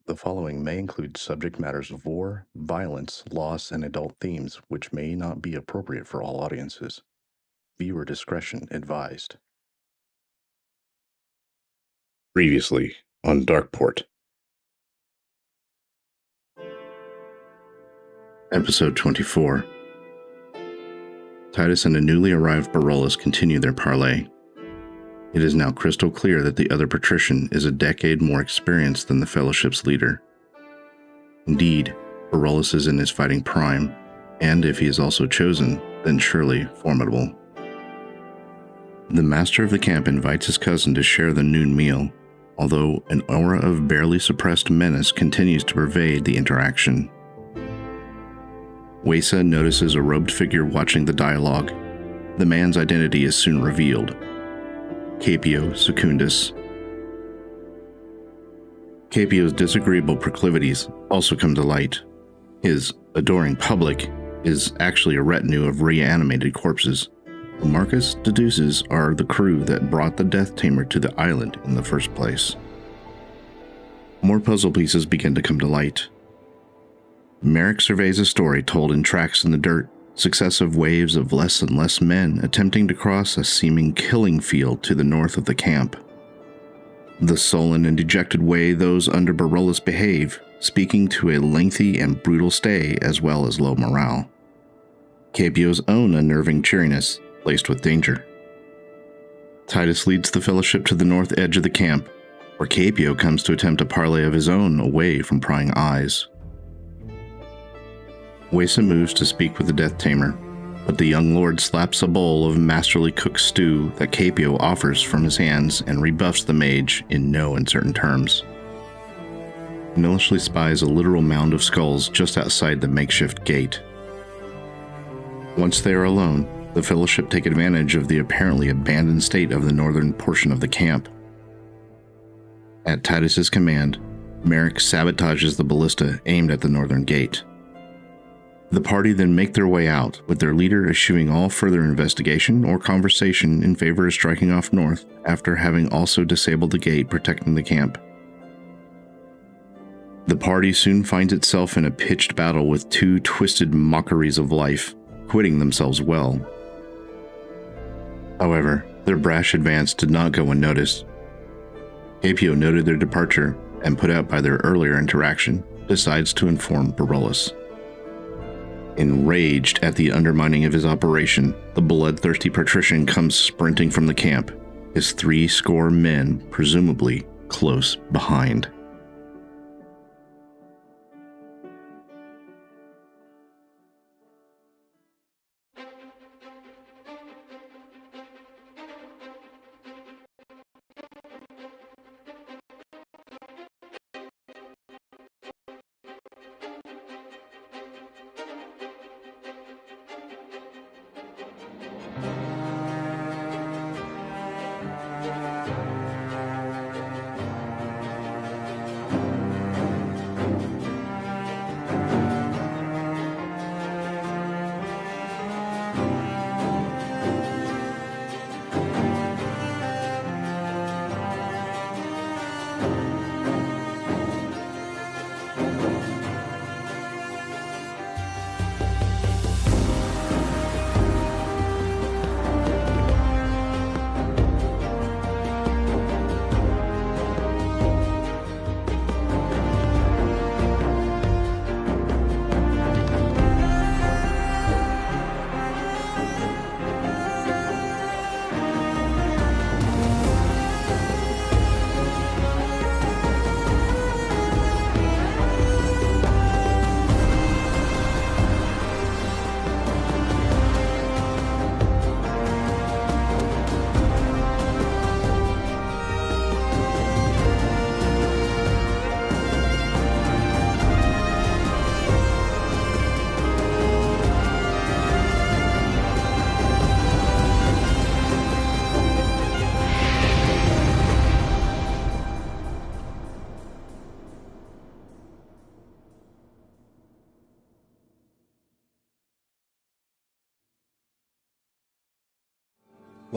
The following may include subject matters of war, violence, loss, and adult themes which may not be appropriate for all audiences. Viewer discretion advised. Previously on Darkeport. Episode 24. Titus and a newly arrived Barolas continue their parley. It is now crystal clear that the other patrician is a decade more experienced than the Fellowship's leader. Indeed, Barolas is in his fighting prime, and if he is also chosen, then surely formidable. The master of the camp invites his cousin to share the noon meal, although an aura of barely suppressed menace continues to pervade the interaction. Wesa notices a robed figure watching the dialogue. The man's identity is soon revealed. Capio Secundus. Capio's disagreeable proclivities also come to light. His adoring public is actually a retinue of reanimated corpses, who Marcus deduces are the crew that brought the Death Tamer to the island in the first place. More puzzle pieces begin to come to light. Merrick surveys a story told in tracks in the dirt, successive waves of less and less men attempting to cross a seeming killing field to the north of the camp. The sullen and dejected way those under Barolas behave, speaking to a lengthy and brutal stay as well as low morale. Capio's own unnerving cheeriness, laced with danger. Titus leads the Fellowship to the north edge of the camp, where Capio comes to attempt a parley of his own away from prying eyes. Wesa moves to speak with the Death Tamer, but the young lord slaps a bowl of masterly cooked stew that Capio offers from his hands and rebuffs the mage in no uncertain terms. He maliciously spies a literal mound of skulls just outside the makeshift gate. Once they are alone, the Fellowship take advantage of the apparently abandoned state of the northern portion of the camp. At Titus's command, Merrick sabotages the ballista aimed at the northern gate. The party then make their way out, with their leader eschewing all further investigation or conversation in favor of striking off north after having also disabled the gate protecting the camp. The party soon finds itself in a pitched battle with two twisted mockeries of life, quitting themselves well. However, their brash advance did not go unnoticed. Capio noted their departure and, put out by their earlier interaction, decides to inform Barolas. Enraged at the undermining of his operation, the bloodthirsty patrician comes sprinting from the camp, his 70 men presumably close behind.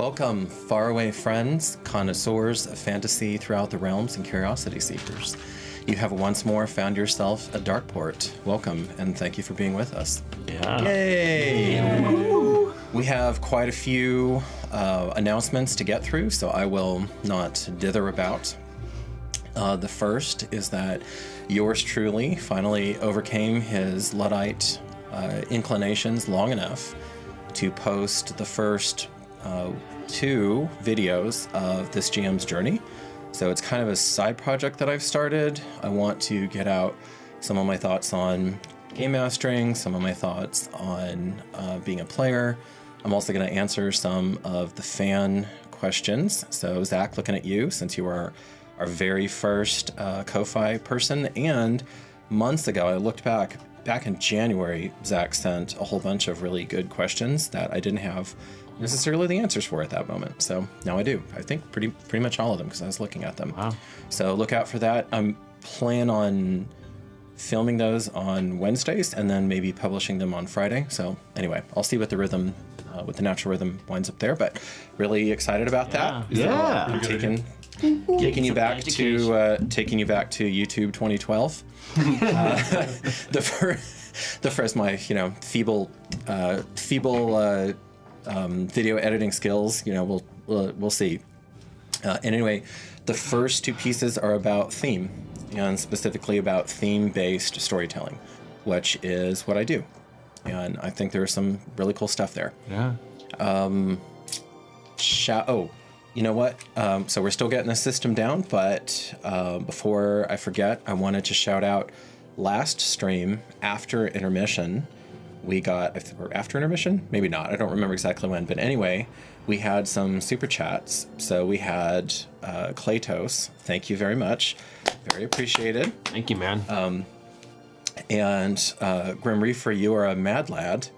Welcome, faraway friends, connoisseurs of fantasy throughout the realms and curiosity seekers. you have once more found yourself a Darkeport. Welcome, and thank you for being with us. Yeah. Yay! We have quite a few announcements to get through, so I will not dither about. The first is that yours truly finally overcame his Luddite inclinations long enough to post the first 2 videos of this GM's journey. So it's kind of a side project that I've started. I want to get out some of my thoughts on game mastering, some of my thoughts on being a player. I'm also going to answer some of the fan questions. So Zach, looking at you, since you are our very first Kofi person, and months ago, I looked back in January, Zach sent a whole bunch of really good questions that I didn't have necessarily the answers for at that moment. So now I do. I think pretty much all of them because I was looking at them. Wow. So look out for that. I'm planning on filming those on Wednesdays and then maybe publishing them on Friday. So anyway, I'll see what the rhythm, what the natural rhythm winds up there. But really excited about that. Yeah. I'm taking you back to YouTube 2012. The first my feeble video editing skills, we'll see. And anyway, the first 2 pieces are about theme, and specifically about theme-based storytelling, which is what I do. And I think there's some really cool stuff there. Yeah. You know what? So we're still getting the system down, but before I forget, I wanted to shout out last stream after intermission. We got, or after intermission? Maybe not. I don't remember exactly when. But anyway, we had some super chats. So we had Claytos. Thank you very much. Very appreciated. Thank you, man. And Grim Reaper, you are a mad lad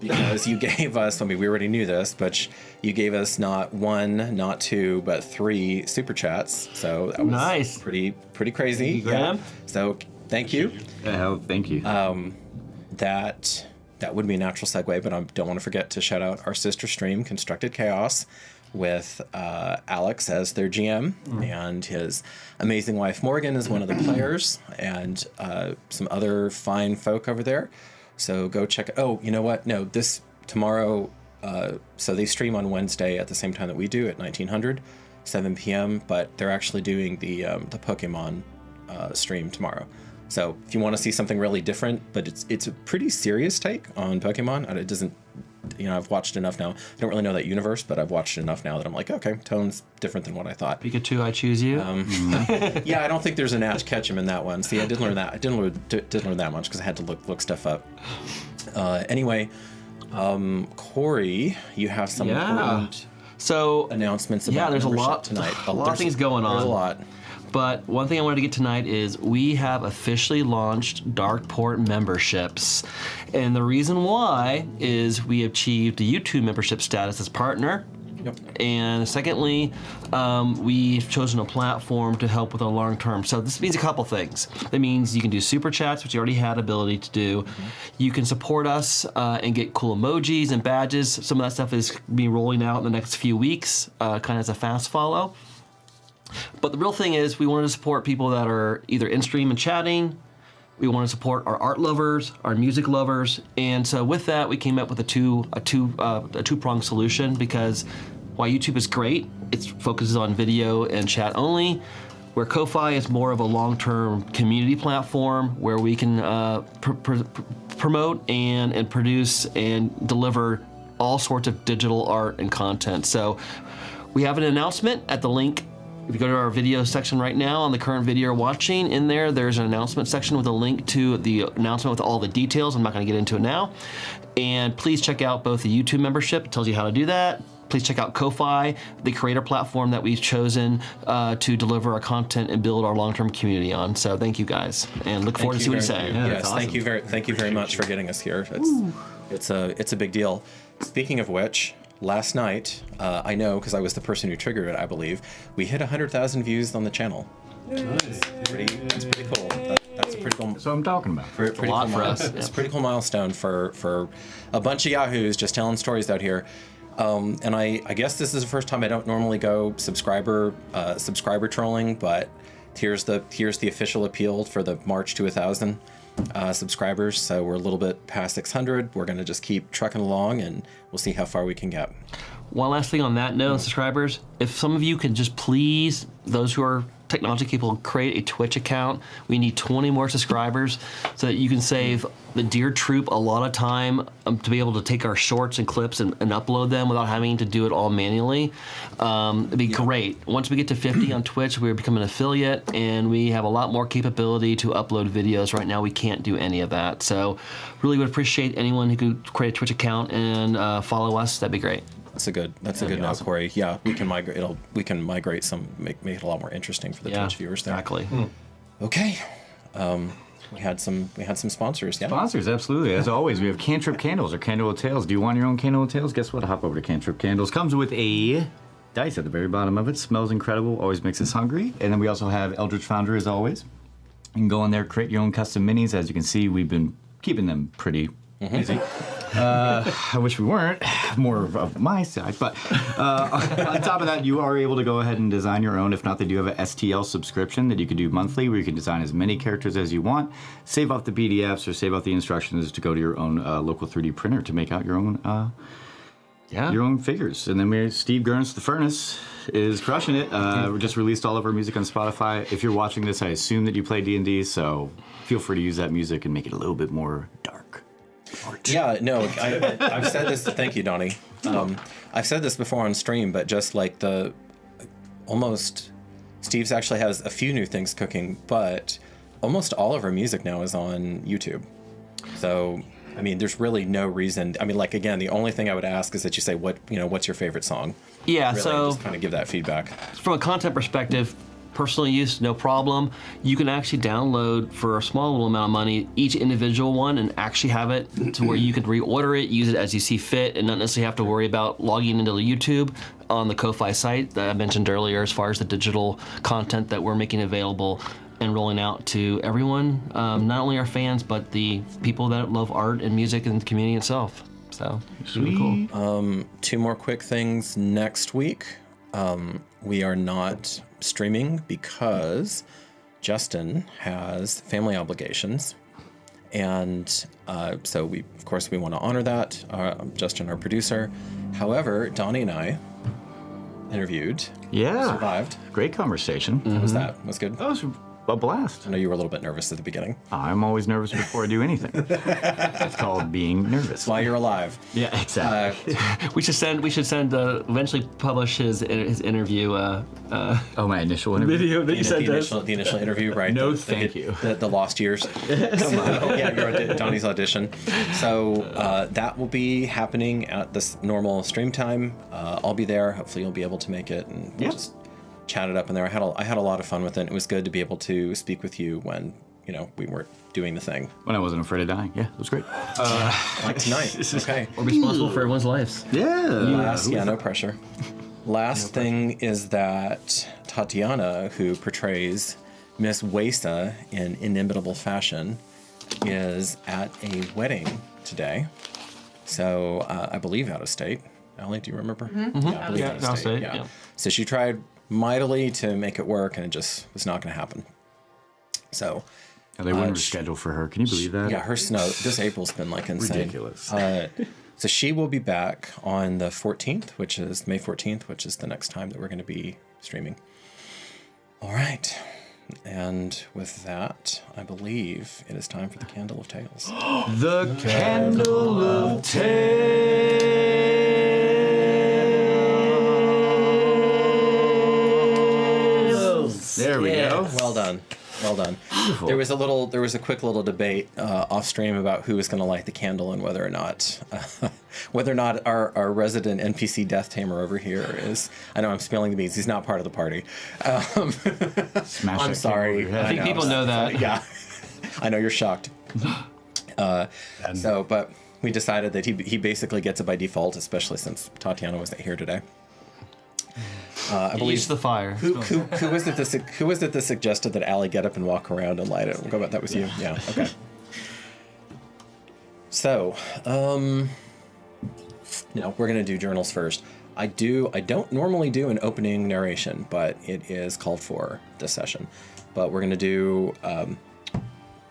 because you gave us, we already knew this, but you gave us not 1, not 2, but 3 super chats. So that was nice. Pretty crazy. Thank you, Graham. Yeah. So thank you. Thank you. That would be a natural segue, but I don't want to forget to shout out our sister stream, Constructed Chaos, with Alex as their GM, and his amazing wife Morgan is one of the players, and some other fine folk over there. So go check. Oh, you know what? No, this tomorrow. So they stream on Wednesday at the same time that we do at 1900, 7 p.m. But they're actually doing the Pokemon stream tomorrow. So if you want to see something really different, but it's a pretty serious take on Pokemon, and it doesn't, I've watched enough now. I don't really know that universe, but I've watched enough now that I'm like, okay, tone's different than what I thought. Pikachu, I choose you. Yeah, I don't think there's an Ash Ketchum in that one. See, I did learn that. I didn't learn that much because I had to look stuff up. Anyway, Corey, you have some important announcements about there's membership tonight. A lot of things going on. There's a lot. But one thing I wanted to get tonight is we have officially launched Darkeport memberships. And the reason why is we achieved a YouTube membership status as partner. Yep. And secondly, we've chosen a platform to help with our long term. So this means a couple things. That means you can do super chats, which you already had ability to do. Mm-hmm. You can support us and get cool emojis and badges. Some of that stuff is being rolling out in the next few weeks, kind of as a fast follow. But the real thing is we wanted to support people that are either in stream and chatting. We want to support our art lovers, our music lovers, and so with that we came up with a two-pronged solution, because while YouTube is great, it focuses on video and chat only, where Ko-Fi is more of a long-term community platform where we can promote and produce and deliver all sorts of digital art and content. So we have an announcement at the link. If you go to our video section right now on the current video you're watching, in there's an announcement section with a link to the announcement with all the details. I'm not going to get into it now. And please check out both the YouTube membership. It tells you how to do that. Please check out Ko-Fi, the creator platform that we've chosen to deliver our content and build our long-term community on. So thank you guys, and look forward to see what you say. Yeah, yes, awesome. Thank you very much for getting us here. It's a big deal. Speaking of which, last night, I know because I was the person who triggered it, I believe, we hit 100,000 views on the channel. That's pretty cool. That's a pretty cool. That's what I'm talking about. It's a lot for us. It's a pretty cool milestone for a bunch of yahoos just telling stories out here. And I guess this is the first time I don't normally go subscriber trolling, but here's the official appeal for the March to 1,000 subscribers. So we're a little bit past 600. We're going to just keep trucking along, and we'll see how far we can get. One last thing on that note, subscribers, if some of you could just please, those who are technology people, create a Twitch account. We need 20 more subscribers so that you can save the dear Troupe a lot of time to be able to take our shorts and clips and upload them without having to do it all manually. It'd be great. Once we get to 50 on Twitch, we become an affiliate, and we have a lot more capability to upload videos. Right now, we can't do any of that. So really would appreciate anyone who could create a Twitch account and follow us. That'd be great. That's a good note, awesome. Corey. Yeah, we can migrate. We can migrate some, make it a lot more interesting for the Twitch viewers there. Exactly. Okay. We had some sponsors. Yeah. Sponsors, absolutely. As always, we have Cantrip Candles or Candle with Tails. Do you want your own Candle with Tails? Guess what? Hop over to Cantrip Candles. Comes with a dice at the very bottom of it. Smells incredible. Always makes us hungry. And then we also have Eldritch Foundry as always. You can go in there, create your own custom minis. As you can see, we've been keeping them pretty easy. I wish we weren't, more of my side, but on top of that, you are able to go ahead and design your own. If not, they do have an STL subscription that you can do monthly, where you can design as many characters as you want, save off the PDFs or save off the instructions to go to your own local 3D printer to make out your own your own figures. And then Steve Gurns, the Furnace, is crushing it. We just released all of our music on Spotify. If you're watching this, I assume that you play D&D, so feel free to use that music and make it a little bit more dark. Art. Yeah, no, I've said this. Thank you, Donnie. I've said this before on stream, but just like Steve's actually has a few new things cooking, but almost all of our music now is on YouTube. So, I mean, there's really no reason. I mean, like, again, the only thing I would ask is that you say what's your favorite song? Yeah, really, so just kind of give that feedback. From a content perspective, personal use, no problem. You can actually download for a small little amount of money each individual one and actually have it to where you can reorder it, use it as you see fit, and not necessarily have to worry about logging into the YouTube on the Ko-Fi site that I mentioned earlier, as far as the digital content that we're making available and rolling out to everyone, not only our fans, but the people that love art and music and the community itself. So it's really cool. 2 more quick things next week. We are not streaming because Justin has family obligations, and so we want to honor that. Justin, our producer. However, Donnie and I interviewed. Yeah. Survived. Great conversation. How was that? Was good? That was a blast. I know you were a little bit nervous at the beginning. I'm always nervous before I do anything. It's called being nervous. That's why you're alive. Yeah, exactly. We should send eventually publish his interview. My initial interview. Video that you sent us. The initial interview, right? No, thank you. The lost years. Come on. Yeah, Donnie's audition. So that will be happening at this normal stream time. I'll be there. Hopefully you'll be able to make it, and we'll just chat it up in there. I had a lot of fun with it. It was good to be able to speak with you when we weren't doing the thing. When I wasn't afraid of dying. Yeah, it was great. Like tonight. Okay. We're responsible for everyone's lives. Yeah. No pressure. Last thing is that Tatiana, who portrays Miss Wesa in inimitable fashion, is at a wedding today. So I believe out of state. Allie, do you remember? Mm-hmm. Yeah, I believe out of state. Yeah. So she tried mightily to make it work, and it just was not going to happen. So They wouldn't reschedule for her. Can you believe that? Yeah, her snow this April's been like insane. Ridiculous. So she will be back on the 14th, which is May 14th, which is the next time that we're going to be streaming. All right. And with that, I believe it is time for the Candle of Tales. The Candle of Tales. There we go. Well done. Well done. Beautiful. There was a quick little debate off stream about who was going to light the candle and whether or not our resident NPC death tamer over here is. I know I'm spilling the beans. He's not part of the party. I'm sorry. I think people know that. Yeah, I know you're shocked. But we decided that he basically gets it by default, especially since Tatiana wasn't here today. I believe Use the fire. Who was it that suggested that Allie get up and walk around and light it? We'll go about that was you. Yeah. Okay. So, we're gonna do journals first. I don't normally do an opening narration, but it is called for this session. but we're gonna do.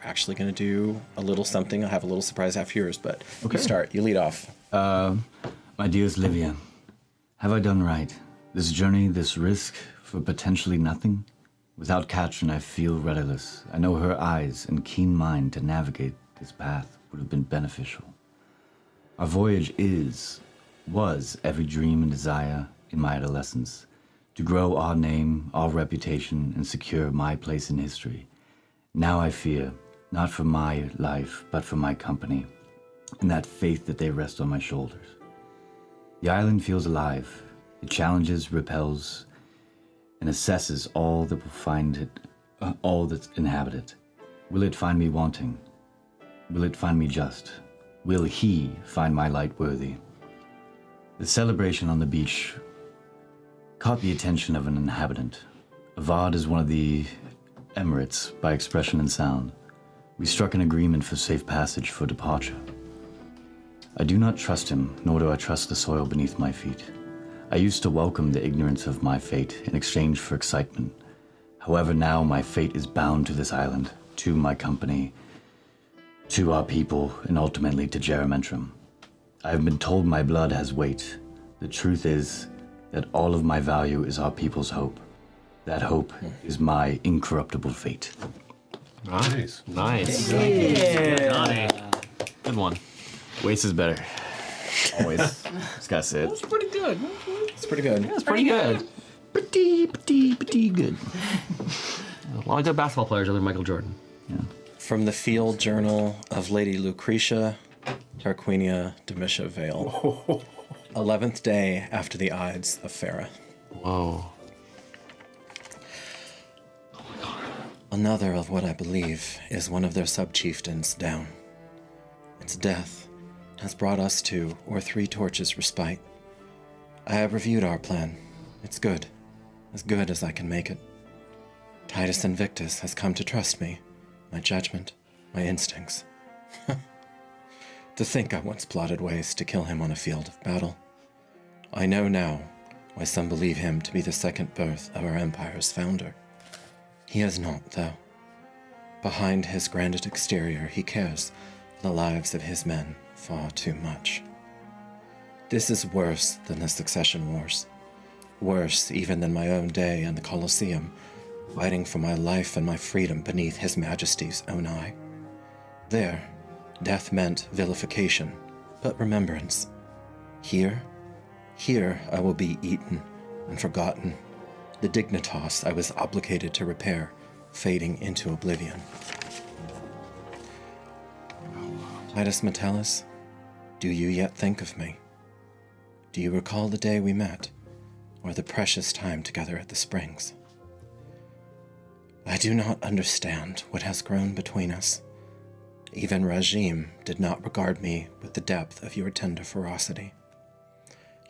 Actually, gonna do a little something. I have a little surprise after yours, but you start. You lead off. My dearest Livia, have I done right? This journey, this risk for potentially nothing? Without Katrin, I feel rudderless. I know her eyes and keen mind to navigate this path would have been beneficial. Our voyage was every dream and desire in my adolescence, to grow our name, our reputation, and secure my place in history. Now I fear, not for my life, but for my company, and that faith that they rest on my shoulders. The island feels alive. It challenges, repels, and assesses all that will find it, all that inhabit it. Will it find me wanting? Will it find me just? Will he find my light worthy? The celebration on the beach caught the attention of an inhabitant. Avad is one of the Emirates by expression and sound. We struck an agreement for safe passage for departure. I do not trust him, nor do I trust the soil beneath my feet. I used to welcome the ignorance of my fate in exchange for excitement. However, now my fate is bound to this island, to my company, to our people, and ultimately to Juramentum. I have been told my blood has weight. The truth is that all of my value is our people's hope. That hope is my incorruptible fate. Nice. Nice. Yeah. Good one. Waste is better. Always. Just gotta say it. That's pretty good. It's pretty good. That's pretty good. Pretty good. A lot of good basketball players other than Michael Jordan. Yeah. From the Field Journal of Lady Lucretia Tarquinia Domitia Vale. 11th day after the Ides of Farah. Whoa. Another of what I believe is one of their sub-chieftains down. Its death has brought us 2 or 3 torches' respite. I have reviewed our plan. It's good. As good as I can make it. Titus Invictus has come to trust me, my judgment, my instincts. To think I once plotted ways to kill him on a field of battle. I know now why some believe him to be the second birth of our empire's founder. He is not, though. Behind his grand exterior, he cares for the lives of his men far too much. This is worse than the succession wars. Worse even than my own day in the Colosseum, fighting for my life and my freedom beneath his majesty's own eye. There, death meant vilification, but remembrance. Here I will be eaten and forgotten. The dignitas I was obligated to repair, fading into oblivion. Titus Metellus, do you yet think of me? Do you recall the day we met, or the precious time together at the springs? I do not understand what has grown between us. Even Rajim did not regard me with the depth of your tender ferocity.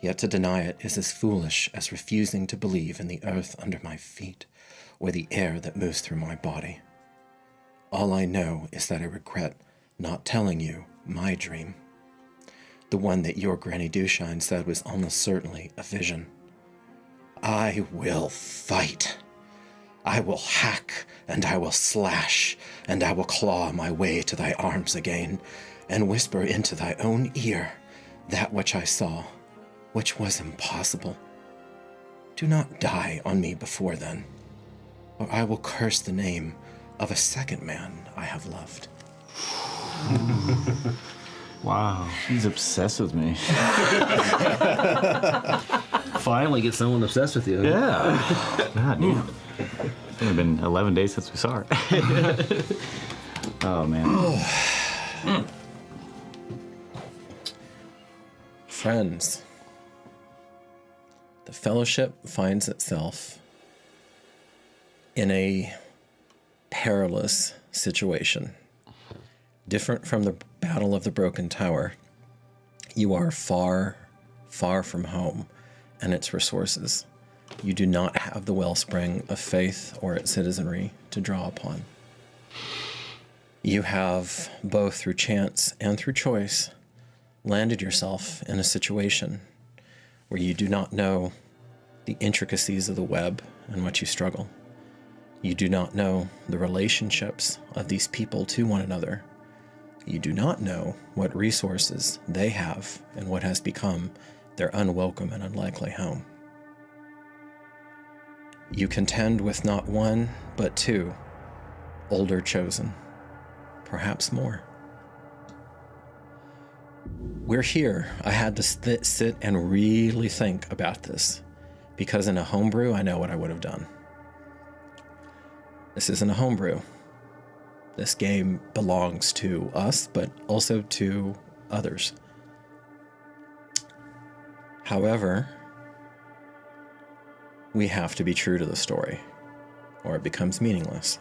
Yet to deny it is as foolish as refusing to believe in the earth under my feet or the air that moves through my body. All I know is that I regret not telling you my dream, the one that your Granny Dewshine said was almost certainly a vision. I will fight. I will hack, and I will slash, and I will claw my way to thy arms again, and whisper into thy own ear that which I saw, which was impossible. Do not die on me before then, or I will curse the name of a second man I have loved. Wow. He's obsessed with me. Finally get someone obsessed with you. Yeah. God, dude. It's only been 11 days since we saw her. Oh, man. Friends, the Fellowship finds itself in a perilous situation. Different from the Battle of the Broken Tower, you are far, far from home and its resources. You do not have the wellspring of faith or its citizenry to draw upon. You have, both through chance and through choice, landed yourself in a situation where you do not know the intricacies of the web in which you struggle. You do not know the relationships of these people to one another. You do not know what resources they have and what has become their unwelcome and unlikely home. You contend with not one, but two, older chosen, perhaps more. We're here. I had to sit and really think about this, because in a homebrew, I know what I would have done. This isn't a homebrew. This game belongs to us, but also to others. However, we have to be true to the story, or it becomes meaningless.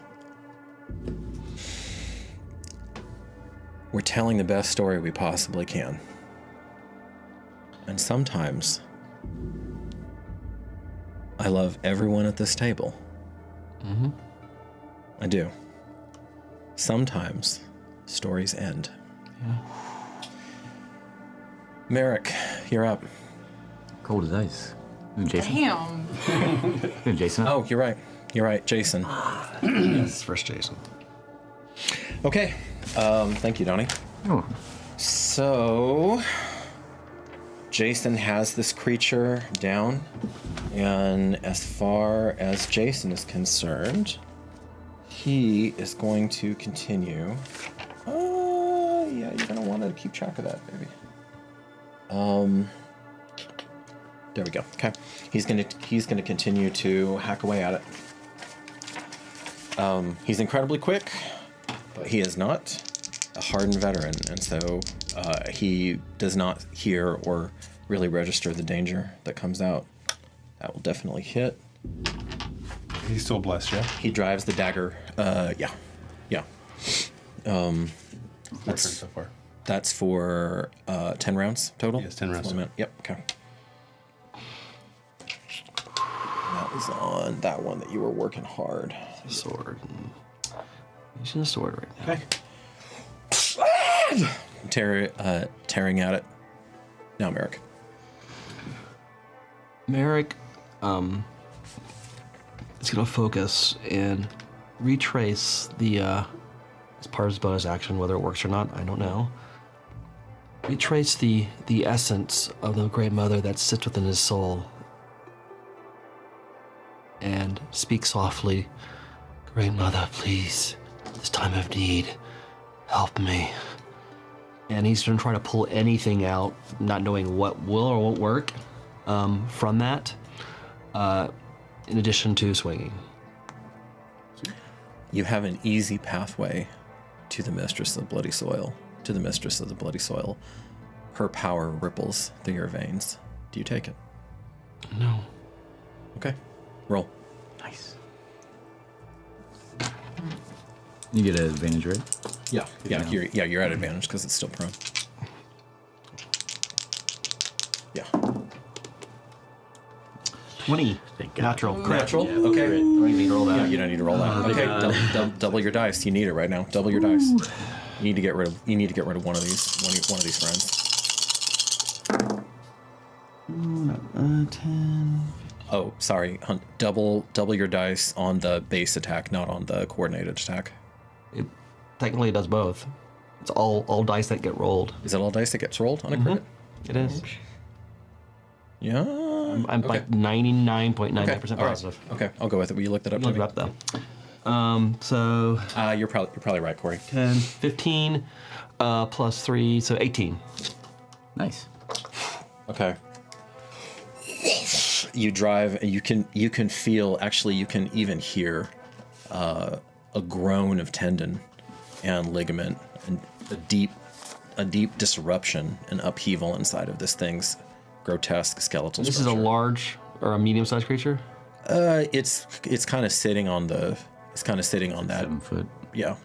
We're telling the best story we possibly can. And sometimes, I love everyone at this table. Mm-hmm. I do. Sometimes, stories end. Yeah. Merrick, you're up. Cold as ice. Jason? Damn. Jason? Oh, you're right. You're right, Jason. Yes, first Jason. Okay. Thank you, Donnie. Oh. So, Jason has this creature down, and as far as Jason is concerned, he is going to continue. Yeah, you're gonna want to keep track of that, baby. There we go. Okay, he's gonna continue to hack away at it. He's incredibly quick, but he is not a hardened veteran, and so he does not hear or really register the danger that comes out. That will definitely hit. He's still blessed, yeah? He drives the dagger. Yeah. Four turns so far. That's for 10 rounds total? Yes, 10 rounds. Yep, okay. That was on that one that you were working hard. Sword. Using a sword right now. Okay. Tearing at it. Now, Merrick. Merrick is going to focus and retrace the, as part of his bonus action, whether it works or not, I don't know. Retrace the essence of the Great Mother that sits within his soul. And speak softly, Great Mother, please, this time of need, help me. And he's going to try to pull anything out, not knowing what will or won't work from that, in addition to swinging. You have an easy pathway to the Mistress of the Bloody Soil. To the Mistress of the Bloody Soil. Her power ripples through your veins. Do you take it? No. Okay. Roll. Nice. You get an advantage, right? Yeah. You're at advantage because it's still prone. Yeah. 20. Natural. Natural? Okay. I don't even need to roll that. Yeah, you don't need to roll that. Okay, double your dice. You need it right now. Double your dice. You need to get rid of one of these friends. 10. Oh, sorry. Double your dice on the base attack, not on the coordinated attack. It technically does both. It's all dice that get rolled. Is it all dice that gets rolled on a crit? It is. Yeah. I'm okay. like 99.99% Okay, all right. positive. Okay, I'll go with it. Will you look that up? Look to it me? up though. So You're probably right, Corey. 10, 15, plus 3, so 18. Nice. Okay. You drive, and you can feel. Actually, you can even hear a groan of tendon and ligament, and a deep disruption and upheaval inside of this thing's grotesque skeletal This structure. is a large or a medium-sized creature. It's kind of sitting on that. 7 foot. Yeah.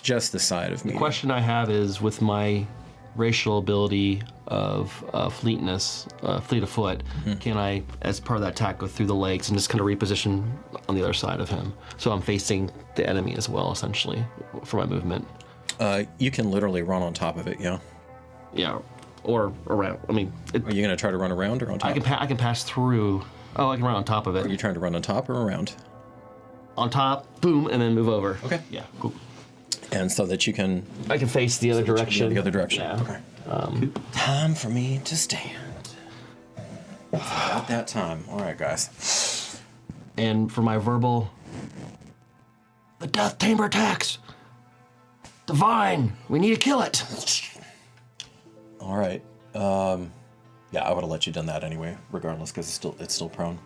Just the side of me. The question I have is, with my racial ability of fleet of foot, can I, as part of that attack, go through the legs and just kind of reposition on the other side of him? So I'm facing the enemy as well, essentially, for my movement. You can literally run on top of it, yeah. Yeah, or around. I mean, Are you going to try to run around or on top? I can pass through. Oh, I can run on top of it. Are you trying to run on top or around? on top, boom, and then move over. Okay. Yeah, cool. And so that you can I can face the other direction. the other direction. Yeah. Okay. Time for me to stand. It's about that time. All right, guys. And for my verbal, the death chamber attacks. Divine, we need to kill it. All right. Yeah, I would have let you done that anyway, regardless, because it's still prone.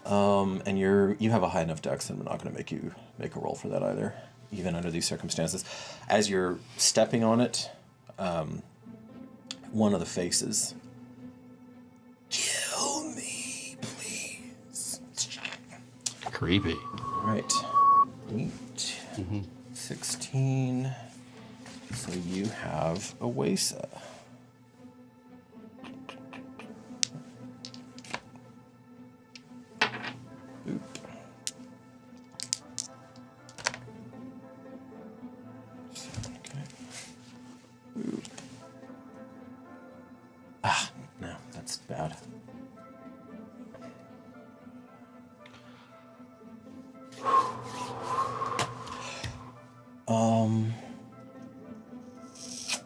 And you have a high enough dex, and I'm not going to make you make a roll for that either, even under these circumstances. As you're stepping on it, one of the faces. Kill me, please. Creepy. All right. 8, 16. So you have a Wesa. Oop. Okay. Oop. Ah, no, that's bad.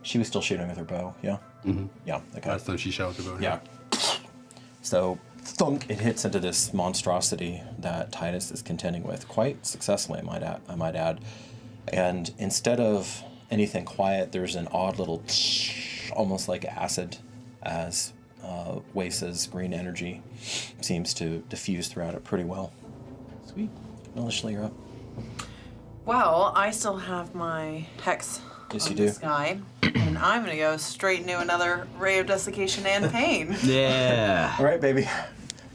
She was still shooting with her bow, yeah? Mm-hmm. Yeah, okay. That's when she shot with the bow. Yeah. So, thunk, it hits into this monstrosity that Titus is contending with quite successfully, I might add. And instead of anything quiet, there's an odd little almost like acid as Wace's green energy seems to diffuse throughout it pretty well. Sweet. Militia, you're up. Well, I still have my hex Yes, on you do. this guy, and I'm gonna go straight into another ray of desiccation and pain. Yeah. All right, baby.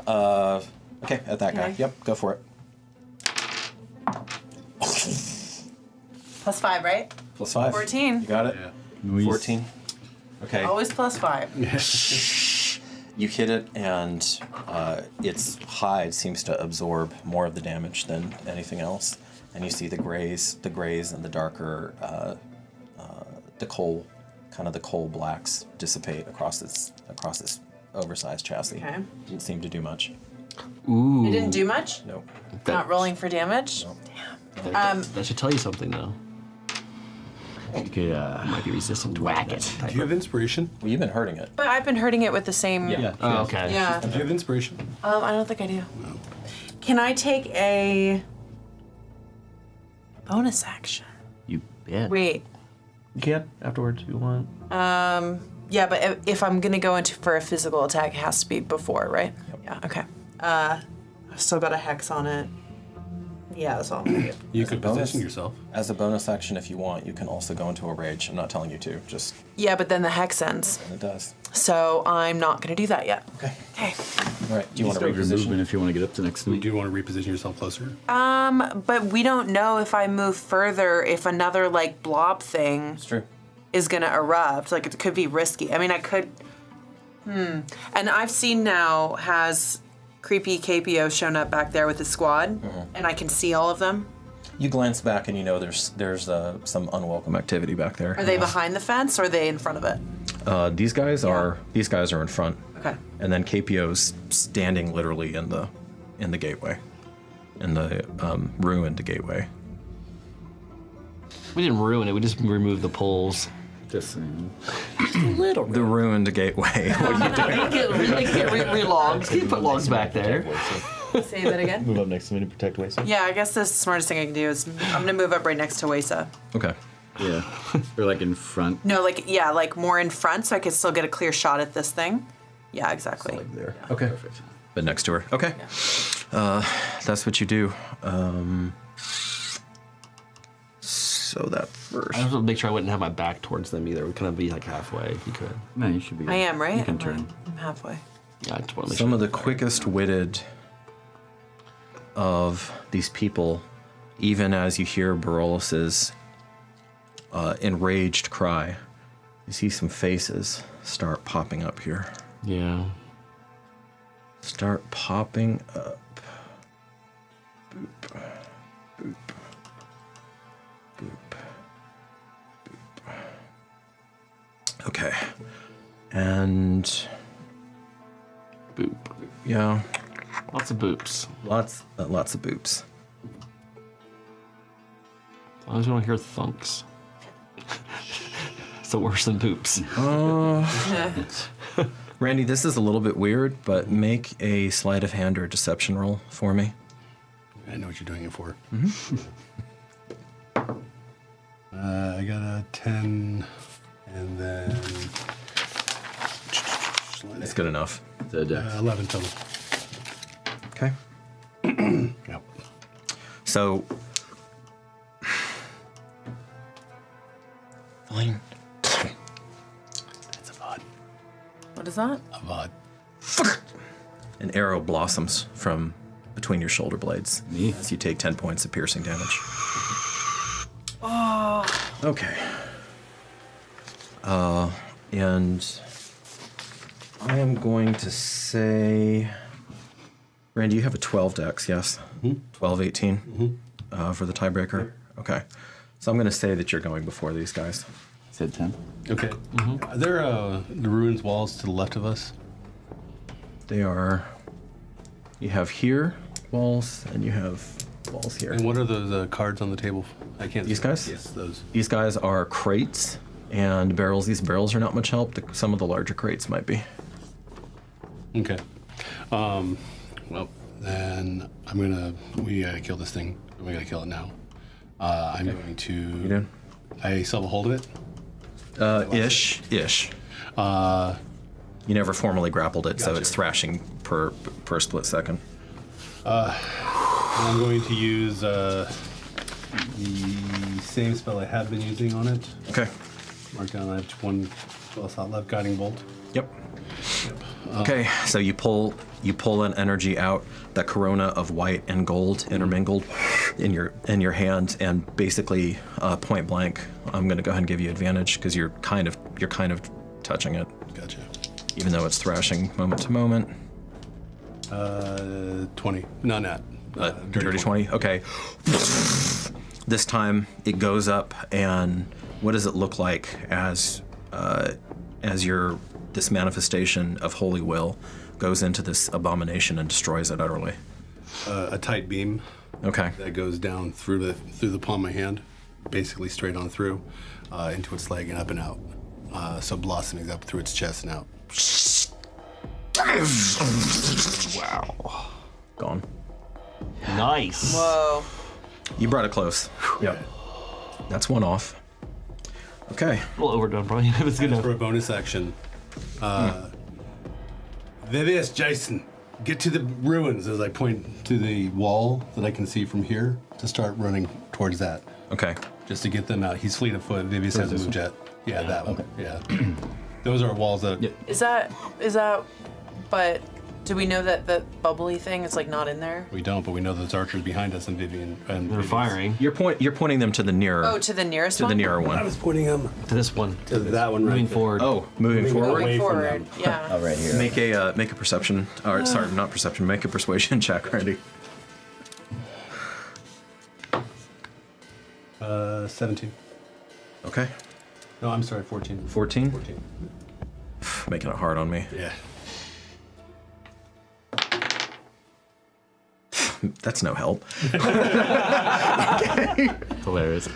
Okay, at that guy. Okay. Yep, go for it. +5, right? +5. 14. You got it? Yeah. 14. Okay. Always +5. You hit it, and its hide seems to absorb more of the damage than anything else. And you see the grays, and the darker, the coal blacks dissipate across this oversized chassis. Okay. Didn't seem to do much. It didn't do much? Nope. Not rolling for damage? Nope. That should tell you something, though. You could, Might be resistant to whack that it. type Do you have inspiration? Well, you've been hurting it. But I've been hurting it with the same... Yeah. Oh, okay. Yeah. Do you have inspiration? I don't think I do. Can I take a bonus action? You bet. Wait. You can afterwards if you want. Yeah, but if I'm gonna go into for a physical attack, it has to be before, right? Yep. Yeah. Okay. I've still got a hex on it. Yeah, that's all I'm gonna do. You could bonus? position yourself. As a bonus action, if you want, you can also go into a rage. I'm not telling you to, just Yeah, but then the hex ends, it does. so I'm not gonna do that yet. Okay. Okay. All right. Do you want to Start your movement reposition? if you want to get up to next to me. Do you want to reposition yourself closer? But we don't know if I move further if another like blob thing It's true. is gonna erupt. Like it could be risky. I mean, I could. And I've seen now has creepy KPO shown up back there with his squad, and I can see all of them. You glance back and you know there's some unwelcome activity back there. Are they behind the fence or are they in front of it? These guys are in front, Okay. and then KPO's standing literally in the gateway, in the ruined gateway. We didn't ruin it. We just removed the poles. Just saying. The ruined gateway. Get logs. Can you put logs back there? Say that again. Move up next to me to protect Wesa. Yeah, I guess the smartest thing I can do is I'm gonna move up right next to Wesa. Okay. Yeah. Or like in front. No, like more in front, so I could still get a clear shot at this thing. Yeah, exactly. Like there. Okay. Perfect. But next to her. Okay. That's what you do. So that first. I just want to make sure I wouldn't have my back towards them either. We'd kind of be like halfway if you could. No, you should be good. I am, right? You can Am I? turn. I'm halfway. Yeah, I just want to make Some sure. of the quickest witted of these people, even as you hear Barolus's enraged cry, you see some faces start popping up here. Yeah. Start popping up. Boop. Boop. Boop. Boop. Okay. And Boop. yeah, Lots of boops. lots of boops. I was gonna hear thunks. So worse than poops. Randy, this is a little bit weird, but make a sleight of hand or deception roll for me. I know what you're doing it for. I got a 10, and then It's good enough. 11 total. Okay. Yep. So, fine. It's a VOD. What is that? A VOD. An arrow blossoms from between your shoulder blades as you take 10 points of piercing damage. Oh. Okay. And I am going to say, Randy, you have a 12 dex, yes? 12, 18 for the tiebreaker? Okay. So I'm going to say that you're going before these guys. Said 10. Okay. Are there the ruins walls to the left of us? They are, you have here walls and you have walls here. And what are those cards on the table? I can't. These see. guys? Yes, those. These guys are crates and barrels. These barrels are not much help. Some of the larger crates might be. Okay. Well, then we gotta kill this thing. We gotta kill it now. I'm going to. You doing? I still have a hold of it. Ish. You never formally grappled it, so Gotcha. it's thrashing per split second. I'm going to use the same spell I have been using on it. Okay. Mark down. I have one spell slot left. Guiding bolt. Yep. Okay, so you pull an energy out, that corona of white and gold intermingled in your hand, and basically point blank. I'm going to go ahead and give you advantage because you're kind of touching it, Gotcha. even though it's thrashing moment to moment. 20. No, not. Dirty 20. Okay. This time it goes up, and what does it look like as this manifestation of holy will goes into this abomination and destroys it utterly? A tight beam Okay. that goes down through the palm of my hand, basically straight on through, into its leg and up and out. So blossoming up through its chest and out. Wow. Gone. Nice. Whoa. You brought it close. Yep. That's one off. Okay. A little overdone, probably. It was good enough. For a bonus action, Vivius, Jason, get to the ruins as I point to the wall that I can see from here to start running towards that, Okay. just to get them out. He's fleet of foot. Vivius has a move jet. Yeah, that one. Yeah. Those are walls that. Yep. Is that? But do we know that the bubbly thing is like not in there? We don't, but we know there's archers behind us and Vivian. And They're Vivius. firing You're pointing them to the nearer. Oh, to the nearest to one. the nearer I one. was pointing them to this one. to that one right Moving there. forward. Oh, moving Moving forward. away from Forward. them. Yeah. Right here. Make a perception. Or sorry, not perception. Make a persuasion check, Randy. 17. Okay. No, I'm sorry, 14. 14. 14. Making it hard on me. Yeah. That's no help. Hilarious.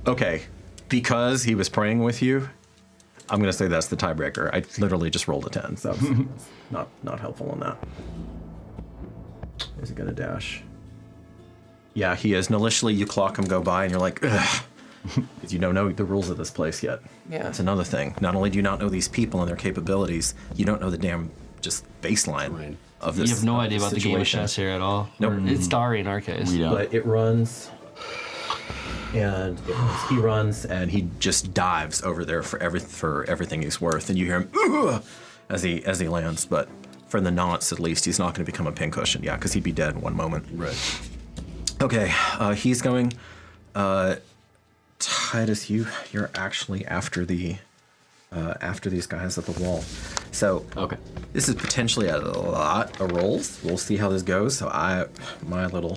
Okay. Because he was praying with you, I'm going to say that's the tiebreaker. I literally just rolled a 10, so it's not helpful on that. Is he going to dash? Yeah, he is. And initially, you clock him go by, and you're like, ugh. Because you don't know the rules of this place yet. Yeah. That's another thing. Not only do you not know these people and their capabilities, you don't know the damn just baseline Right. of this. You have no of idea this about the game of situation. chess here at all. Nope. Or it's Dari in our case. We don't. But it runs, and he runs, and he just dives over there for everything he's worth, and you hear him "Ugh!" as he lands. But for the nonce, at least, he's not going to become a pincushion. Yeah, because he'd be dead in one moment. Right. Okay, he's going. Titus, you're actually after these guys at the wall. So Okay. this is potentially a lot of rolls. We'll see how this goes. So my little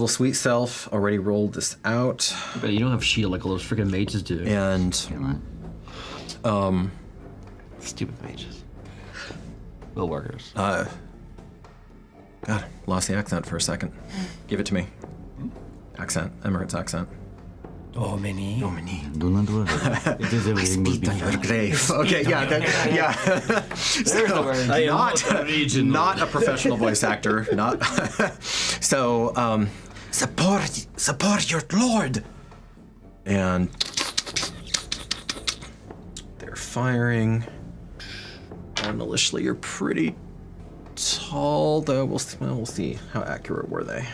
sweet self already rolled this out, But you don't have shield like all those freaking mages do. and Stupid mages. Will workers. God, lost the accent for a second. Give it to me. accent, Emirates accent. Domini. Do not worry. It is everything will be fine. grave. Okay, yeah. So, not a professional voice actor. Not. So, support your lord. And they're firing. Maliciously, you're pretty tall, though. We'll see. How accurate were they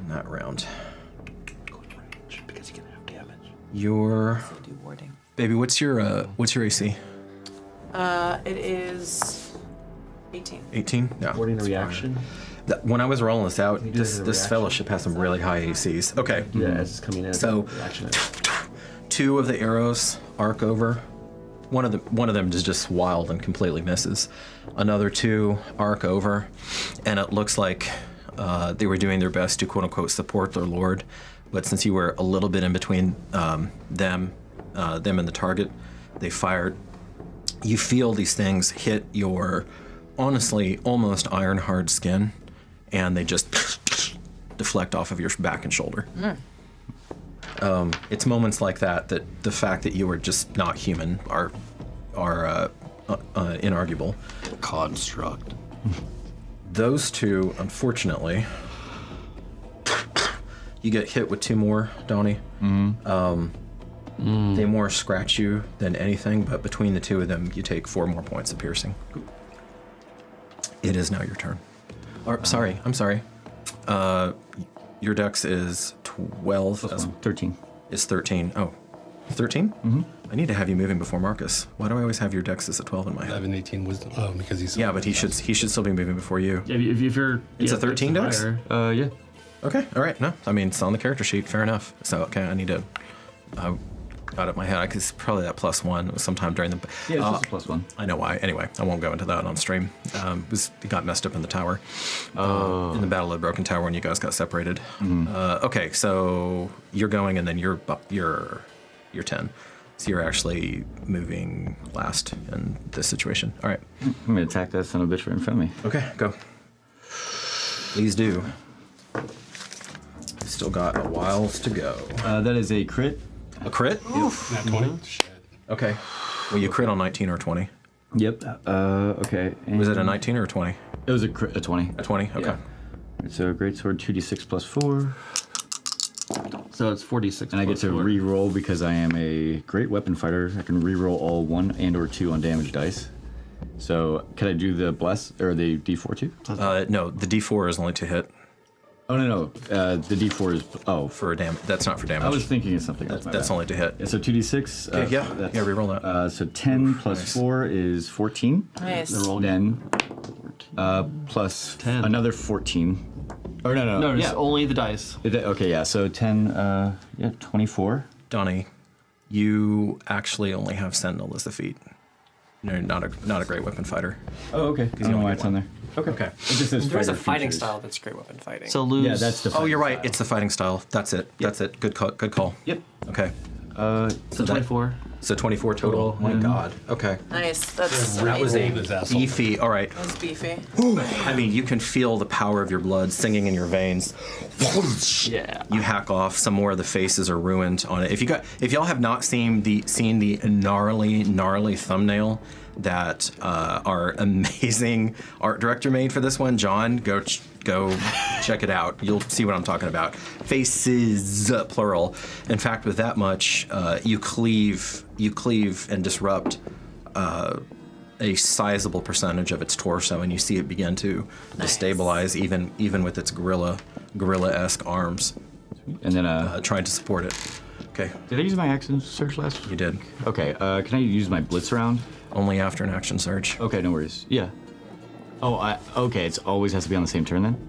in that round? Because you can have damage. Your Do warding. baby, what's your AC? It is 18. 18? Yeah. Warding a reaction. When I was rolling this out, do this the this reaction. fellowship has some really high ACs. Okay. Yeah, as it's coming in. So- reaction. 2 of the arrows arc over. One of them is just wild and completely misses. Another 2 arc over, and it looks like they were doing their best to quote unquote support their lord, but since you were a little bit in between them and the target, they fired. You feel these things hit your honestly almost iron hard skin, and they just deflect off of your back and shoulder. It's moments like that the fact that you are just not human are inarguable. Construct. Those 2, unfortunately, you get hit with 2 more, Donnie. They more scratch you than anything, but between the 2 of them, you take 4 more points of piercing. It is now your turn. I'm sorry. Your dex is 12. Plus 13. Is 13. Oh, 13? Mm-hmm. I need to have you moving before Marcus. Why do I always have your dex as a 12 in my head? 11, 18 wisdom. Oh, because he's. Yeah, but he should still be moving before you. Yeah, if you're. It's a 13 dex? higher. Yeah. Okay, all right. No, I mean, it's on the character sheet. Fair enough. So, okay, I need to. I got it in my head. It's probably that +1. It was sometime during the. Yeah, it's just a +1. I know why. Anyway, I won't go into that on stream. It got messed up in the tower. In the Battle of the Broken Tower when you guys got separated. Okay, so you're going and then you're 10. So you're actually moving last in this situation. All right. I'm going to attack that son of a bitch right in front of me. Okay, go. Please do. Still got a while to go. That is a crit. A crit? Nat 20. Shit. Okay. Well, you crit on 19 or 20. Yep. Okay. And Was it a 19 or a 20? It was a 20. A 20? Okay. Yeah. So greatsword 2d6 plus 4. So it's 46. And I get to re-roll because I am a great weapon fighter. I can re-roll all 1 and or 2 on damage dice. So can I do the bless or the d4 too? No, the D4 is only to hit Oh no. The d4 is for damage. That's not for damage. I was thinking of something else. That's only to hit. Yeah, so 2d6. Yeah, that's, re-roll that. So 10 plus 4 is 14. Nice. Then plus 10. another 14. Or no. No, it's yeah. only the dice. Okay, yeah. So 10. 24. Donnie, you actually only have Sentinel as the feat. You're not a great weapon fighter. Oh, okay. I don't know only why get it's on there. Okay. It just says There's a fighter fighting features. style that's great weapon fighting. So lose. Yeah, that's the. Oh, fighting you're right. style. It's the fighting style. That's it. That's it. Good call. Good call. Yep. Okay. So that- 24. So 24 total. Oh my God. Okay. Nice. That's That was a His asshole. beefy. All right. That's beefy. I mean, you can feel the power of your blood singing in your veins. Yeah. You hack off. Some more of the faces are ruined on it. If y'all have not seen the gnarly thumbnail that our amazing art director made for this one, John, go check it out. You'll see what I'm talking about. Faces, plural. In fact, with that much, you cleave and disrupt a sizable percentage of its torso, and you see it begin to destabilize, even with its gorilla-esque arms, And then trying to support it. Okay, did I use my action surge last? you did. Okay. Can I use my blitz round? Only after an action surge. Okay, no worries. Yeah. Oh, okay. It always has to be on the same turn then.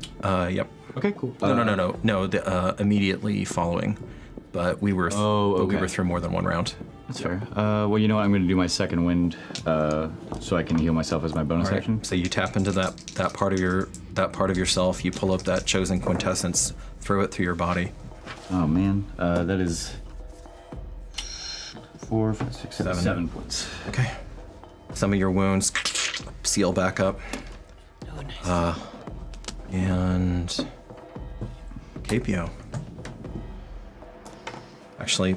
Yep. Okay, cool. No. The immediately following, but we were we were through more than one round. That's fair. Well, you know what? I'm going to do my second wind, so I can heal myself as my bonus All right. action. So you tap into that part of yourself. You pull up that chosen quintessence, throw it through your body. Oh man, that is 4, 5, 6, 7, 7. 7 points. Okay. Some of your wounds seal back up. Oh, nice. And Capio. Actually,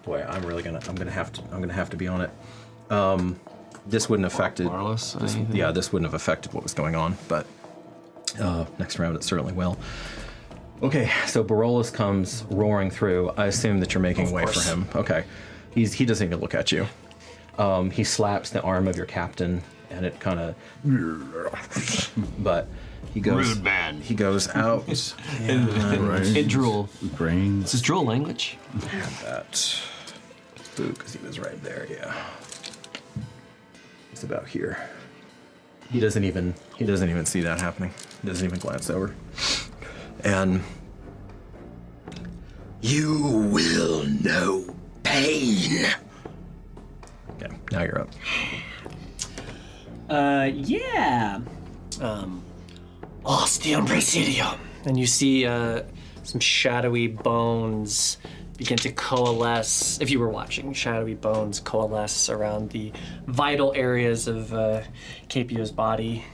boy, I'm gonna have to be on it. This wouldn't affect it. Marvelous. Yeah, this wouldn't have affected what was going on, but next round it certainly will. Okay, so Barolus comes roaring through. I assume that you're making way for him. Okay, he doesn't even look at you. He slaps the arm of your captain, and it kind of. But he goes. Rude man. He goes out. In drool. Brains. This is drool language. That. Ooh, because he was right there. Yeah. It's about here. He doesn't even see that happening. He doesn't even glance over. And you will know pain. Okay, now you're up. Yeah. Ostium Presidium. And you see some shadowy bones begin to coalesce. If you were watching, shadowy bones coalesce around the vital areas of Capio's body,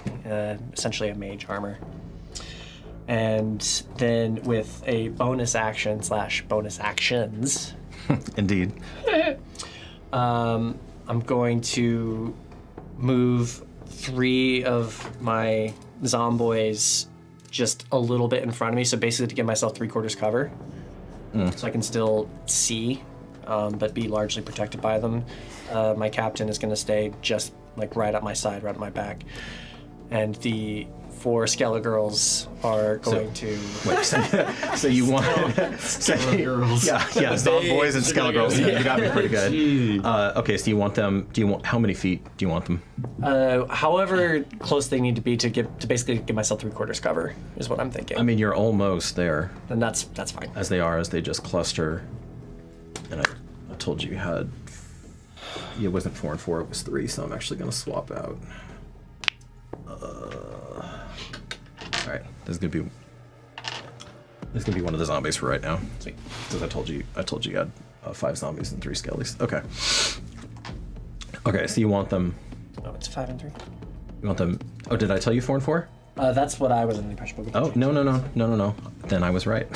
essentially a mage armor. And then with a bonus action / bonus actions, Indeed. I'm going to move 3 of my zomboys just a little bit in front of me, so basically to give myself 3/4 cover, so I can still see, but be largely protected by them. My captain is going to stay just like right at my side, right at my back, and the 4 Skella girls are going to. Wait, so you want Girls. Yeah, Zomboys and Skella girls. You got me pretty good. Okay, so you want them? How many feet do you want them? However close they need to be to basically give myself 3/4 cover is what I'm thinking. I mean, you're almost there. Then that's fine. As they just cluster. And I told you had. It wasn't 4 and 4; it was 3. So I'm actually going to swap out. All right, this is gonna be one of the zombies for right now. Sweet. Because I told you you had 5 zombies and 3 skellies. Okay. Okay, so you want them? Oh, it's 5 and 3. You want them? Oh, did I tell you 4 and 4? That's what I was in the impression. But Oh no. Then I was right.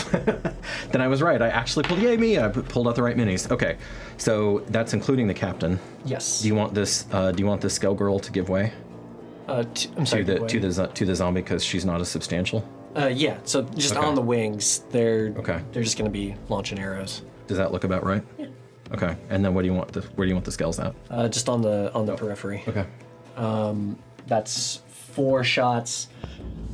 Then I was right. I actually pulled. Yay me! I pulled out the right minis. Okay, so that's including the captain. Yes. Do you want this? Do you want this skell girl to give way? I'm sorry. To the zombie because she's not as substantial. Yeah. So just Okay. on the wings, they're Okay. They're just going to be launching arrows. Does that look about right? Yeah. Okay. And then where do you want the skells at? Just on the periphery. Okay. That's 4 shots.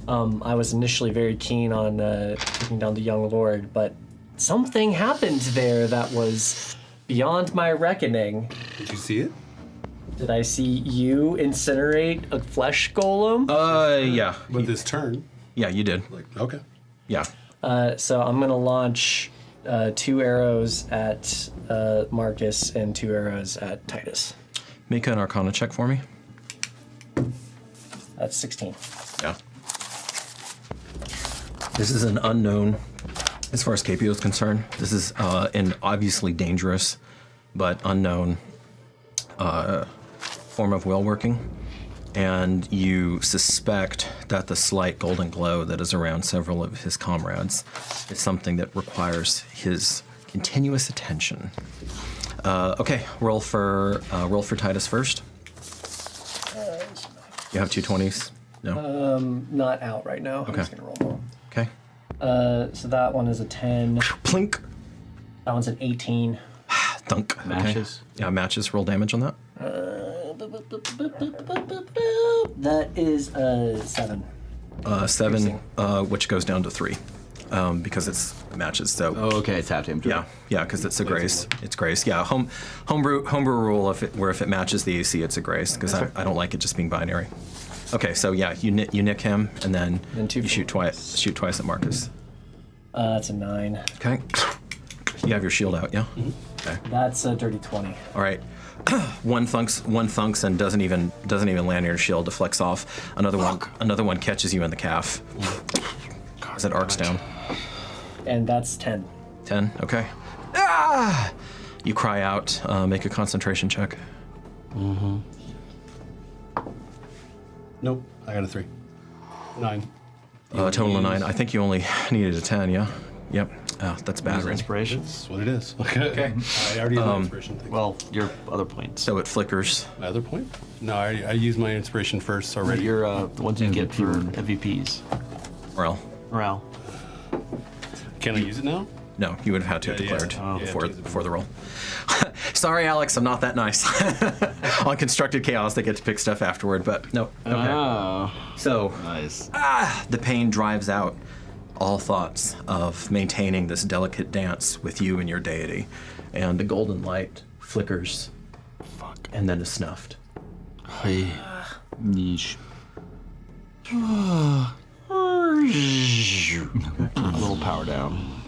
I was initially very keen on taking down the young lord, but something happened there that was beyond my reckoning. Did you see it? Did I see you incinerate a flesh golem? Yeah. With this turn, Yeah, you did. like, okay. Yeah. So I'm gonna launch 2 arrows at Marcus and 2 arrows at Titus. Make an Arcana check for me. That's 16. Yeah. This is an unknown, as far as Capio is concerned. This is an obviously dangerous, but unknown form of will working. And you suspect that the slight golden glow that is around several of his comrades is something that requires his continuous attention. Okay, roll for Titus first. You have 2 20s? No. Not out right now. Okay. I'm just gonna roll more. Okay. So that one is a 10. Plink. That one's an 18. Thunk. Okay. Matches. Yeah, matches. Roll damage on that. That is 7. 7, which goes down to 3, because it's matches. So Oh, okay, it's half damage. yeah, because it's a grace. It's grace. Yeah, homebrew rule. If it matches the AC, it's a grace. Because I don't like it just being binary. Okay, so yeah, you nick him, and then two you shoot twice. Shoot twice at Marcus. That's a 9. Okay. You have your shield out, yeah. Mm-hmm. Okay. That's a dirty 20. All right. One thunks and doesn't even land near your shield. Deflects off. Another one catches you in the calf. As it arcs down. And that's 10. 10. Okay. Ah! You cry out. Make a concentration check. Nope, I got a 3. 9. Total of 9. I think you only needed a 10. Yeah. Yep. Oh, that's bad, Use Randy. inspiration. That's what it is. Okay. I already used my inspiration. Thing. Well, your other points. So it flickers. My other point? No, I used my inspiration first already. Your the ones you get for MVPs. Well, Morale. Can I use it now? no, you would have had to have Yeah, yeah. declared Oh. Yeah, before the roll. Sorry, Alex, I'm not that nice. On constructed chaos, they get to pick stuff afterward, but no. Okay. Oh, So Nice. the pain drives out all thoughts of maintaining this delicate dance with you and your deity, and the golden light flickers, and then is snuffed. Hey. Niche. a little power down.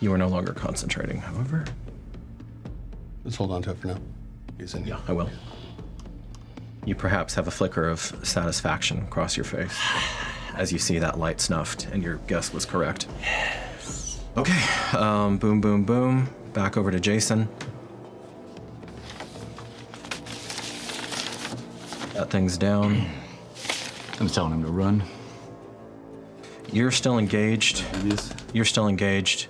You are no longer concentrating, however. Let's hold on to it for now. He's in. Yeah, I will. You perhaps have a flicker of satisfaction across your face as you see that light snuffed, and your guess was correct. Yes. Okay, boom, boom, boom. Back over to Jason. That thing's down. I'm telling him to run. You're still engaged. Yes. You're still engaged.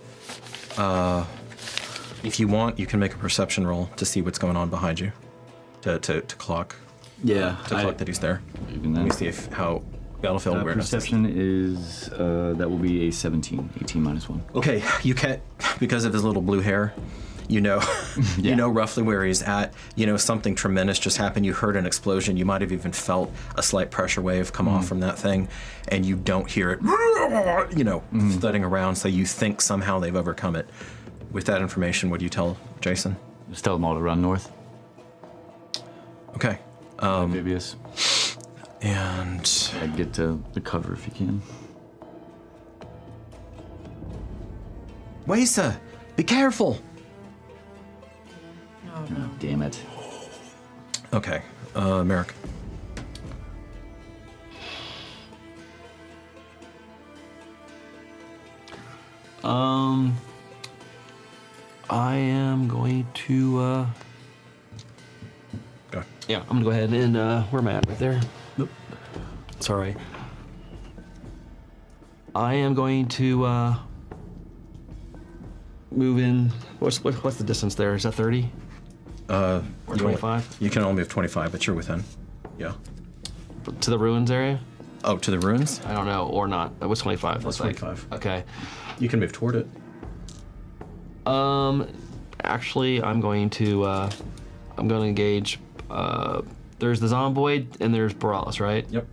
If you want, you can make a perception roll to see what's going on behind you. To clock. Yeah. To clock that he's there. Even Let me that. see how battlefield awareness is. Perception is, that will be a 17. 18 minus 1. Okay, you can't, because of his little blue hair, you know, you know roughly where he's at. You know something tremendous just happened. You heard an explosion. You might have even felt a slight pressure wave come off from that thing, and you don't hear it, you know, thudding around. So you think somehow they've overcome it. With that information, what do you tell Jason? Just tell them all to run north. Okay, Amphibious. and Get to the cover if you can. Wesa, be careful. Damn it. Okay, Merrick. I am going to. Go. Yeah, I'm gonna go ahead and where am I at? Right there. Nope. Sorry. I am going to move in. What's the distance there? Is that 30 or 25 You can only move 25, but you're within. Yeah. to the ruins area? Oh, to the ruins? I don't know, or not. What's 25? That's Looks 25. Like. Okay. You can move toward it. Actually, I'm going to engage. There's the zomboid and there's Borealis, right? Yep.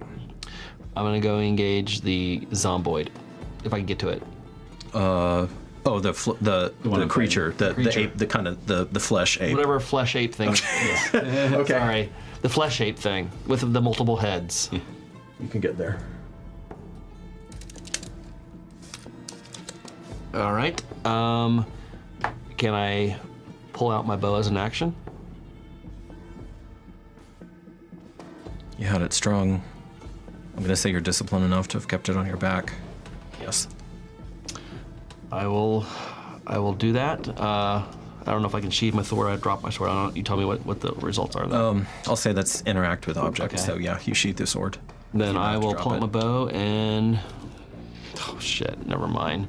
I'm gonna go engage the zomboid, if I can get to it. The creature, the creature. ape, the kind of the flesh ape. Whatever flesh ape thing. is. Okay. Sorry, the flesh ape thing with the multiple heads. You can get there. All right. Can I pull out my bow as an action? You had it strung. I'm gonna say you're disciplined enough to have kept it on your back. Yes. I will do that. I don't know if I can sheathe my sword. I drop my sword. I don't. You tell me what the results are. Then. I'll say that's interact with objects. Okay. So yeah, you sheath the sword. Then You I have to will drop pull out it. my bow and. Oh shit! Never mind.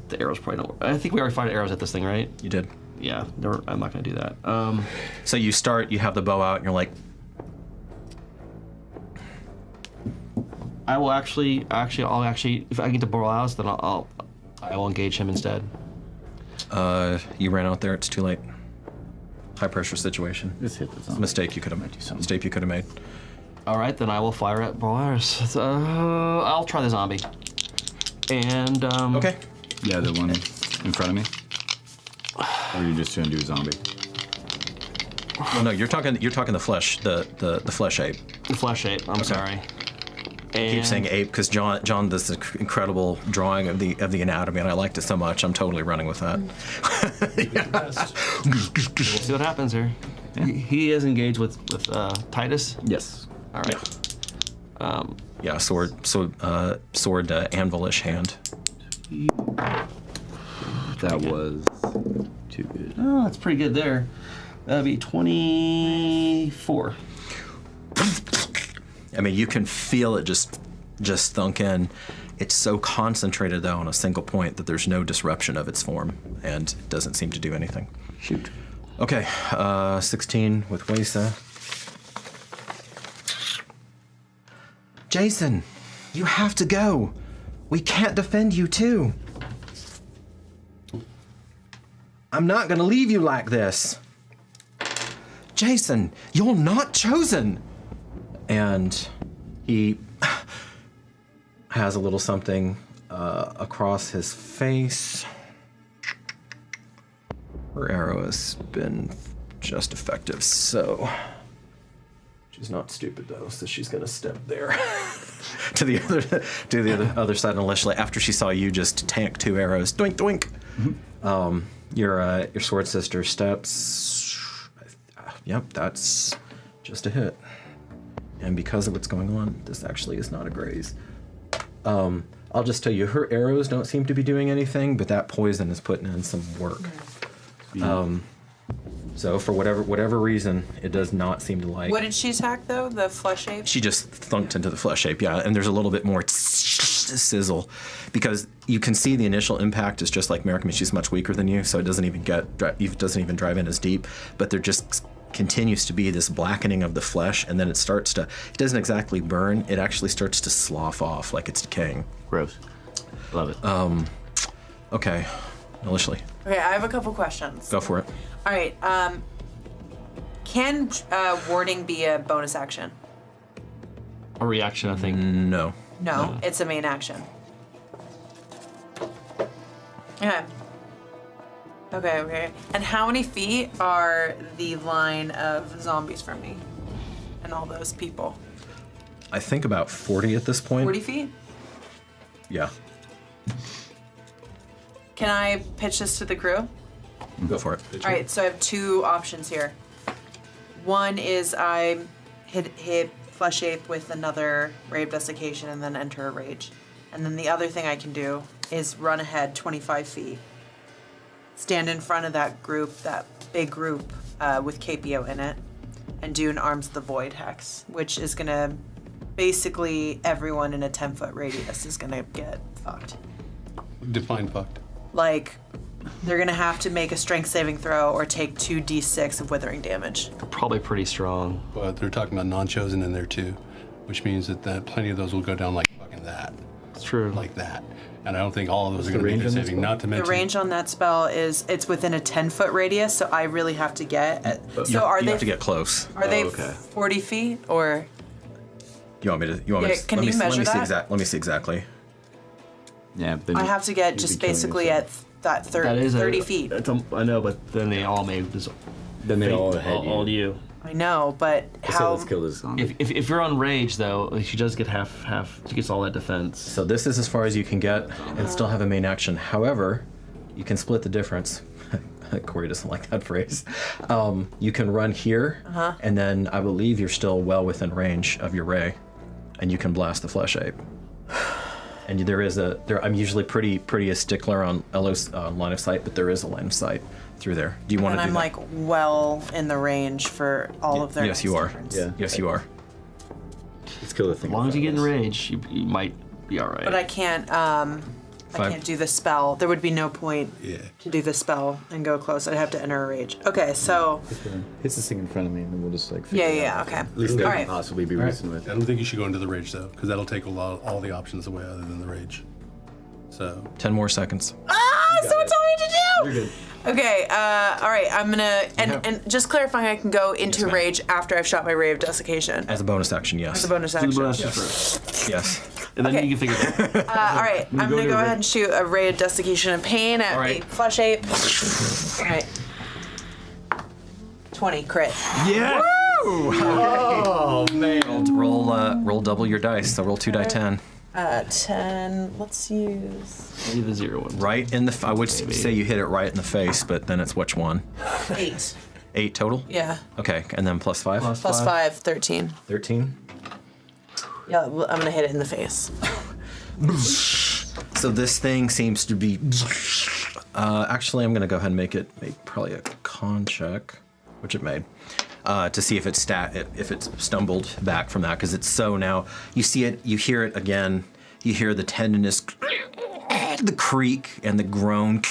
The arrows probably don't. I think we already fired arrows at this thing, right? You did. Yeah. I'm not gonna do that. So you start. You have the bow out, and you're like, I will actually. I'll actually. If I get to Borealis, then I will engage him instead. you ran out there. It's too late. High pressure situation. Just hit the zombie. Mistake you could have made. Mistake you could have made. All right, then I will fire at Borealis. I'll try the zombie. And Okay. Yeah, the one in front of me. Or are you just gonna do a zombie? Well, no, you're talking the flesh, the flesh ape. the flesh ape. I'm sorry. I keep saying ape because John does this incredible drawing of the anatomy, and I liked it so much. I'm totally running with that. We'll see what happens here. He is engaged with Titus. Yes. All right. Yeah, sword, anvilish hand. That was too good. Oh, that's pretty good there. That'd be 24. I mean, you can feel it just thunk in. It's so concentrated, though, on a single point that there's no disruption of its form, and it doesn't seem to do anything. Shoot. Okay, 16 with Wesa. Jason, you have to go. We can't defend you, too. I'm not gonna leave you like this. Jason, you're not chosen. And he has a little something across his face. Her arrow has been just effective, so she's not stupid though, so she's gonna step there to the other side, unless after she saw you just tank 2 arrows, doink doink. Mm-hmm. Your sword sister steps. Yep, that's just a hit. And because of what's going on, this actually is not a graze. I'll just tell you, her arrows don't seem to be doing anything, but that poison is putting in some work. So for whatever reason, it does not seem to like. What did she attack though? The flesh ape? She just thunked into the flesh ape, yeah, and there's a little bit more sizzle because you can see the initial impact is just like Merrick. I mean, she's much weaker than you, so it doesn't even drive in as deep. But there just continues to be this blackening of the flesh, and then it doesn't exactly burn. It actually starts to slough off like it's decaying. Gross. Love it. Okay, Maliciously. Okay, I have a couple questions. Go for it. All right. Can warding be a bonus action? A reaction, I think. No. No, it's a main action. Okay. Okay. And how many feet are the line of zombies from me? And all those people? I think about 40 at this point. 40 feet? Yeah. Can I pitch this to the crew? Go for it. All right, so I have 2 options here. One is I hit flesh ape with another ray of desiccation and then enter a rage. And then the other thing I can do is run ahead 25 feet, stand in front of that group, that big group with KPO in it, and do an Arms of the Void hex, which is gonna basically everyone in a 10-foot radius is gonna get fucked. Define fucked. Like, they're gonna have to make a strength saving throw or take 2d6 of withering damage. Probably pretty strong. But they're talking about non-chosen in there too, which means that plenty of those will go down like fucking that. It's true. Like that. And I don't think all of those are going to the be range on that saving. spell? Not to mention The range on that spell is it's within a 10-foot radius, so I really have to get. So are you they? have to get close. Are they okay. 40 feet or? You want me to? Can let you me, measure let me that? See let me see exactly. Yeah. Then I have to get you'd just be killing basically yourself. at that 30 feet. I know, but then they all may just Then they all head all you. I know, but So how? let's kill this zombie. If you're on rage though, she does get half. She gets all that defense. So this is as far as you can get, and still have a main action. However, you can split the difference. Corey doesn't like that phrase. You can run here, and then I believe you're still well within range of your ray, and you can blast the flesh ape. And I'm usually pretty a stickler on Elo's line of sight, but there is a line of sight through there. Do you want And to do I'm that? like well in the range for all of their. Yes, you are. turns. Yeah. Yes, you are. Let's kill the thing. As long as you get in rage, you might be all right. But I can't. I can't do the spell. There would be no point to do the spell and go close. I'd have to enter a rage. Okay, so. Hits this thing in front of me, and then we'll just like. figure it Yeah. out. Okay. At least All that right. can possibly be reasoned with. I don't think you should go into the rage though, because that'll take all the options away other than the rage. So 10 more seconds. So tell me what to do. You're good. Okay, all right, I'm gonna, and just clarifying, I can go into ma'am. rage after I've shot my Ray of Desiccation. As a bonus action, yes. As a bonus Do the action. bonus first, Yes. and then Okay. you can figure it out. All right, I'm gonna to go a ahead and shoot a Ray of Desiccation and Pain at All right. the flesh ape. All right. 20 crit. Yeah. Oh man. Roll double your dice. So roll 2 die 10. 10. Let's use Leave the 0 one. Right in the. I would say you hit it right in the face, but then it's which one? 8. 8 total. Yeah. Okay, and then plus 5. Plus 5, 13. 13. Yeah, well, I'm gonna hit it in the face. So this thing seems to be. Actually, I'm gonna go ahead and make probably a con check, which it made, to see if it's stumbled back from that, because it's so now you see it, you hear it again, You hear the tenderness, the creak, and the groan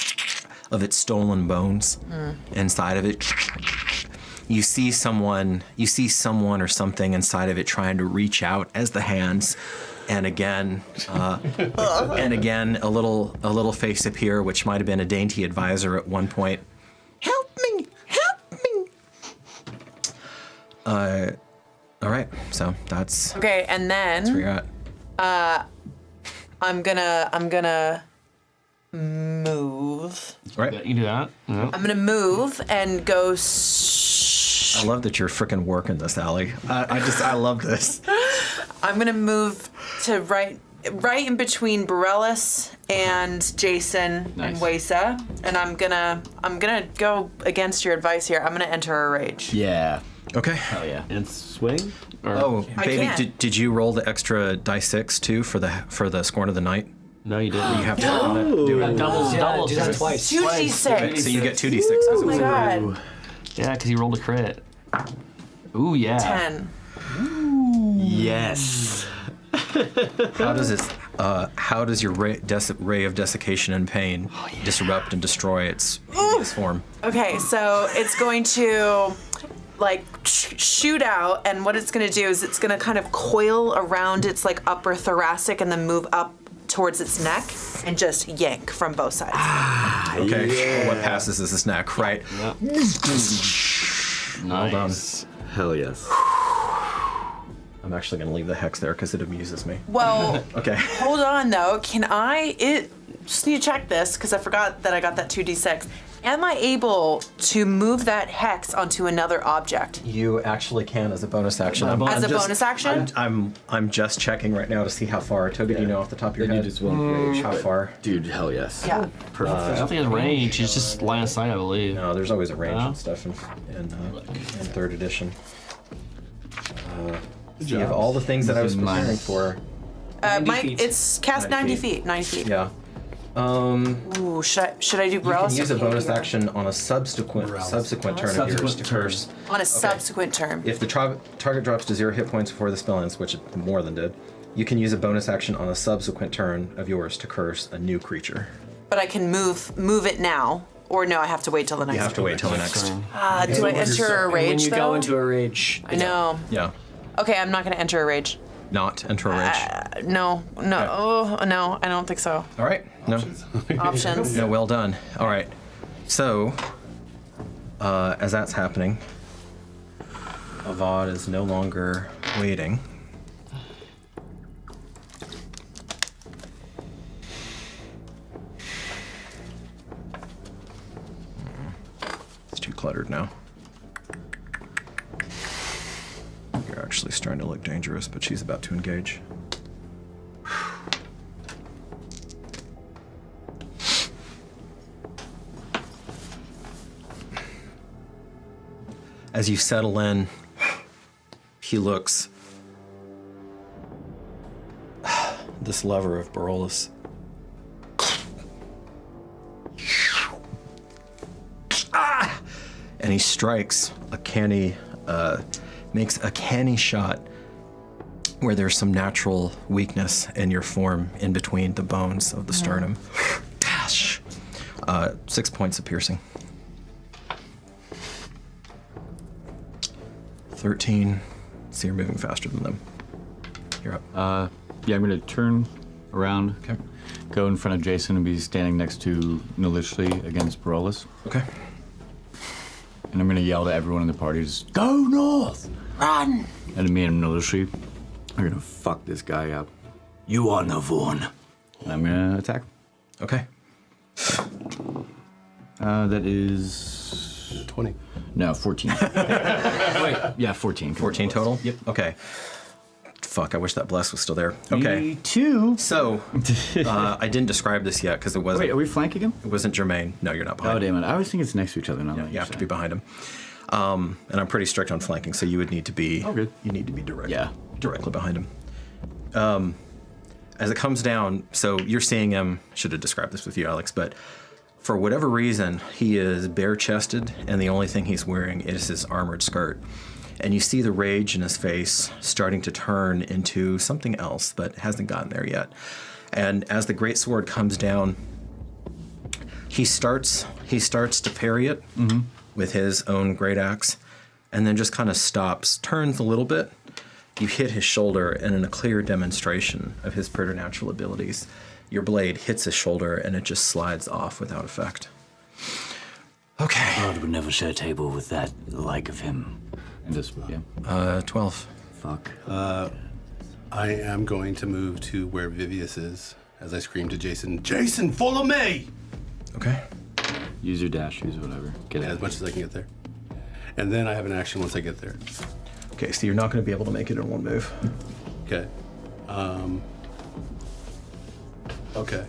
of its stolen bones inside of it. You see someone or something inside of it trying to reach out as the hands, and again, a little face appear, which might have been a dainty advisor at one point. Help me! All right, so that's Okay, and then where you're at. I'm gonna move. Right. You do that. Yeah. I'm gonna move and go. I love that you're freaking working this, Allie. I love this. I'm gonna move to right in between Borellis and Jason Nice. and Wesa, and I'm gonna go against your advice here. I'm gonna enter a rage. Yeah. Okay. Hell yeah. And swing? Or Oh, I baby, can. did you roll the extra die 6 too for the Scorn of the Night? no, you didn't. You have to do it. Doubles. do that twice. 2d6. So you get 2d6. Oh my god. Yeah, because he rolled a crit. Ooh, yeah. 10. Yes. How does your ray of desiccation and pain disrupt and destroy its previous form? Okay, so it's going to like shoot out, and what it's going to do is it's going to kind of coil around its like upper thoracic and then move up towards its neck and just yank from both sides. Okay. Well, what passes is this neck, right? Well done. Hell yes. I'm actually going to leave the hex there because it amuses me. Well, Okay. hold on though. Just need to check this because I forgot that I got that 2d6. Am I able to move that hex onto another object? You actually can as a bonus action. As a bonus action? I'm just checking right now to see how far. Toga, do you know off the top of your Then you head? just won't rage. How far? Dude, hell yes. Yeah. Perfect. I don't think it's range. It's just line of sight, I believe. No, there's always a range Oh. and stuff in third edition. You have all the things that I was preparing for. 90 feet. It's cast 90 feet. 90 feet. Yeah. Ooh, should I do You Borellis? can use or a bonus Katie? action on a subsequent turn of yours to curse. On a subsequent turn. If the target drops to 0 hit points before the spell ends, which it more than did, you can use a bonus action on a subsequent turn of yours to curse a new creature. But I can move it now. Or no, I have to wait till the next You have to wait till the next. do I enter a rage When you though? go into a rage, I know. Yeah. Okay, I'm not gonna enter a rage. Not enter a rage. No. Okay. Oh, no, I don't think so. All right. No. Options. No, well done. All right. So, as that's happening, Avad is no longer waiting. It's too cluttered now. You're actually starting to look dangerous, but she's about to engage. As you settle in, he looks. This lever of Borellis. And he strikes a canny, makes a canny shot where there's some natural weakness in your form in between the bones of the sternum. 6 points of piercing. 13. So you're moving faster than them. You're up. Yeah, I'm gonna turn around, Okay. go in front of Jason and be standing next to Nalishli against Borellis. Okay. And I'm gonna yell to everyone in the party, just go north! Run! And me and Nalishli are gonna fuck this guy up. You are Navon. And I'm gonna attack. Okay. That is 20. no 14. Wait. Yeah, 14. 14 total? Yep. Okay. Fuck, I wish that bless was still there. Okay. Me too. So, I didn't describe this yet because it wasn't. Wait, are we flanking him? It wasn't germane. No, you're not behind. Oh damn it! I always think it's next to each other. Now Yeah, you have to be behind him. And I'm pretty strict on flanking, so you would need to be. Oh, good. You need to be directly. Yeah. Directly behind him. As it comes down, so you're seeing him. Should have described this with you, Alex, but for whatever reason, he is bare-chested, and the only thing he's wearing is his armored skirt. and you see the rage in his face starting to turn into something else, but hasn't gotten there yet. And as the greatsword comes down, he starts to parry it with his own great axe, and then just kind of stops, turns a little bit. You hit his shoulder, and in a clear demonstration of his preternatural abilities, your blade hits his shoulder, and it just slides off without effect. Okay. God would never share a table with that like of him. And this, yeah. 12. Fuck. I am going to move to where Vivius is as I scream to Jason, Jason, follow me! Okay. Use your dash, use whatever. Get As it. much as I can get there. And then I have an action once I get there. Okay, so you're not going to be able to make it in one move. Okay. Okay.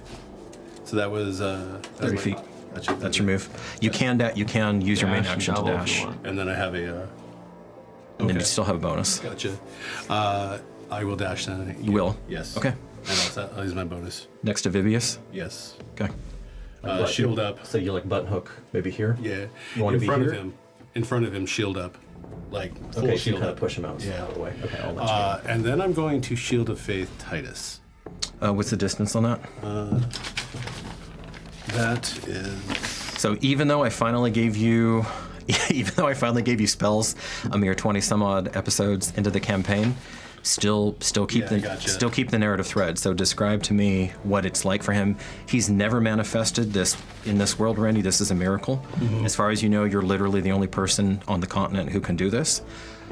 So that was 30 feet. That's your move. You can use your main action to double if you dash, want. And then I have a. and then Okay. you still have a bonus. Gotcha. I will dash then. You will? Yes. Okay. And I'll use my bonus. Next to Vivius. Yes. Okay. Shield up. So you like button hook maybe here? Yeah. You wanna in be front here? of him. In front of him, shield up. Like full Okay, so you shield kind up. of push him out, Yeah. out of the way. Okay, I'll let And then I'm going to Shield of Faith Titus. you. What's the distance on that? That is. So even though I finally gave you spells a mere 20 some odd episodes into the campaign, still keep Yeah, gotcha. still keep the narrative thread. So describe to me what it's like for him. He's never manifested this in this world, Randy. This is a miracle. As far as you know, you're literally the only person on the continent who can do this.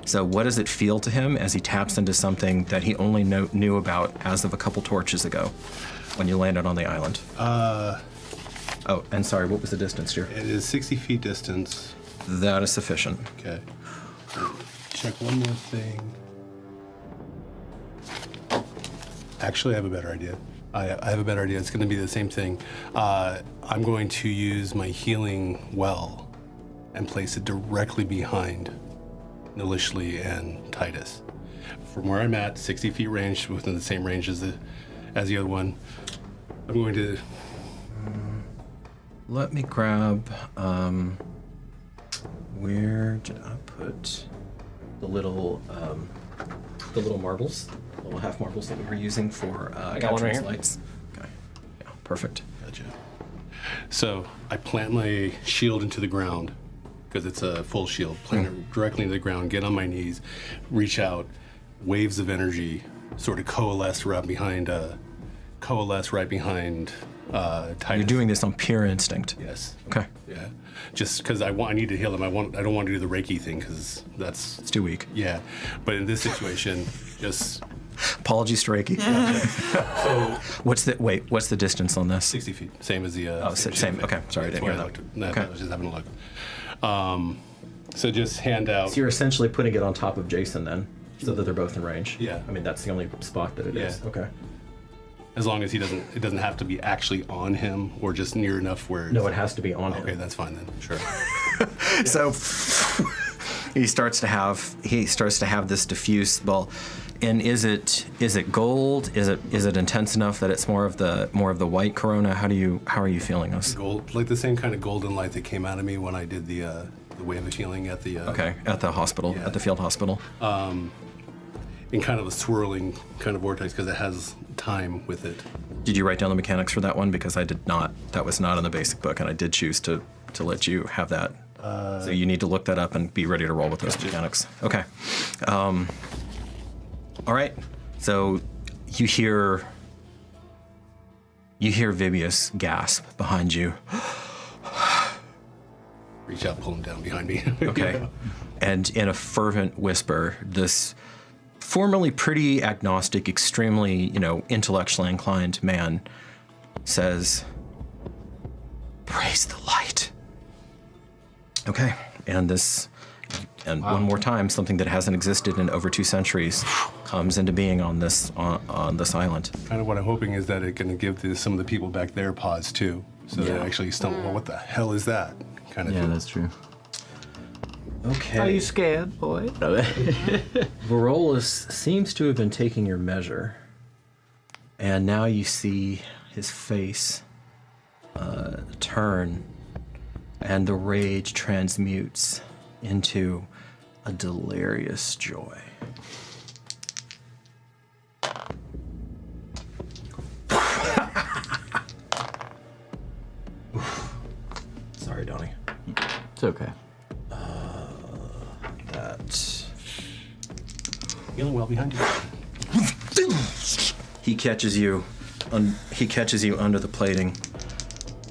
So what does it feel to him as he taps into something that he only knew about as of a couple torches ago when you landed on the island? Oh, and sorry, what was the distance, dear? It is 60 feet distance. That is sufficient. Okay. Check one more thing. Actually, I have a better idea. I have a better idea. It's going to be the same thing. I'm going to use my healing well and place it directly behind Nilishli and Titus. From where I'm at, 60 feet range, within the same range as the other one. I'm going to. Let me grab. Where did I put the little marbles, the little half marbles that we were using for got one right Catherine's here. lights? Okay. Yeah, perfect. Gotcha. So I plant my shield into the ground because it's a full shield. Plant it directly into the ground. Get on my knees, reach out. Waves of energy sort of coalesce right behind Titus. You're doing this on pure instinct. Yes. Okay. Yeah. Just because I need to heal him. I don't want to do the Reiki thing because that's It's too weak. yeah. But in this situation, just Apologies to Reiki. What's the distance on this? 60 feet, same as the. same. Okay. Sorry, I didn't hear that. Okay. I was just having a look. So just hand out. So you're essentially putting it on top of Jason then, so that they're both in range. Yeah. I mean, that's the only spot that it is. Yeah. Okay. As long as it doesn't have to be actually on him or just near enough where. No, it has to be on him. Okay, that's fine then. Sure. So he starts to have this diffuse. Well, and is it gold? Is it intense enough that it's more of the white corona? How are you feeling this? Gold, like the same kind of golden light that came out of me when I did the wave of healing at the. Okay, at the hospital, Yeah. at the field hospital. In kind of a swirling kind of vortex because it has time with it. Did you write down the mechanics for that one? Because I did not. That was not in the basic book, and I did choose to let you have that. So you need to look that up and be ready to roll with those mechanics. Okay. All right. So you hear Vibius gasp behind you. Reach out, pull him down behind me. Okay. And in a fervent whisper, this formerly pretty agnostic, extremely, intellectually inclined man says, "Praise the light." Okay. And one more time, something that hasn't existed in over 2 centuries comes into being on this island. Kind of what I'm hoping is that it can give some of the people back there pause too, so they actually stumble. Well, what the hell is that? Kind of. Yeah, thing. that's true. Okay. Are you scared, boy? Varolus seems to have been taking your measure, and now you see his face turn, and the rage transmutes into a delirious joy. Sorry, Donnie. It's okay. That Feeling well behind you. he catches you. He catches you under the plating.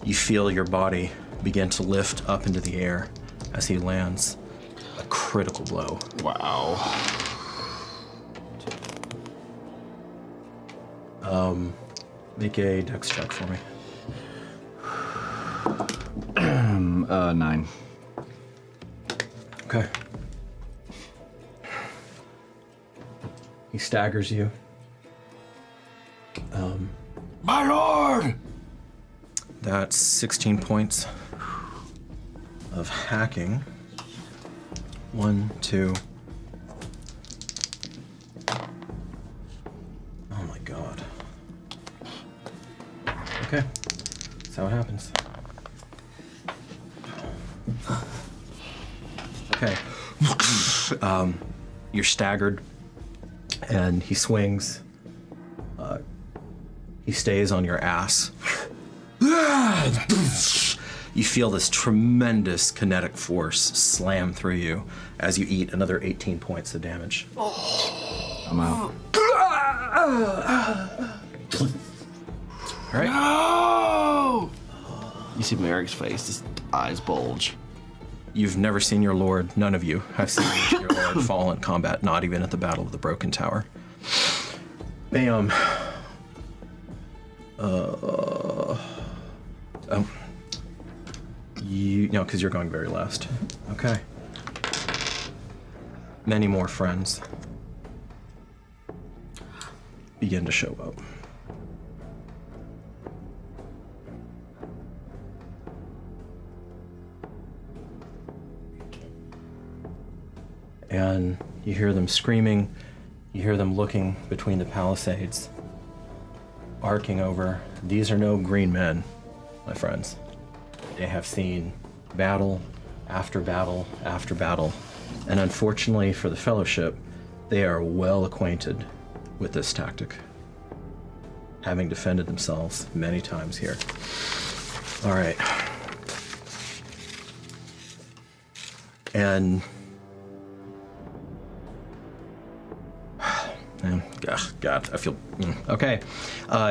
You feel your body begin to lift up into the air as he lands a critical blow. Wow. Make a dex check for me. 9. Okay. He staggers you. My lord! That's 16 points of hacking. 1, 2. Oh my god. Okay. That's how it happens. Okay. You're staggered, and he swings. He stays on your ass. You feel this tremendous kinetic force slam through you as you eat another 18 points of damage. I'm out. All right. No! You see Merrick's face, his eyes bulge. You've never seen your lord. None of you have seen your lord fall in combat, not even at the Battle of the Broken Tower. Bam. No, because you're going very last. Okay. Many more friends begin to show up. And you hear them screaming, you hear them looking between the palisades, arcing over. These are no green men, my friends. They have seen battle after battle after battle, and unfortunately for the Fellowship, they are well acquainted with this tactic, having defended themselves many times here. All right. And God, I feel okay.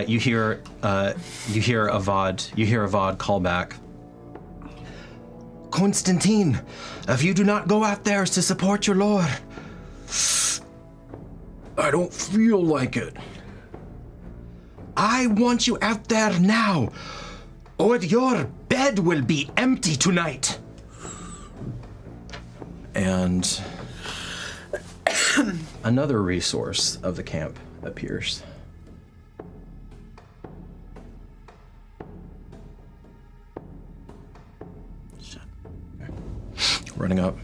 You hear Avad call back. Constantine, if you do not go out there to support your lord, I don't feel like it. I want you out there now, or your bed will be empty tonight. And another resource of the camp appears. Running up.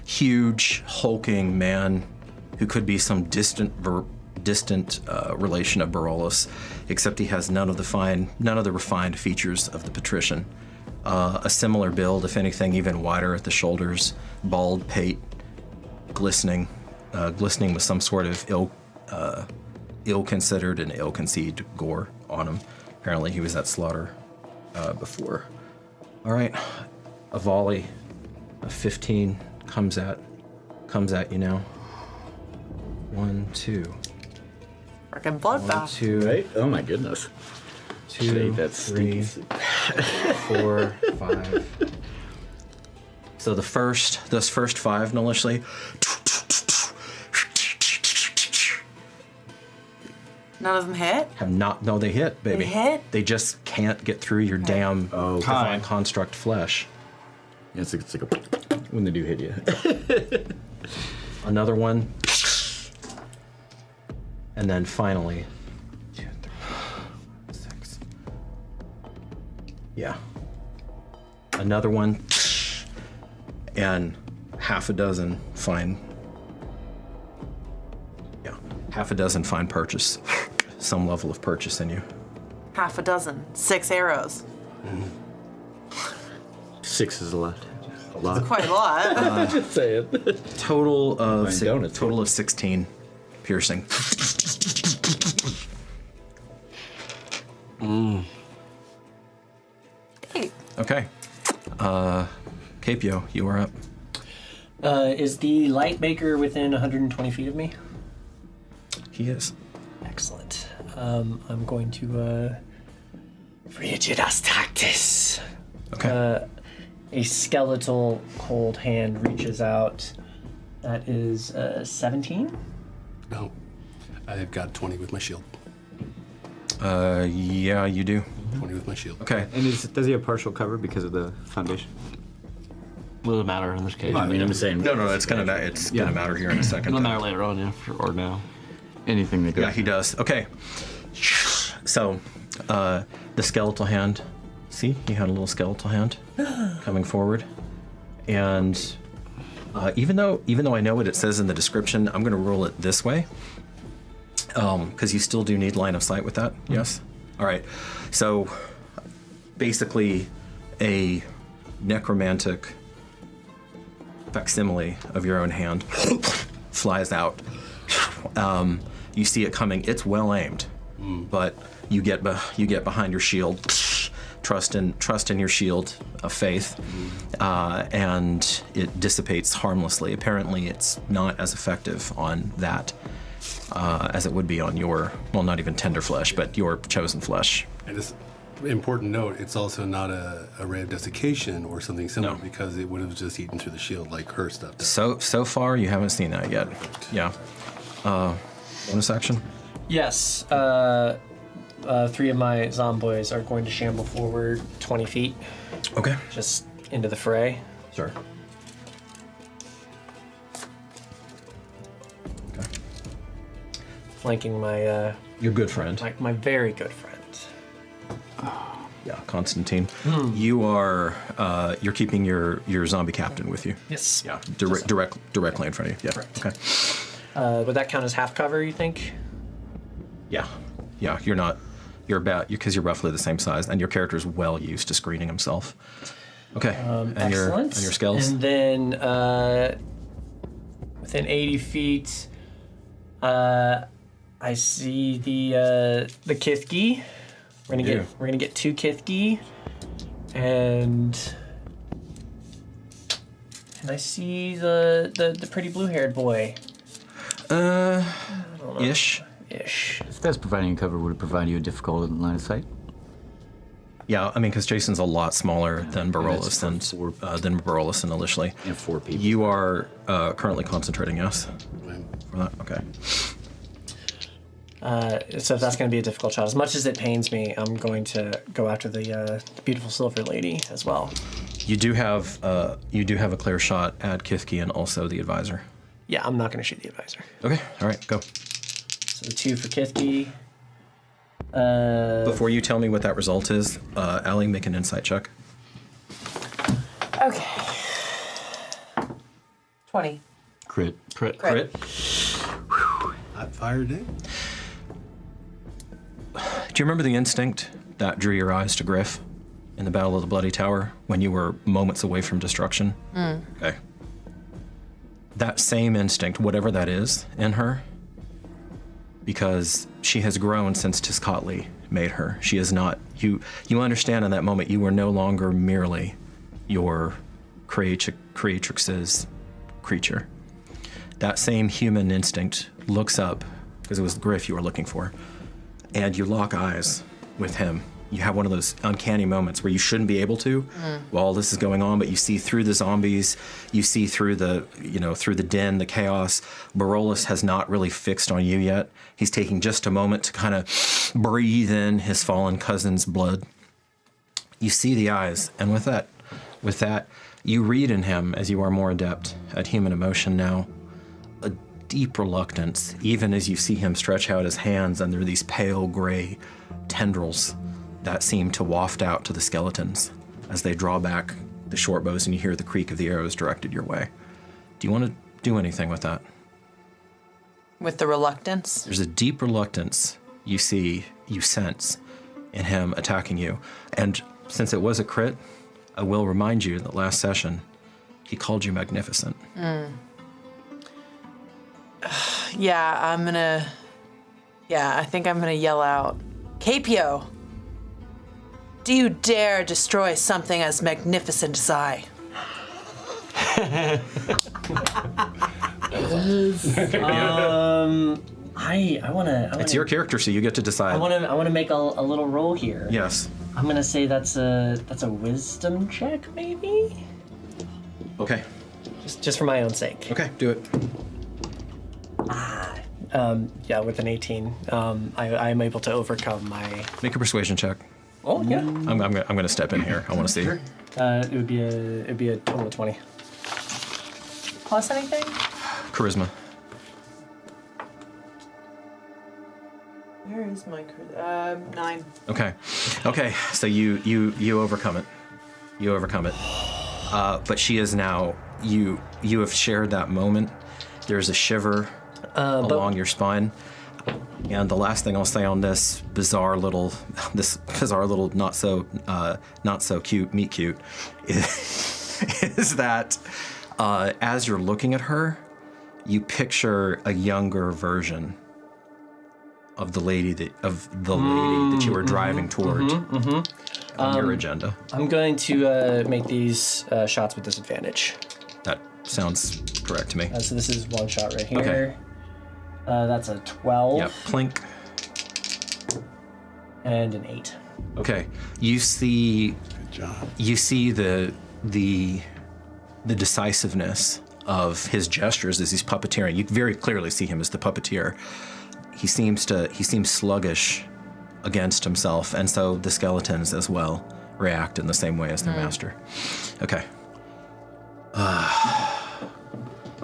Huge, hulking man who could be some distant relation of Barolus, except he has none of the refined features of the patrician. A similar build, if anything, even wider at the shoulders, bald pate, glistening with some sort of ill-considered and ill-conceived gore on him. Apparently he was at slaughter before. All right, a volley of 15 comes at you now. 1, 2. Freaking 1, bloodbath. 2, Right? Oh my goodness. 2, That's 3, 4, 5. So those first 5, Nolishly, None of them hit? no, they hit, baby. They hit? They just can't get through your damn divine construct flesh. Yeah, it's like a when they do hit you. Another one. And then finally, 2, 3, 6. Yeah. Another one. And half a dozen find purchase. Some level of purchase in you. Half a dozen. 6 arrows. 6 is left. lot. Quite a lot. Just saying. Total of Fine donuts. total of 16 piercing. Okay. Capio, you are up. Is the light maker within 120 feet of me? He is. Excellent. I'm going to Frigidas Tactis. Okay. A skeletal cold hand reaches out. That is 17. No. I've got 20 with my shield. Yeah, you do. 20 with my shield. Okay. And does he have partial cover because of the foundation? Will it matter in this case? I mean, I'm saying. No, it's gonna matter here in a second. It'll matter later on, yeah, or now. Anything that goes. Yeah, he does. Okay. So, the skeletal hand. See, he had a little skeletal hand coming forward, and even though I know what it says in the description, I'm going to roll it this way, because you still do need line of sight with that. Yes. All right. So, basically, a necromantic facsimile of your own hand flies out. You see it coming. It's well aimed, but you get behind your shield. Trust in your shield of faith, and it dissipates harmlessly. Apparently, it's not as effective on that as it would be on your, well, not even tender flesh, but your chosen flesh. And it's important note, it's also not a ray of desiccation or something similar, No. because it would have just eaten through the shield like her stuff does. So far, you haven't seen that yet. Yeah. Bonus action. Yes. 3 of my zomboys are going to shamble forward 20 feet, Okay. just into the fray. Sure. Okay. Flanking my Your good friend. my very good friend. Yeah, Constantine. You are you're keeping your zombie captain with you. Yes. Yeah, directly in front of you. Yeah. Correct. Okay. Would that count as half cover, you think? Yeah. You're not. You're about because you're roughly the same size, and your character's well used to screening himself. Okay. And Excellent. your skills. And then within 80 feet, I see the Kithgi. We're gonna get 2 Kithgi, and I see the pretty blue-haired boy. Ish. If that's providing cover, would it provide you a difficult line of sight? Yeah, I mean, because Jason's a lot smaller than Barolos and initially. And 4 people. You are currently concentrating, yes? For that? Okay. So if that's going to be a difficult shot, as much as it pains me, I'm going to go after the beautiful silver lady as well. You do have a clear shot at Kithki and also the advisor. Yeah, I'm not going to shoot the advisor. Okay, all right, go. So 2 for Kithki. Before you tell me what that result is, Allie, make an insight check. Okay. 20. Crit. Crit. Hot fire day? Do you remember the instinct that drew your eyes to Griff in the Battle of the Bloody Tower when you were moments away from destruction? Okay. That same instinct, whatever that is in her, because she has grown since Tiscotli made her. She is not, you understand in that moment you were no longer merely your creatrix's creature. That same human instinct looks up, because it was Griff you were looking for, and you lock eyes with him. You have one of those uncanny moments where you shouldn't be able to while this is going on, but you see through the zombies, you see through the, through the den, the chaos. Barolos has not really fixed on you yet. He's taking just a moment to kind of breathe in his fallen cousin's blood. You see the eyes, and with that, you read in him, as you are more adept at human emotion now, a deep reluctance, even as you see him stretch out his hands under these pale gray tendrils that seem to waft out to the skeletons as they draw back the short bows and you hear the creak of the arrows directed your way. Do you want to do anything with that? With the reluctance? There's a deep reluctance you sense in him attacking you. And since it was a crit, I will remind you that last session He called you magnificent. Yeah, I think I'm gonna yell out, Capio, do you dare destroy something as magnificent as I? I wanna. It's your character, so you get to decide. I wanna make a little roll here. Yes. I'm gonna say that's a wisdom check, maybe. Okay. Just for my own sake. Okay, do it. Yeah, with an 18, I'm able to overcome my. Make a persuasion check. Oh yeah. I'm gonna step in here. I want to see. It would be a total of 20. Plus anything? Charisma. Where is my 9? Okay. Okay. So you overcome it. You overcome it. But she is now. You have shared that moment. There's a shiver along your spine. And the last thing I'll say on this bizarre little not so cute meet cute is that as you're looking at her, you picture a younger version of the lady that you were driving toward on your agenda. I'm going to make these shots with disadvantage. That sounds correct to me. So this is one shot right here. Okay. That's a 12. Yep. Plink. And an 8. Okay. You see. Good job. You see the decisiveness of his gestures as he's puppeteering. You very clearly see him as the puppeteer. He seems sluggish against himself, and so the skeletons as well react in the same way as their master. Okay.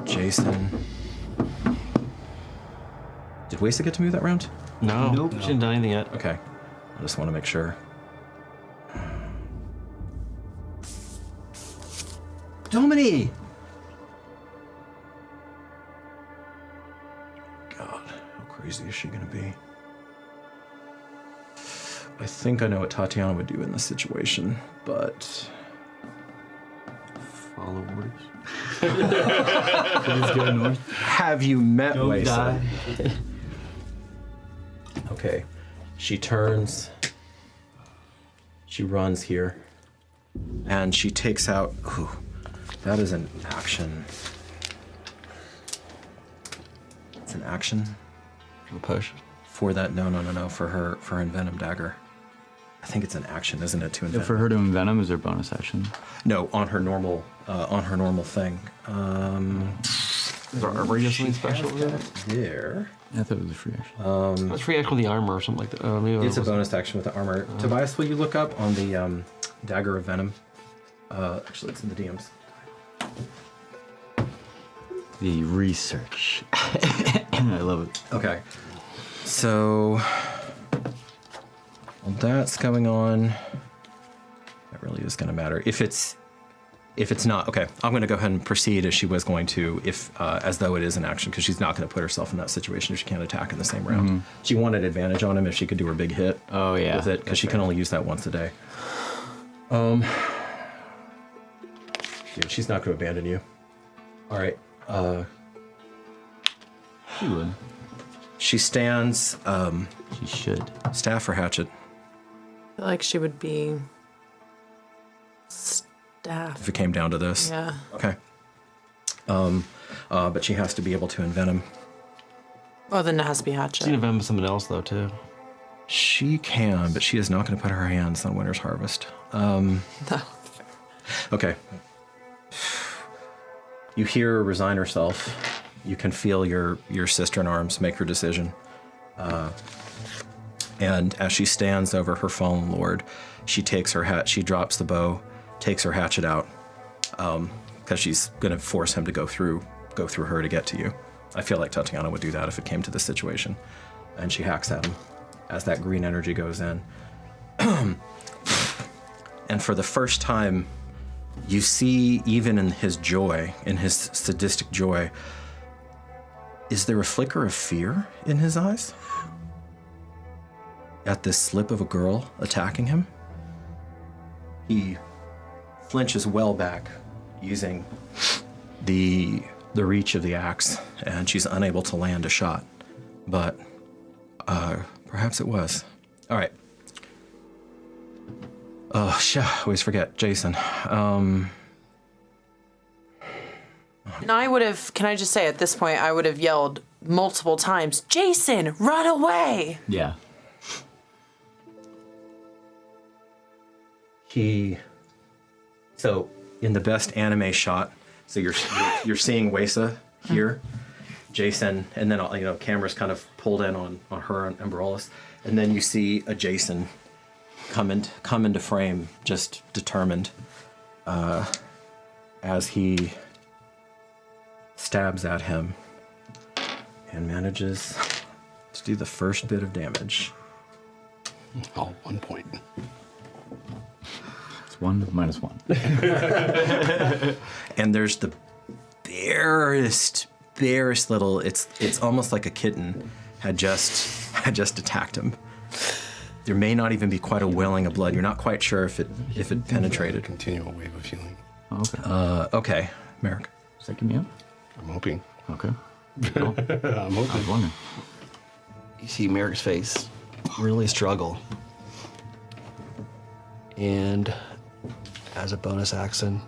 Jason. Did Wasted get to move that round? No. Nope. She didn't do anything yet. Okay. I just want to make sure. Domini! God, how crazy is she gonna be? I think I know what Tatiana would do in this situation, but... Follow orders. Please go north. Have you met Don't Wasted? die. Okay. She turns. She runs here. And she takes out... Ooh, that is an action. It's an action. A push. For that, no, for her Envenom Dagger. I think it's an action, isn't it, to envenom? For her to envenom, is there bonus action? No, on her normal thing. Is there armor or something special with that? There. I thought it was a free action. It's free action with the armor or something like that. Maybe It's a bonus action with the armor. Tobias, will you look up on the Dagger of Venom? Actually, it's in the DMs. The research. I love it. Okay. So, while that's going on, that really is going to matter. If it's not, okay, I'm going to go ahead and proceed as she was going to, as though it is an action, because she's not going to put herself in that situation if she can't attack in the same round. She wanted advantage on him if she could do her big hit. Oh, yeah. With it, because she can only use that once a day. Dude, she's not going to abandon you. All right. She would. She stands. She should. Staff or hatchet? I feel like she would be staff. If it came down to this. Yeah. Okay. But she has to be able to envenom. Oh, then it has to be She's gonna hatchet. envenom someone else though too. She can, but she is not going to put her hands on Winter's Harvest. No. Okay. You hear her resign herself. You can feel your sister in arms make her decision. And as she stands over her fallen lord, she takes her hat. She drops the bow, takes her hatchet out, because she's going to force him to go through her to get to you. I feel like Tatiana would do that if it came to this situation. And she hacks at him as that green energy goes in. And for the first time, you see, even in his joy, in his sadistic joy, is there a flicker of fear in his eyes? At this slip of a girl attacking him? He flinches well back using the reach of the axe, and she's unable to land a shot. But perhaps it was. All right. Oh, shit, I always forget. Jason. And I would have, can I just say, at this point, I would have yelled multiple times, Jason, run away! Yeah. So in the best anime shot, so you're seeing Wesa here, Jason, and then camera's kind of pulled in on her and Umbrellas, and then you see a Jason come into frame, just determined, as he stabs at him and manages to do the first bit of damage. Oh, 1 point. It's 1 minus 1. And there's the barest little. It's almost like a kitten had just attacked him. There may not even be quite a welling of blood. You're not quite sure if it penetrated. Continual wave of healing. Okay. Okay, Merrick. Does that give me up? I'm hoping. Okay. Cool. I'm hoping. I was wondering. You see Merrick's face really struggle. And as a bonus action,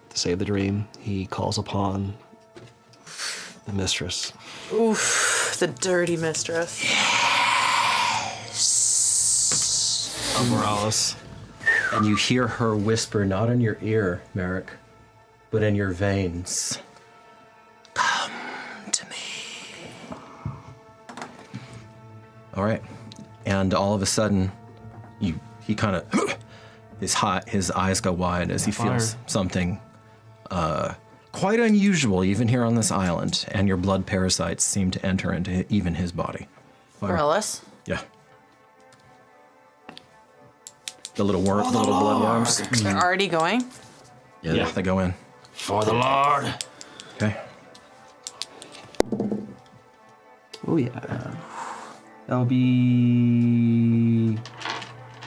to save the dream, he calls upon the mistress. Oof, the dirty mistress. Morales. And you hear her whisper, not in your ear, Merrick, but in your veins. Come to me. All right. And all of a sudden, he kind of, his eyes go wide as he feels something quite unusual, even here on this island. And your blood parasites seem to enter into even his body. Morellis? Yeah. The little blood worms. They're already going? Yeah, they go in. For the Lord. Okay. Oh, yeah. That'll be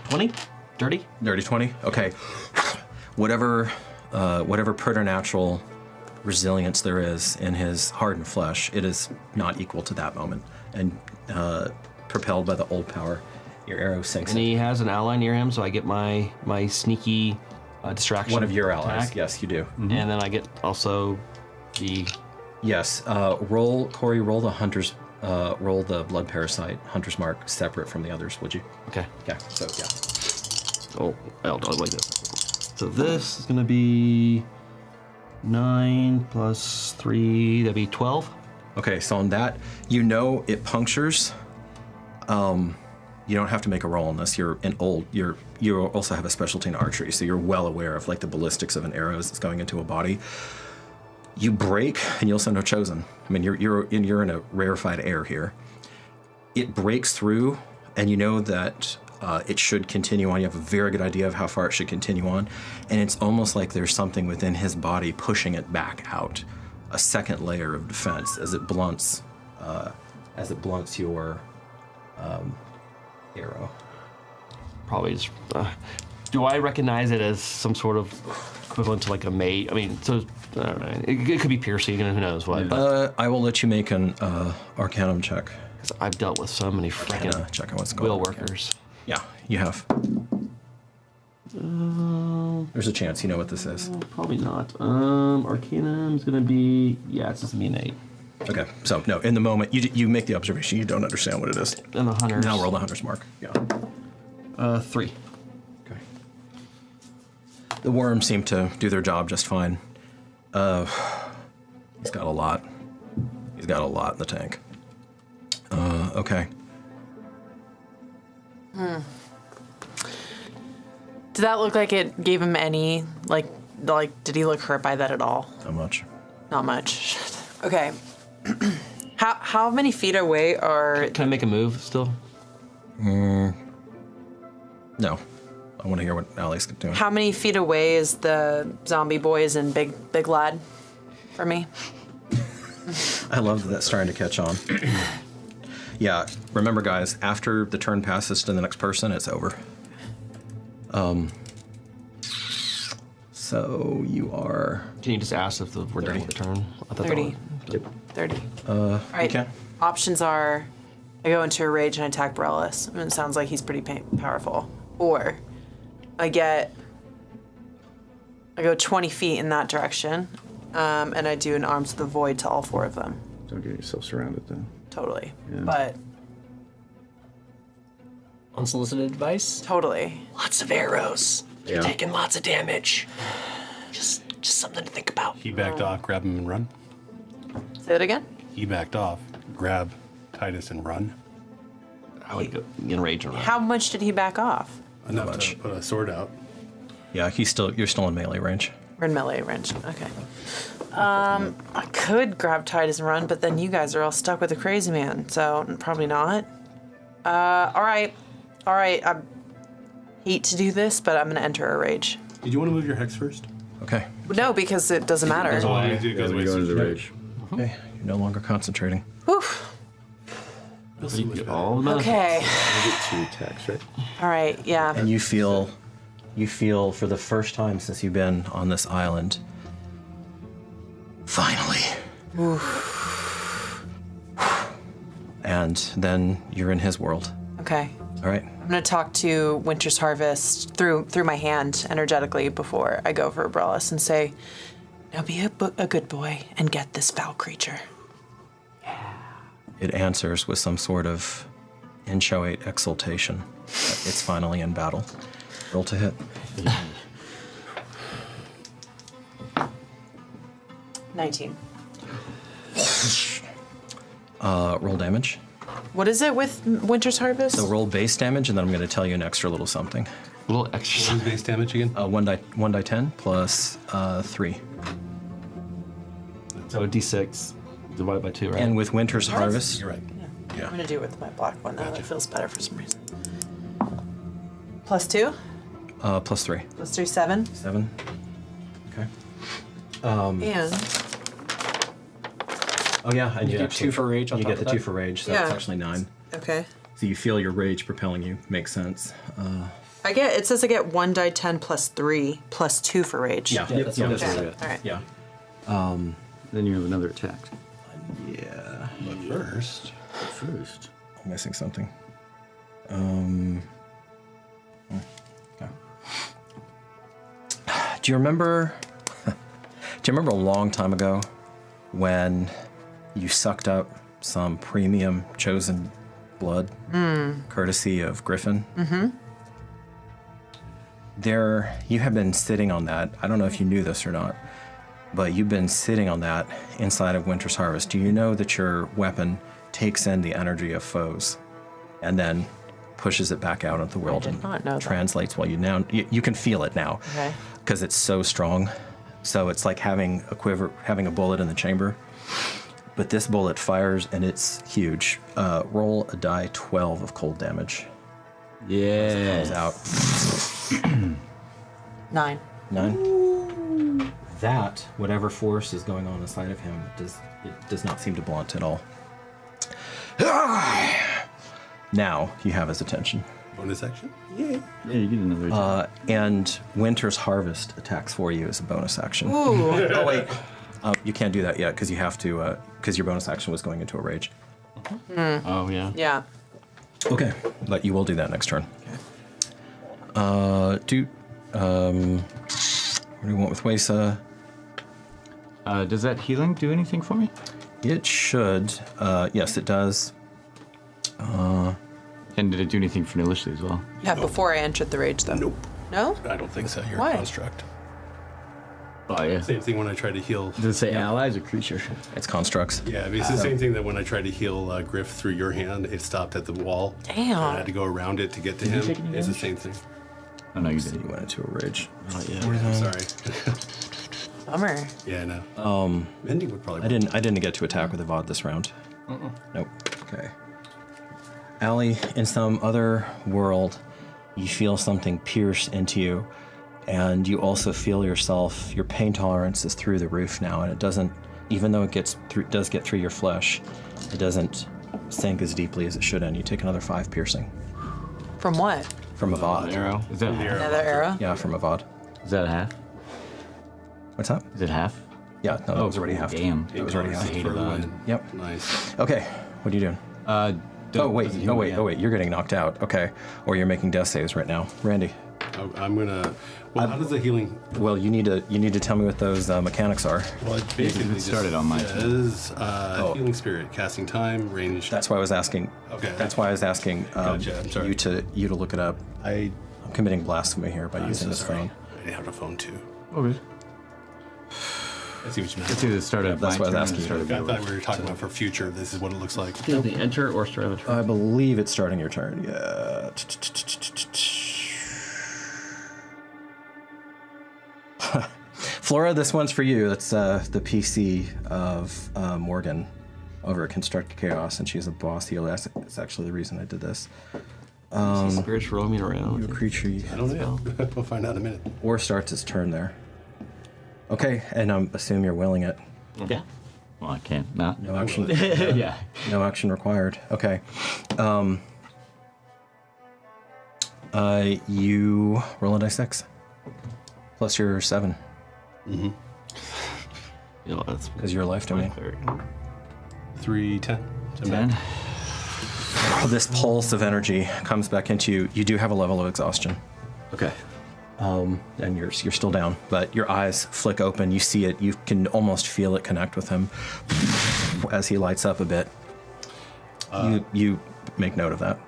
20? Dirty? Dirty 20? Okay. Whatever preternatural resilience there is in his hardened flesh, it is not equal to that moment. And propelled by the old power, your arrow sinks And in. he has an ally near him, so I get my sneaky distraction. One of your allies. attack. Yes, you do. And then I get also the... Yes. Corey, roll the hunter's, roll the blood parasite hunter's mark separate from the others, would you? Okay. Okay. So, yeah. Oh, I'll do it like this. So this is going to be 9 plus 3, that'd be 12. Okay, so on that, it punctures. You don't have to make a roll on this. You also have a specialty in archery, so you're well aware of like the ballistics of an arrow as it's going into a body. You break, and you also know chosen. I mean, you're in a rarefied air here. It breaks through, and you know that it should continue on. You have a very good idea of how far it should continue on, and it's almost like there's something within his body pushing it back out, a second layer of defense as it blunts your arrow. Probably just... do I recognize it as some sort of equivalent to like a mate? I mean, so I don't know. It could be piercing, and who knows what. But I will let you make an Arcanum check. 'cause I've dealt with so many freaking Check on what's wheel going on. workers. Yeah, you have. There's a chance you know what this is. Probably not. Arcanum's gonna be... Yeah, it's just gonna be an 8. Okay, so no, in the moment, you make the observation, you don't understand what it is. And the hunters. Now roll the hunter's mark. Yeah. 3. Okay. The worms seem to do their job just fine. He's got a lot. He's got a lot in the tank. Okay. Did that look like it gave him any, like, did he look hurt by that at all? Not much. Not much. Shit. Okay. How many feet away are... Can I make a move still? No. I want to hear what Allie's doing. How many feet away is the zombie boys and big lad for me? I love that that's starting to catch on. Yeah, remember guys, after the turn passes to the next person, it's over. So you are. Can you just ask if we're done with the turn? I thought 30. Yep. 30. All right. Okay. Options are I go into a rage and attack Borellis. I mean, it sounds like he's pretty powerful. Or I go 20 feet in that direction, and I do an Arms of the Void to all 4 of them. Don't get yourself surrounded, though. Totally. Yeah. But Unsolicited advice. totally. Lots of arrows. Yeah. You're taking lots of damage. Just something to think about. He backed off, grab him, and run. Say that again? He backed off, grab Titus, and run. I would go enrage and run. How much did he back off? Enough to put a sword out. Yeah, you're still in melee range. We're in melee range. Okay. I could grab Titus and run, but then you guys are all stuck with the crazy man, so probably not. All right. I hate to do this, but I'm gonna enter a rage. Did you want to move your hex first? Okay. No, because it doesn't matter. It goes we go into the rage. Okay. You're no longer concentrating. Whew. All the Okay. You get 2 attacks, right? All right. Yeah. And you feel for the first time since you've been on this island, finally. And then you're in his world. Okay. All right. I'm gonna talk to Winter's Harvest through my hand energetically before I go for Borellis and say, "Now be a good boy and get this foul creature." It answers with some sort of inchoate exultation. It's finally in battle. Roll to hit. 19. Roll damage. What is it with Winter's Harvest? So roll base damage, and then I'm going to tell you an extra little something. A little extra. What's base damage again? 1d10 plus 3. So a d6 divided by 2, right? And with Winter's Harvest, You're right. I'm gonna do it with my black one now. That feels better for some reason. +2? plus 3. +3, 7. 7. Okay. And Oh yeah, and You get 2 for rage on You top get the of 2 that? for rage, so Yeah. that's actually 9. okay. So you feel your rage propelling you. Makes sense. It says I get 1d10 plus 3 plus 2 for rage. Yeah. that's what it is. Okay. All right. Yeah. Then you have another attack. Yeah. But first, First. I'm missing something. Okay. Do you remember? Do you remember a long time ago when you sucked up some premium chosen blood, courtesy of Griffin? Mm-hmm. You have been sitting on that. I don't know if you knew this or not, but you've been sitting on that inside of Winter's Harvest. Do you know that your weapon takes in the energy of foes and then pushes it back out into the world did not know that. translates? Well, you can feel it now Okay. because it's so strong. So it's like having a bullet in the chamber. But this bullet fires and it's huge. Roll a die 12 of cold damage. Yeah. Comes out 9. 9. That, whatever force is going on inside of him, does not seem to blunt at all. Now you have his attention. bonus action? Yeah, you get another attack. And Winter's Harvest attacks for you as a bonus action. Ooh. Oh wait, you can't do that yet because you have to because your bonus action was going into a rage. Oh, yeah. Yeah. Okay, but you will do that next turn. What do you want with Wesa? Does that healing do anything for me? It should. Yes, it does. And did it do anything for Nelisha as well? Yeah, before I entered the rage, though. Nope. No? I don't think so. You're Why? a construct. Oh, yeah. Same thing when I tried to heal. Does it say allies or creature? It's constructs. Yeah, it's the same thing that when I tried to heal Griff through your hand, it stopped at the wall. Damn. And I had to go around it to get to you him. take any It's the damage? same thing. Oh, no, you You didn't. went into a rage. I'm sorry. Bummer. Yeah, no. Mending would probably I didn't get to attack with a VOD this round. Nope. Okay. Allie, in some other world, you feel something pierce into you, and you also feel yourself. Your pain tolerance is through the roof now, and it doesn't. Even though it does get through your flesh, it doesn't sink as deeply as it should. And you take another 5 piercing From what? from a VOD. Arrow. Is that Another arrow? Yeah, from a VOD. Is that a half? What's up? Is it half? Yeah, no, that was already half. Damn. It was already half. I hated that. Yep. Nice. Okay, what are you doing? Oh wait, you're getting knocked out. Okay, or you're making death saves right now, Randy. I'm gonna. Well, how does the healing? Well, you need to tell me what those mechanics are. Well, it basically started on my It is healing spirit, casting time, range. That's why I was asking. Okay. That's why I was asking Gotcha, I'm sorry. you to look it up. I'm committing blasphemy here by using this phone. I have a phone too. Okay. I see what you meant. It's either the start of That's my what I was turn or asking the start you. of I yours. thought we were talking about for future. This is what it looks like. Either enter or start of a turn. I believe it's starting your turn. Yeah. Flora, this one's for you. That's the PC of Morgan over at Construct Chaos, and she's a boss healer. That's actually the reason I did this. Spirits roaming around. A creature I don't know. We'll find out in a minute. or starts its turn there. Okay, and I assume you're willing it. Yeah. Well, I can't not. No action. Yeah. No action required. Okay. You roll a dice 6 plus your 7 You know, that's because you're a life domain. 310. 10. This pulse of energy comes back into you. You do have a level of exhaustion, Okay. and you're still down, but your eyes flick open. You see it. You can almost feel it connect with him as he lights up a bit. You make note of that.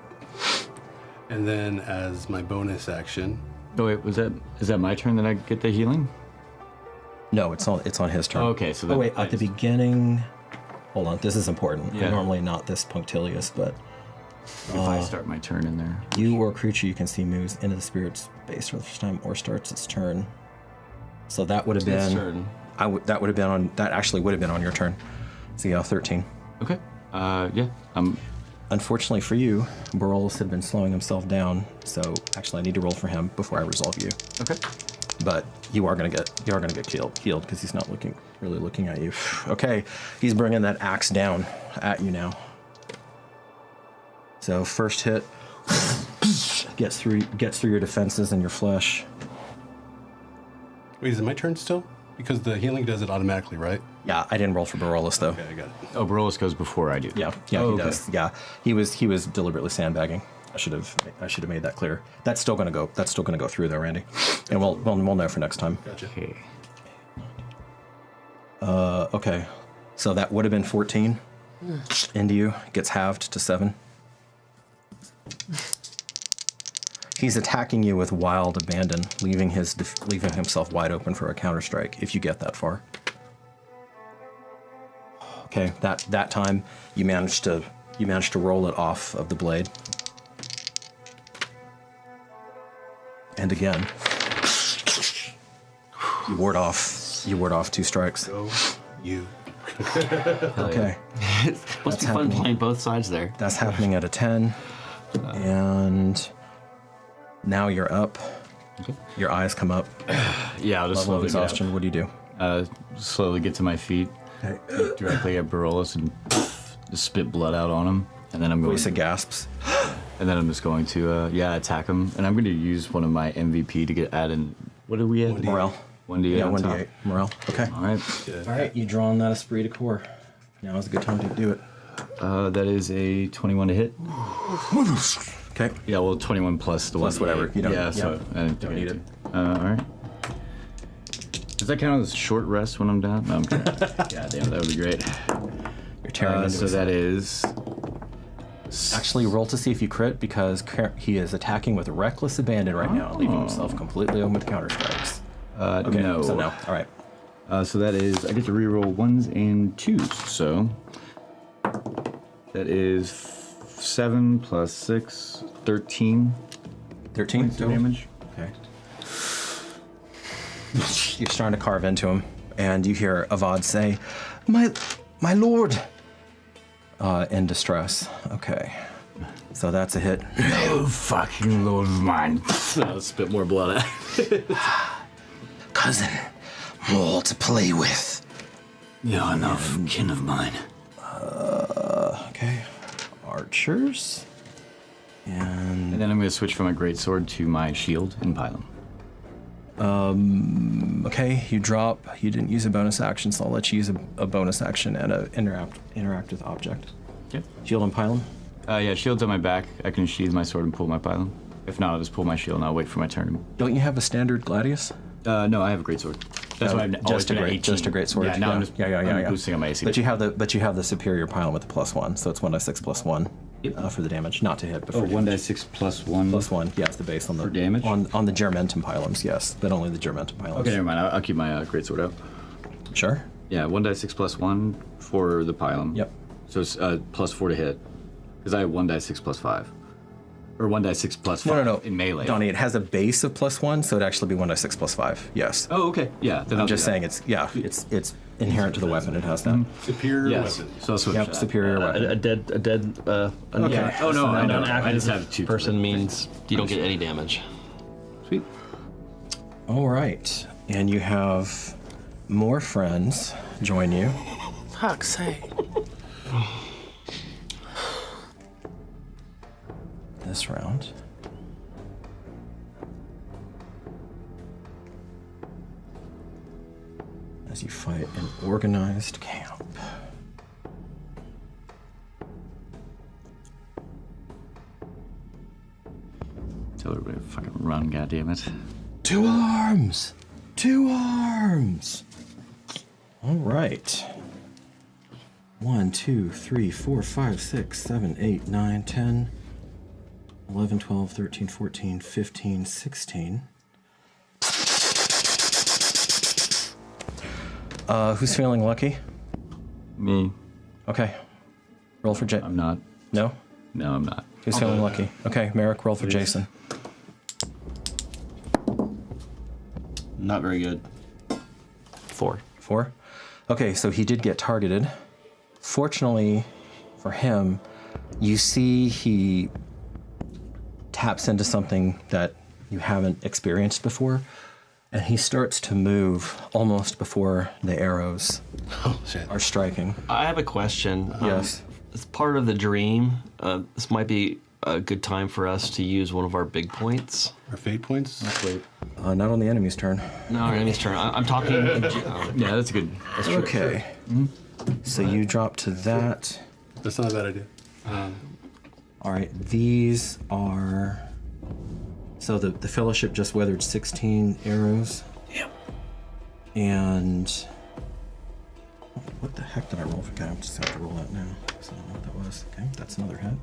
And then as my bonus action, Oh wait, is that my turn that I get the healing? No, it's on his turn. Okay, so oh then wait, at the beginning. Hold on, this is important. Yeah. I'm normally not this punctilious, but If I start my turn in there. you or a creature you can see moves into the spirit's base for the first time or starts its turn. So that would have been. Its turn. That would have been on. That actually would have been on your turn. So yeah, 13. Okay. Yeah. Unfortunately for you, Barolos had been slowing himself down. So actually, I need to roll for him before I resolve you. Okay. But you are gonna get healed because he's not really looking at you. Okay, he's bringing that axe down at you now. So first hit gets through your defenses and your flesh. wait, is it my turn still? Because the healing does it automatically, right? Yeah, I didn't roll for Barolos though. Okay, I got it. Oh, Barolos goes before I do. Yeah, Oh, he okay. does. Yeah, he was deliberately sandbagging. I should have made that clear. That's still gonna go through though, Randy, and we'll know for next time. Gotcha. Okay. Okay, so that would have been 14 into you. Gets halved to 7. He's attacking you with wild abandon, leaving himself wide open for a counterstrike if you get that far. Okay, that time you managed to roll it off of the blade. And again, you ward off 2 strikes. Go you. Okay. Must be fun happening. playing both sides there. That's happening at a 10. And now you're up. Okay. Your eyes come up. Yeah, I'll just Level of slowly exhaustion. What do you do? slowly get to my feet, Okay. look directly at Barolos and just spit blood out on him, and then I'm going. Lisa gasps. And then I'm just going to attack him, and I'm going to use one of my MVP to get added. What do we add? Morale. 1d8 Yeah, on top. 1d8. Morale. Okay. All right. All right, you draw on that esprit de corps. Now is a good time to do it. That is a 21 to hit. Okay. Yeah, well, 21 plus the Plus 1d8. whatever, you don't- Yeah, so yeah, I don't need it. All right. Does that count as a short rest when I'm down? No, I'm kidding. Yeah, damn, that would be great. You're tearing into So his- that is. Actually, roll to see if you crit because he is attacking with reckless abandon right now, leaving himself completely open to counter strikes. Okay, no. so no. All right. So that is, I get to reroll 1s and 2s. So that is 7 plus 6, 13 13 points of total? damage. Okay. You're starting to carve into him, and you hear Avad say, My lord! In distress. Okay. So that's a hit. Oh, fucking lord of mine. I'll spit more blood out. Cousin, more to play with. You're enough, kin of mine. Okay. Archers. And And then I'm going to switch from my greatsword to my shield and pile them. Okay, you drop. You didn't use a bonus action, so I'll let you use a bonus action and interact with object. Okay. Shield and pylon. Yeah, shield's on my back. I can sheathe my sword and pull my pylon. If not, I'll just pull my shield and I'll wait for my turn. Don't you have a standard gladius? No, I have a great sword. That's why I've always just a been at great, 18. just a great sword. Yeah, now I'm just yeah. boosting on my AC. But you have the superior pylon with the +1, so it's 1d6 plus 1 for the damage, not to hit, but for damage. 1d6 plus 1. Plus 1, yeah, it's the base on the For damage? on the Juramentum pylons, yes, but only the Juramentum pylons. Okay, never mind. I'll keep my great sword out. Sure. Yeah, 1d6 plus 1 for the pylon. Yep. So it's plus 4 to hit. Because I have 1d6 plus 5. Or 1d6 plus 5 No. in melee. Donnie, it has a base of +1, so it'd actually be 1d6 plus 5. Yes. Oh, okay. Yeah. Then I'm just saying it's inherent to the weapon. It has that. Superior Yes. weapon. So I'll switch Yep, that. superior weapon. A dead. Okay. Oh, no, I know. An I just have active 2 person means you don't get any damage. Sweet. All right, and you have more friends join you. Fuck's sake. This round. As you fight an organized camp. Tell everybody to fucking run, goddammit. 2 arms! 2 arms! All right. 1, 2, 3, 4, 5, 6, 7, 8, 9, 10, 11, 12, 13, 14, 15, 16. Who's feeling lucky? Me. Okay. Roll for Jason. I'm not. No? No, I'm not. Who's feeling lucky? Okay, Merrick, roll for Jason. Not very good. 4. 4? Okay, so he did get targeted. Fortunately for him, you see he taps into something that you haven't experienced before, and he starts to move almost before the arrows are striking. I have a question. Yes. As part of the dream, this might be a good time for us to use one of our big points. Our fate points? Not on the enemy's turn. No, our enemy's turn. I'm talking. Yeah, that's good. That's true. Okay. So you drop to that. That's not a bad idea. All right, these are. So the Fellowship just weathered 16 arrows. Yep. And. What the heck did I roll for? Okay, I just have to roll that now. So I don't know what that was. Okay, that's another hit.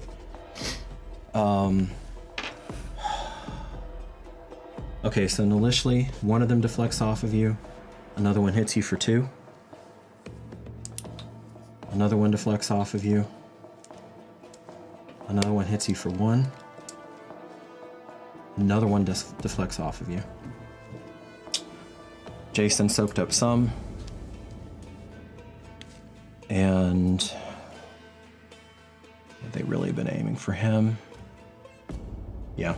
Okay, so initially, one of them deflects off of you. Another one hits you for 2. Another one deflects off of you. Another one hits you for 1. Another one deflects off of you. Jason soaked up some. And have they really been aiming for him? Yeah.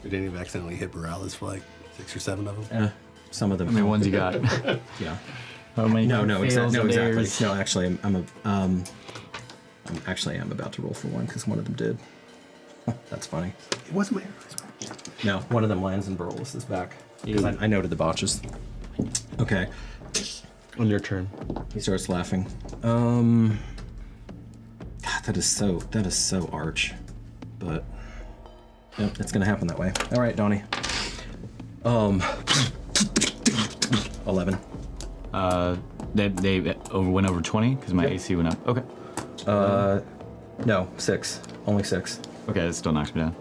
Did any of them accidentally hit Morales for like 6 or 7 of them? Some of them. How many ones you got? Yeah. How many? No, exactly. fails No, and actually, I'm about to roll for one because one of them did. That's funny. It wasn't my No, one of them lands in Barolus's back because I noted the botches. Okay. On your turn. He starts laughing. God, that is so arch, but yep, it's gonna happen that way. All right, Donnie. 11. They went over 20 because my AC went up. Okay. No, 6. Only 6. Okay, that still knocks me down.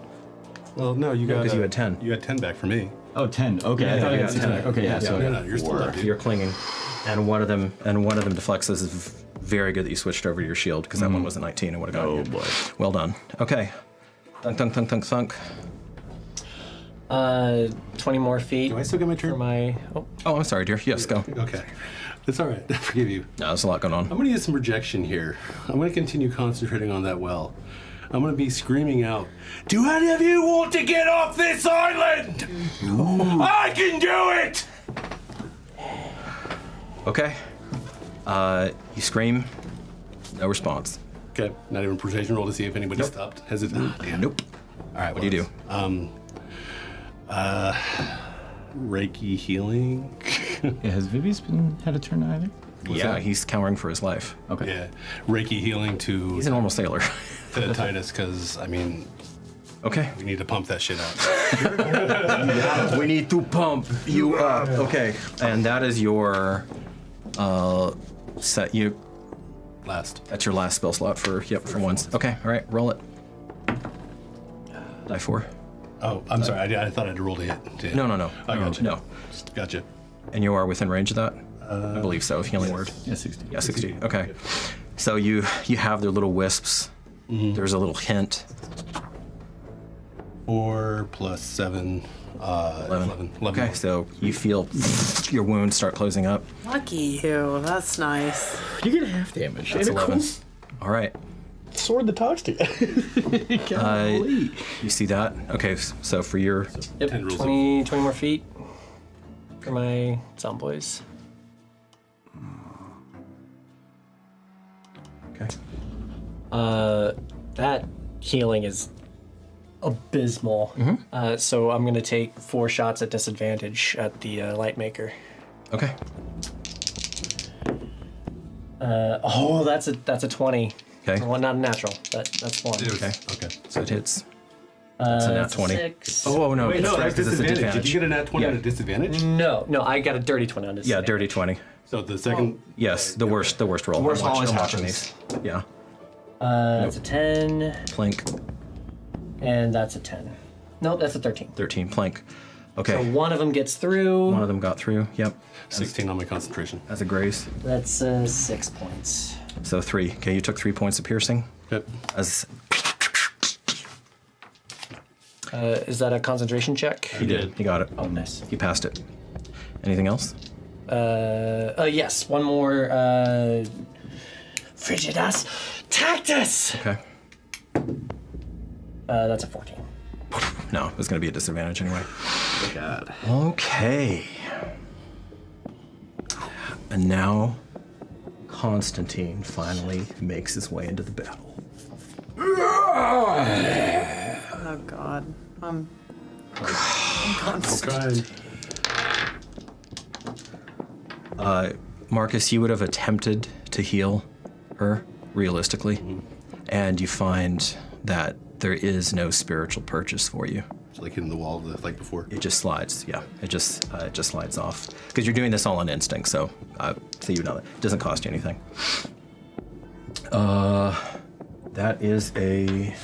Well, no, you got. because you had 10. You had 10 back for me. Oh, 10. Okay, I thought I yeah, got 6 10. back. Okay, yeah. So No, you're still up, dude. You're clinging, and one of them deflects. This is very good that you switched over to your shield because that one was a 19 and would have got you. Oh boy. Well done. Okay. Thunk. 20 more feet. Do I still get my for turn? my? Oh, Oh, I'm sorry, dear. Yes, go. Okay. It's all right. I forgive you. No, there's a lot going on. I'm going to use some rejection here. I'm going to continue concentrating on that well. I'm going to be screaming out, "Do any of you want to get off this island? I can do it!" Okay. You scream. No response. Okay, not even a persuasion roll to see if anybody stopped. Has it? Damn. Nope. All right, What do you do? Reiki healing. Yeah, has Vivius had a turn either? Yeah, he's cowering for his life. Okay. Yeah, Reiki healing to He's a normal sailor. Titus, because I mean, Okay. we need to pump that shit out. We need to pump you up. Okay. And that is your set. Last. That's your last spell slot for once. Okay. All right. Roll it. Die 4. Oh, I'm sorry. I thought I had to roll to hit. No. I gotcha. No. Gotcha. And you are within range of that? I believe so. Healing word. Yeah, 60. Yeah, 60. Okay. So you have their little wisps. There's a little hint. 4 plus 7. 11. Okay. So you feel your wounds start closing up. Lucky you. That's nice. You get half damage. That's 11. All right. Sword that talks to you. You see that? Okay. So for your Yep, 10 rules 20 more feet for my zomboys. okay. That healing is abysmal. So I'm gonna take 4 shots at disadvantage at the light maker. Okay. That's a 20. Okay. Well, not a natural, but that's 1. Okay. Okay. So it hits. That's a nat 20. 6. Oh no! Wait, no, that's right, that's 'cause it's a disadvantage. Did you get a nat 20 Yeah. at a disadvantage? No, I got a dirty 20 on Yeah, disadvantage. dirty 20. So the second. Yes, the worst roll. worst I'm always watching happens. these. Yeah. That's a 10, Plank. and that's a 10. No, that's a 13. 13 plank. Okay. So one of them gets through. One of them got through. Yep. 16 on my concentration. As a grace. That's 6 points. So 3. Okay, you took 3 points of piercing. Yep. As Is that a concentration check? you did. You got it. Oh, nice. You passed it. Anything else? Yes, one more. Frigidas Tactus! Okay. That's a 14. No, it was going to be a disadvantage anyway. God. Okay. And now Constantine finally makes his way into the battle. Oh God. I'm Crying. Marcus, you would have attempted to heal her, realistically, and you find that there is no spiritual purchase for you. It's like hitting the wall like before. It just slides, yeah. It just slides off because you're doing this all on instinct. So you know it doesn't cost you anything. That is a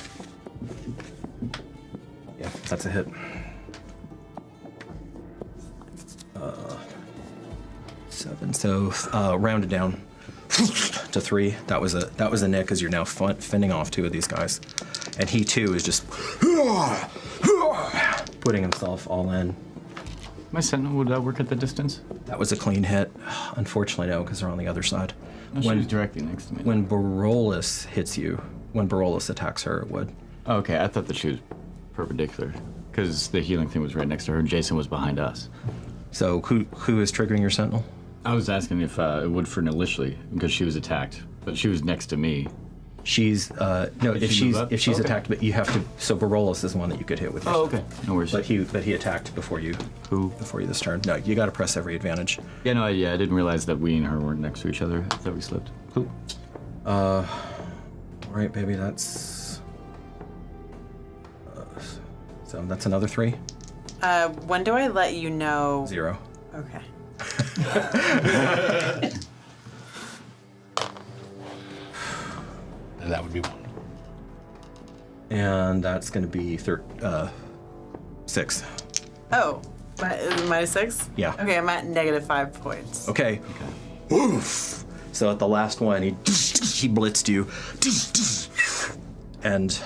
that's a hit. 7. So rounded down to 3. That was a nick because you're now fending off 2 of these guys, and he too is just putting himself all in. My sentinel, would that work at the distance? That was a clean hit. Unfortunately, no, because they're on the other side. No, she was directly next to me. When Barolus hits you, when Barolus attacks her, it would. Oh, okay, I thought that she was perpendicular. Because the healing thing was right next to her and Jason was behind us. So who is triggering your sentinel? I was asking if it would for initially, because she was attacked. But she was next to me. She's no. Did If she move she's up? if she's Okay. attacked, but you have to. So Barolus is one that you could hit with. Your Oh, okay. No worries. But he attacked before you. Who? Before you this turn. No, you got to press every advantage. Yeah, no, I didn't realize that we and her weren't next to each other. I thought we slipped. Cool. All right, baby. That's. So that's another 3. when do I let you know? 0. Okay. And that would be 1. And that's going to be 6. Oh, minus 6? Yeah. Okay, I'm at -5 points. Okay. Oof. So at the last one, he blitzed you, and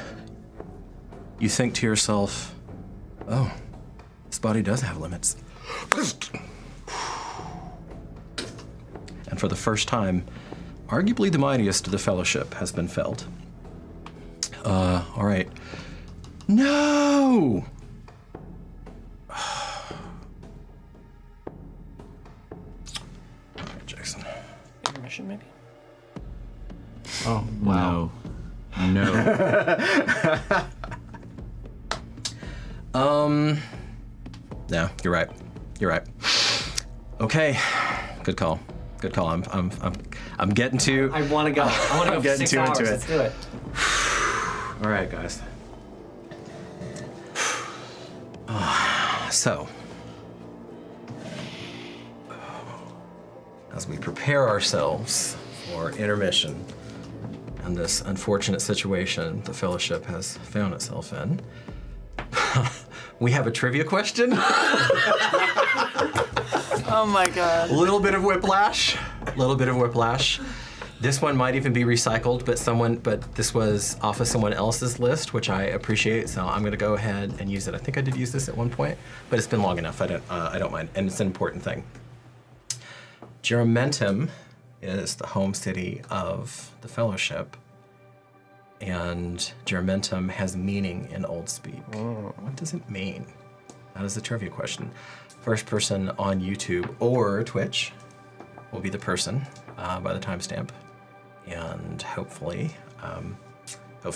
you think to yourself, "Oh, this body does have limits." And for the first time, arguably the mightiest of the Fellowship has been felled. All right. No. Jackson. Intermission, maybe? Oh, wow. No. No, you're right. You're right. Okay. Good call. Good call. I'm getting to. I want to go. I want to go for 6 hours. Into it. Let's do it. All right, guys. So, as we prepare ourselves for intermission and this unfortunate situation the Fellowship has found itself in, we have a trivia question. Oh my god. A little bit of whiplash. This one might even be recycled, but this was off of someone else's list, which I appreciate. So I'm going to go ahead and use it. I think I did use this at one point, but it's been long enough. I don't mind, and it's an important thing. Juramentum is the home city of the Fellowship, and Juramentum has meaning in Old Speak. What does it mean? That is the trivia question. First person on YouTube or Twitch will be the person by the timestamp. And hopefully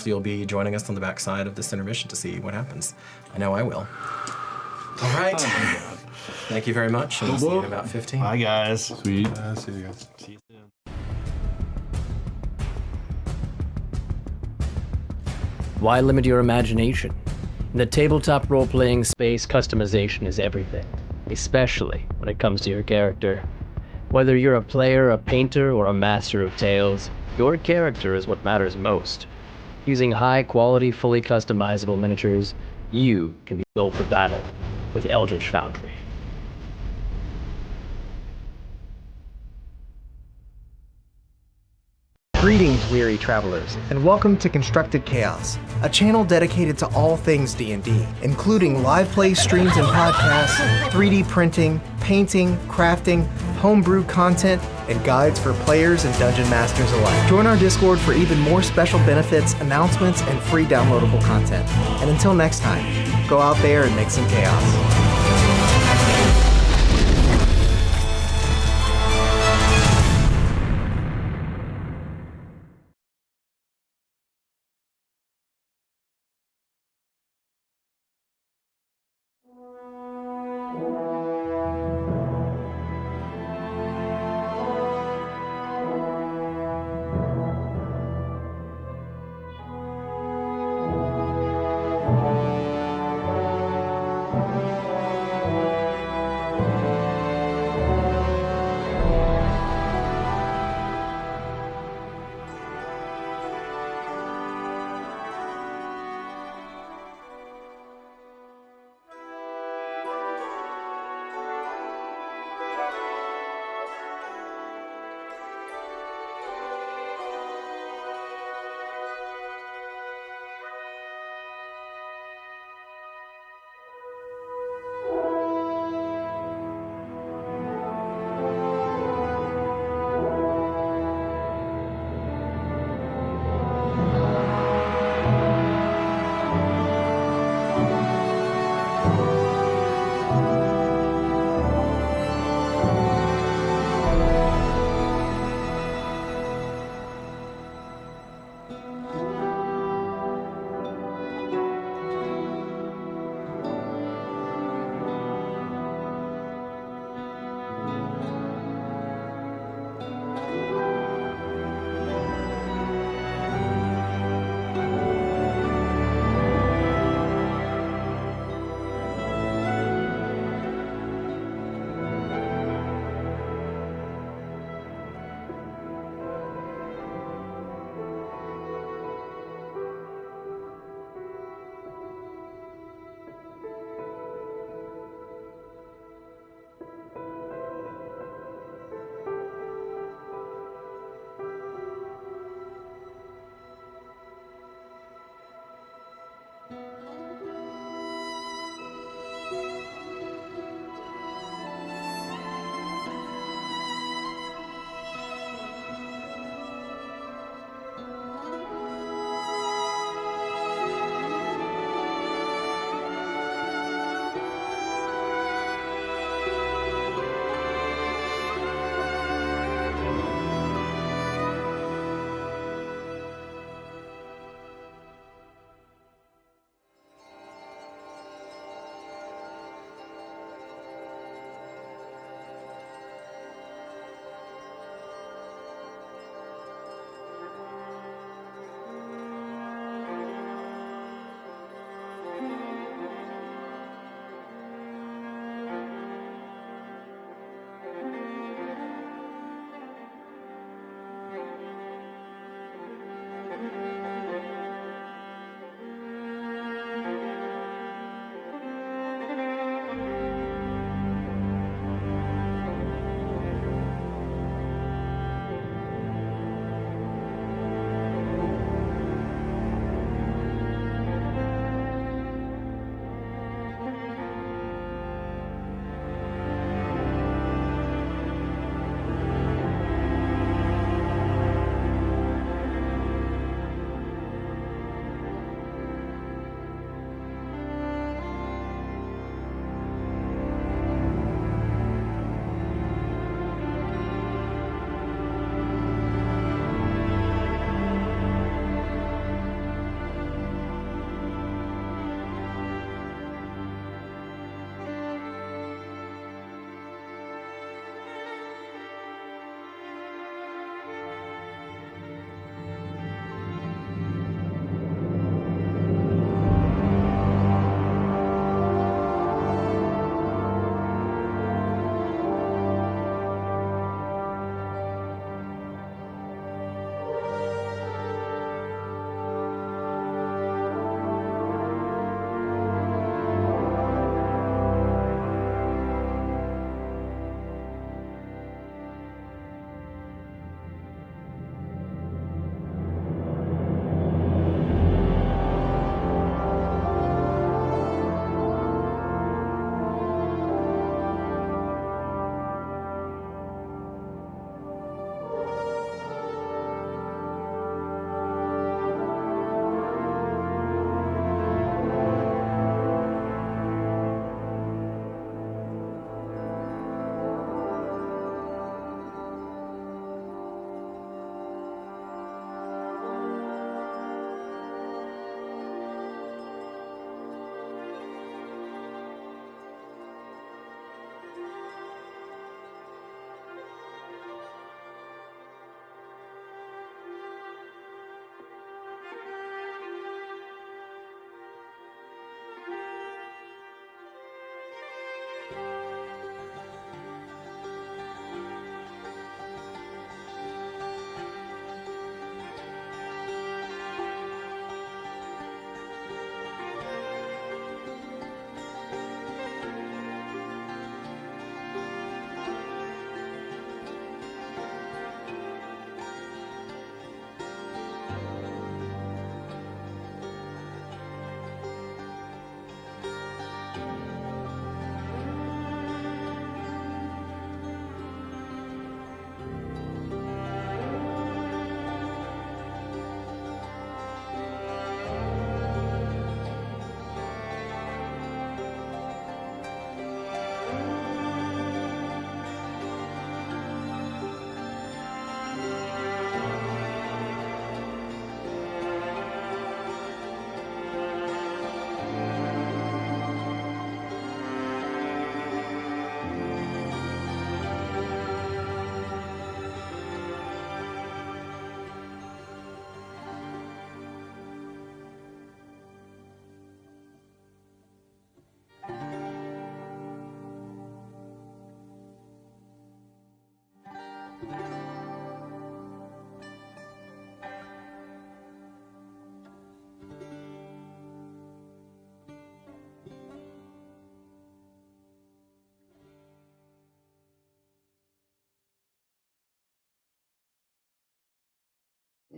you'll be joining us on the backside of this intermission to see what happens. I know I will. All right. Thank you very much. And we'll see you in about 15. Bye, guys. Sweet. See you guys. See you soon. Why limit your imagination? In the tabletop role-playing space, customization is everything, especially when it comes to your character. Whether you're a player, a painter, or a master of tales, your character is what matters most. Using high-quality, fully customizable miniatures, you can be built for battle with Eldritch Foundry. Greetings, weary travelers, and welcome to Constructed Chaos, a channel dedicated to all things D&D, including live play streams and podcasts, 3D printing, painting, crafting, homebrew content, and guides for players and dungeon masters alike. Join our Discord for even more special benefits, announcements, and free downloadable content. And until next time, go out there and make some chaos.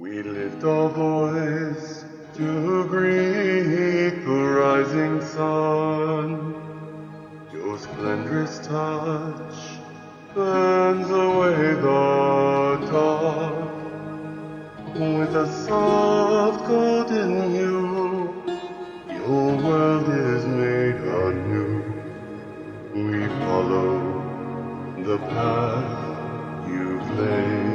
We lift our voice to greet the rising sun. Your splendorous touch burns away the dark. With a soft golden hue, your world is made anew. We follow the path you've laid.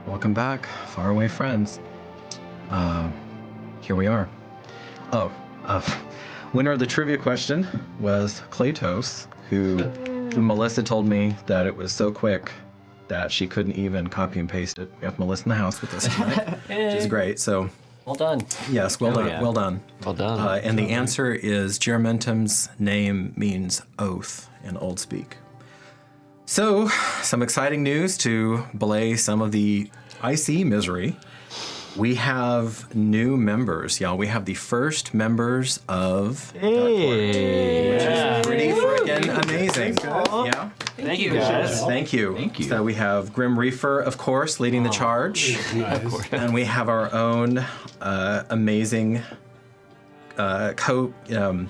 Welcome back, faraway friends. Here we are. Winner of the trivia question was Claytos, who Melissa told me that it was so quick that she couldn't even copy and paste it. We have Melissa in the house with us tonight, which is great. So, well done. Yes, well done. Yeah. Well done. Well done. And the answer is Juramentum's name means oath in Old Speak. So, some exciting news to belay some of the icy misery. We have new members, y'all. We have the first members of Darkeport, which is pretty freaking amazing. Yeah. Thank you, guys. Thank you. Thank you. So we have Grim Reaper, of course, leading the charge. Nice. And we have our own amazing GM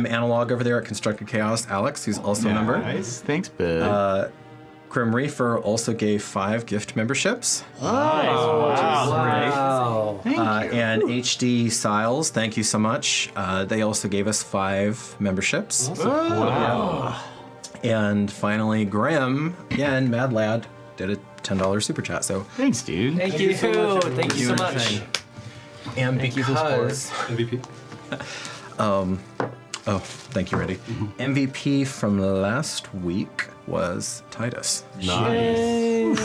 analog over there at Constructed Chaos, Alex, who's also a member. Nice. Thanks, bud. Grim Reaper also gave 5 gift memberships. Nice. Wow. And HD Siles, thank you so much. They also gave us 5 memberships. Awesome. Wow. And finally, Grim, again, Mad Lad, did a $10 super chat. So thanks, dude. Thank you. Thank you so much. And Thank you for support. MVP. Oh, thank you, Randy. MVP from last week was Titus. Nice.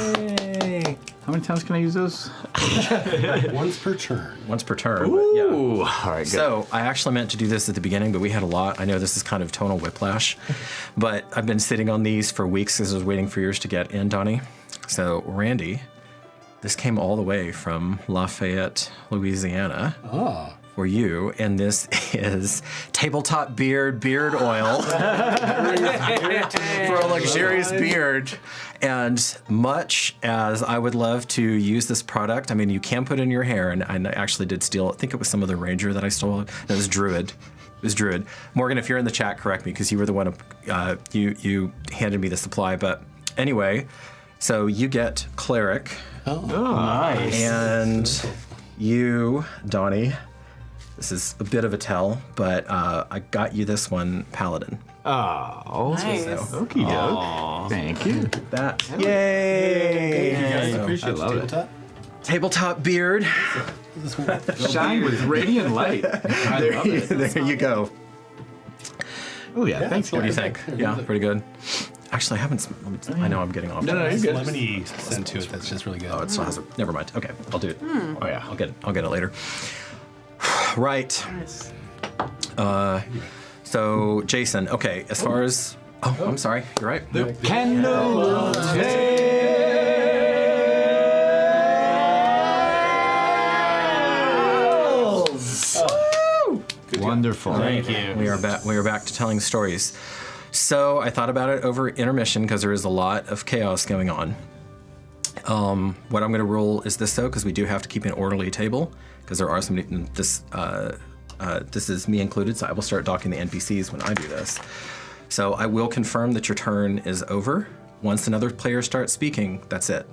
How many times can I use those? Once per turn. Once per turn. Ooh. Yeah. All right, good. So I actually meant to do this at the beginning, but we had a lot. I know this is kind of tonal whiplash, but I've been sitting on these for weeks because I was waiting for yours to get in, Donnie. So Randy, this came all the way from Lafayette, Louisiana. Oh. For you, and this is tabletop beard oil for a luxurious beard. And much as I would love to use this product, I mean, you can put it in your hair, and I actually did steal, I think it was some of the Ranger that I stole. No, it was Druid. It was Druid. Morgan, if you're in the chat, correct me, because you were the one, you handed me the supply. But anyway, so you get Cleric. Oh, nice. And you, Donnie, this is a bit of a tell, but I got you this one, Paladin. Oh, Nice. okie doke. Thank you. That. Yay! Yay! Guys, So, appreciate love it. tabletop. Tabletop beard. Shine with radiant light. There you go. Oh yeah, thanks. What do you guys. think? Yeah, pretty good. Actually, I haven't. I know I'm getting off. No, you're There's good. lemony scent to it that's just really good. Oh, it still has it. Never mind. Okay, I'll do it. Oh yeah. I'll get it later. Right. So Jason. Okay. As far as I'm sorry. You're right. Candle Wonderful. Thank you. We are back. We are back to telling stories. So I thought about it over intermission because there is a lot of chaos going on. What I'm going to rule is this though, because we do have to keep an orderly table, because there are some. This is me included, so I will start docking the NPCs when I do this. So I will confirm that your turn is over. Once another player starts speaking, that's it.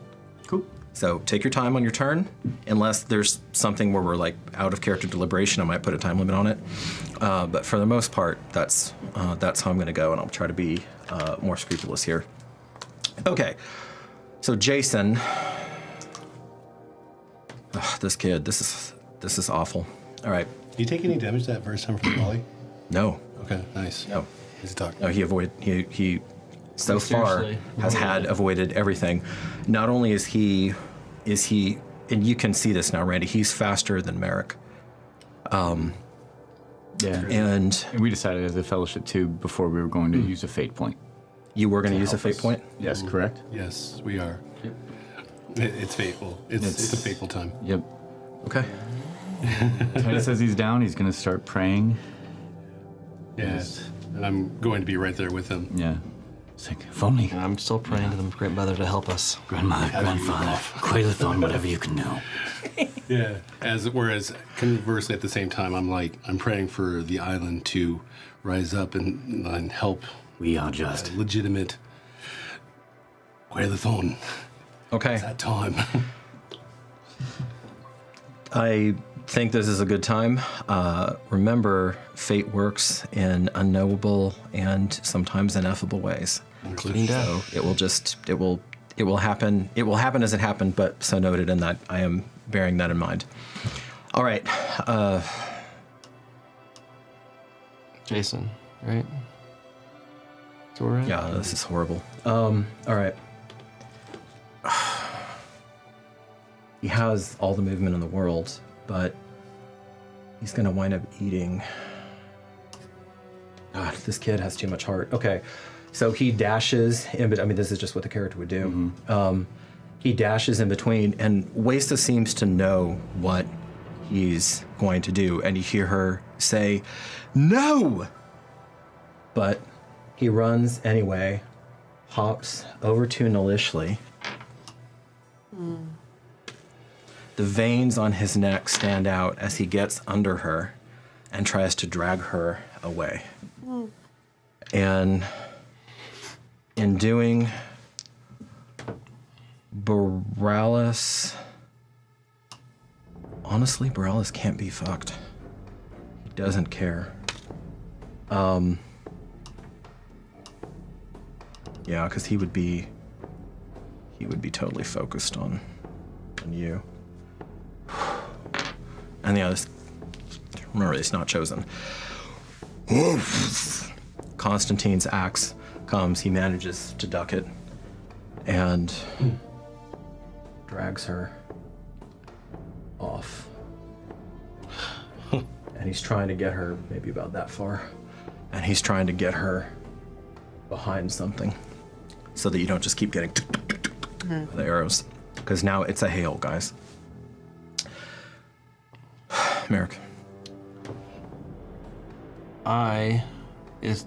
Cool. So take your time on your turn, unless there's something where we're like out of character deliberation, I might put a time limit on it. But for the most part, that's how I'm going to go, and I'll try to be more scrupulous here. Okay, so Jason, this kid, this is awful. All right. Do you take any damage that first time from the volley? No. Okay, nice. No. He's talking. No, he avoided. He so far Seriously. has had avoided everything. Not only is he, and you can see this now, Randy, he's faster than Merrick. Yeah. And we decided as a fellowship too before we were going to use a fate point. You were going to use a fate point? Yes, correct. Yes, we are. It's fateful. It's a fateful time. Yep. Okay. Titus says he's down. He's going to start praying. Yes. And I'm going to be right there with him. Yeah. It's like, if only. And I'm still praying to the Great Mother to help us. Grandmother, grandfather, Quailethon, whatever you can know. Yeah. Whereas conversely at the same time, I'm praying for the island to rise up and help. We are just legitimate Quailethon. Okay. It's that time. I think this is a good time. Remember, fate works in unknowable and sometimes ineffable ways. Including death. So it will happen. It will happen as it happened, but so noted in that I am bearing that in mind. All right. Jason, right? So we're at? Yeah, this is horrible. All right. He has all the movement in the world, but he's gonna wind up eating. God, this kid has too much heart. Okay, so he dashes in, but I mean, this is just what the character would do. He dashes in between, and Wasta seems to know what he's going to do, and you hear her say, "No!" But he runs anyway, hops over to Nalishli. The veins on his neck stand out as he gets under her and tries to drag her away. And in doing, Borealis can't be fucked. He doesn't care. Yeah, because he would be totally focused on you. And yeah, remember, it's not chosen. Constantine's axe comes, he manages to duck it and drags her off. And he's trying to get her maybe about that far. And he's trying to get her behind something so that you don't just keep getting the arrows. Because now it's a hail, guys. Merrick. She's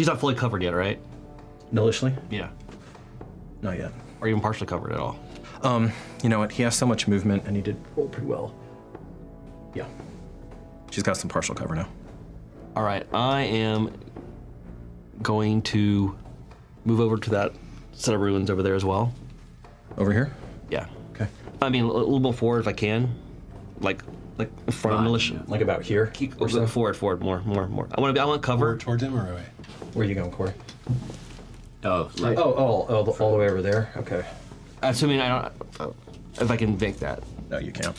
not fully covered yet, right? Nalishli? Yeah. Not yet. Or even partially covered at all. You know what? He has so much movement, and he did roll pretty well. Yeah. She's got some partial cover now. All right, I am going to move over to that set of ruins over there as well. Over here? Yeah. Okay. I mean, a little more forward if I can, like in front of Militia. Like about here? Or so? Forward, more. I want to cover. Towards him or away? Where are you going, Corey? Oh, all the way over there? Okay. Assuming I don't, if I can make that. No, you can't.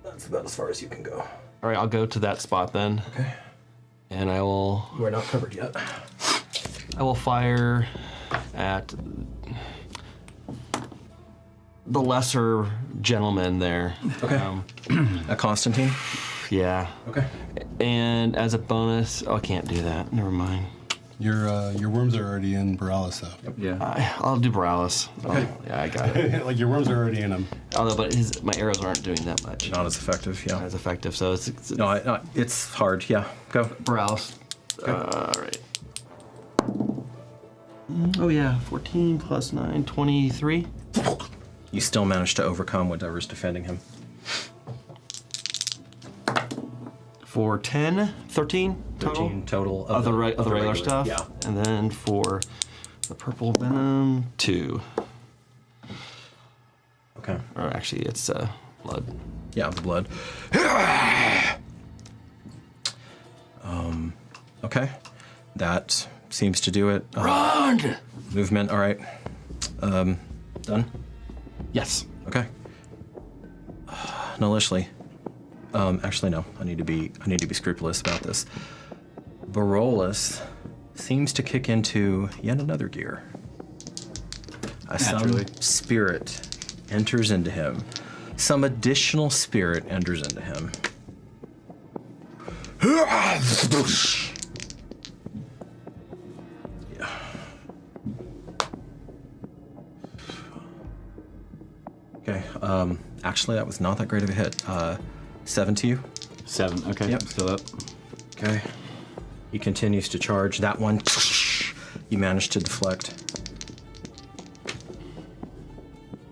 That's about as far as you can go. All right, I'll go to that spot then. Okay. And I will. We're not covered yet. I will fire at the lesser gentleman there. Okay. A Constantine? Yeah. Okay. And as a bonus, I can't do that. Never mind. Your worms are already in Borealis, though. Yep. Yeah. I'll do Borealis. Okay. Yeah, I got it. Like your worms are already in him. Although, but my arrows aren't doing that much. Not as effective, yeah. Not as effective, so it's No, it's hard, yeah. Go. Borealis. Okay. All right. Oh yeah, 14 plus 9, 23. You still managed to overcome whatever's defending him. For 10, 13 total? 13 total of the regular stuff. Yeah. And then for the purple venom, 2. Okay. Or actually, it's blood. Yeah, the blood. Okay. That seems to do it. Run! Movement, all right. Done? Yes. Okay. Nalishli. Actually, no. I need to be scrupulous about this. Barolus seems to kick into yet another gear. Naturally. Some spirit enters into him. Some additional spirit enters into him. Yeah. Okay, actually that was not that great of a hit. 7 to you. 7, okay, Yep. Still up. Okay. He continues to charge. That one, you managed to deflect.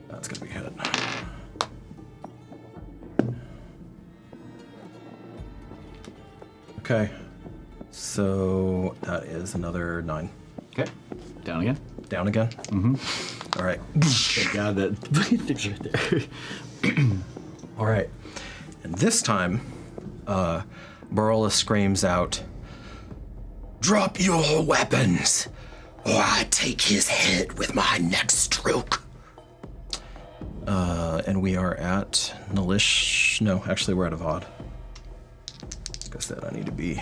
That's gonna be a hit. Okay. So that is another 9. Okay. Down again. Down again? Mm-hmm. All right. Thank God that thing's right there. All right. And this time, Barolus screams out, Drop your weapons, or I take his head with my next stroke. And we are at Nalish. No, actually, we're at Avad. Like I said, I need to be.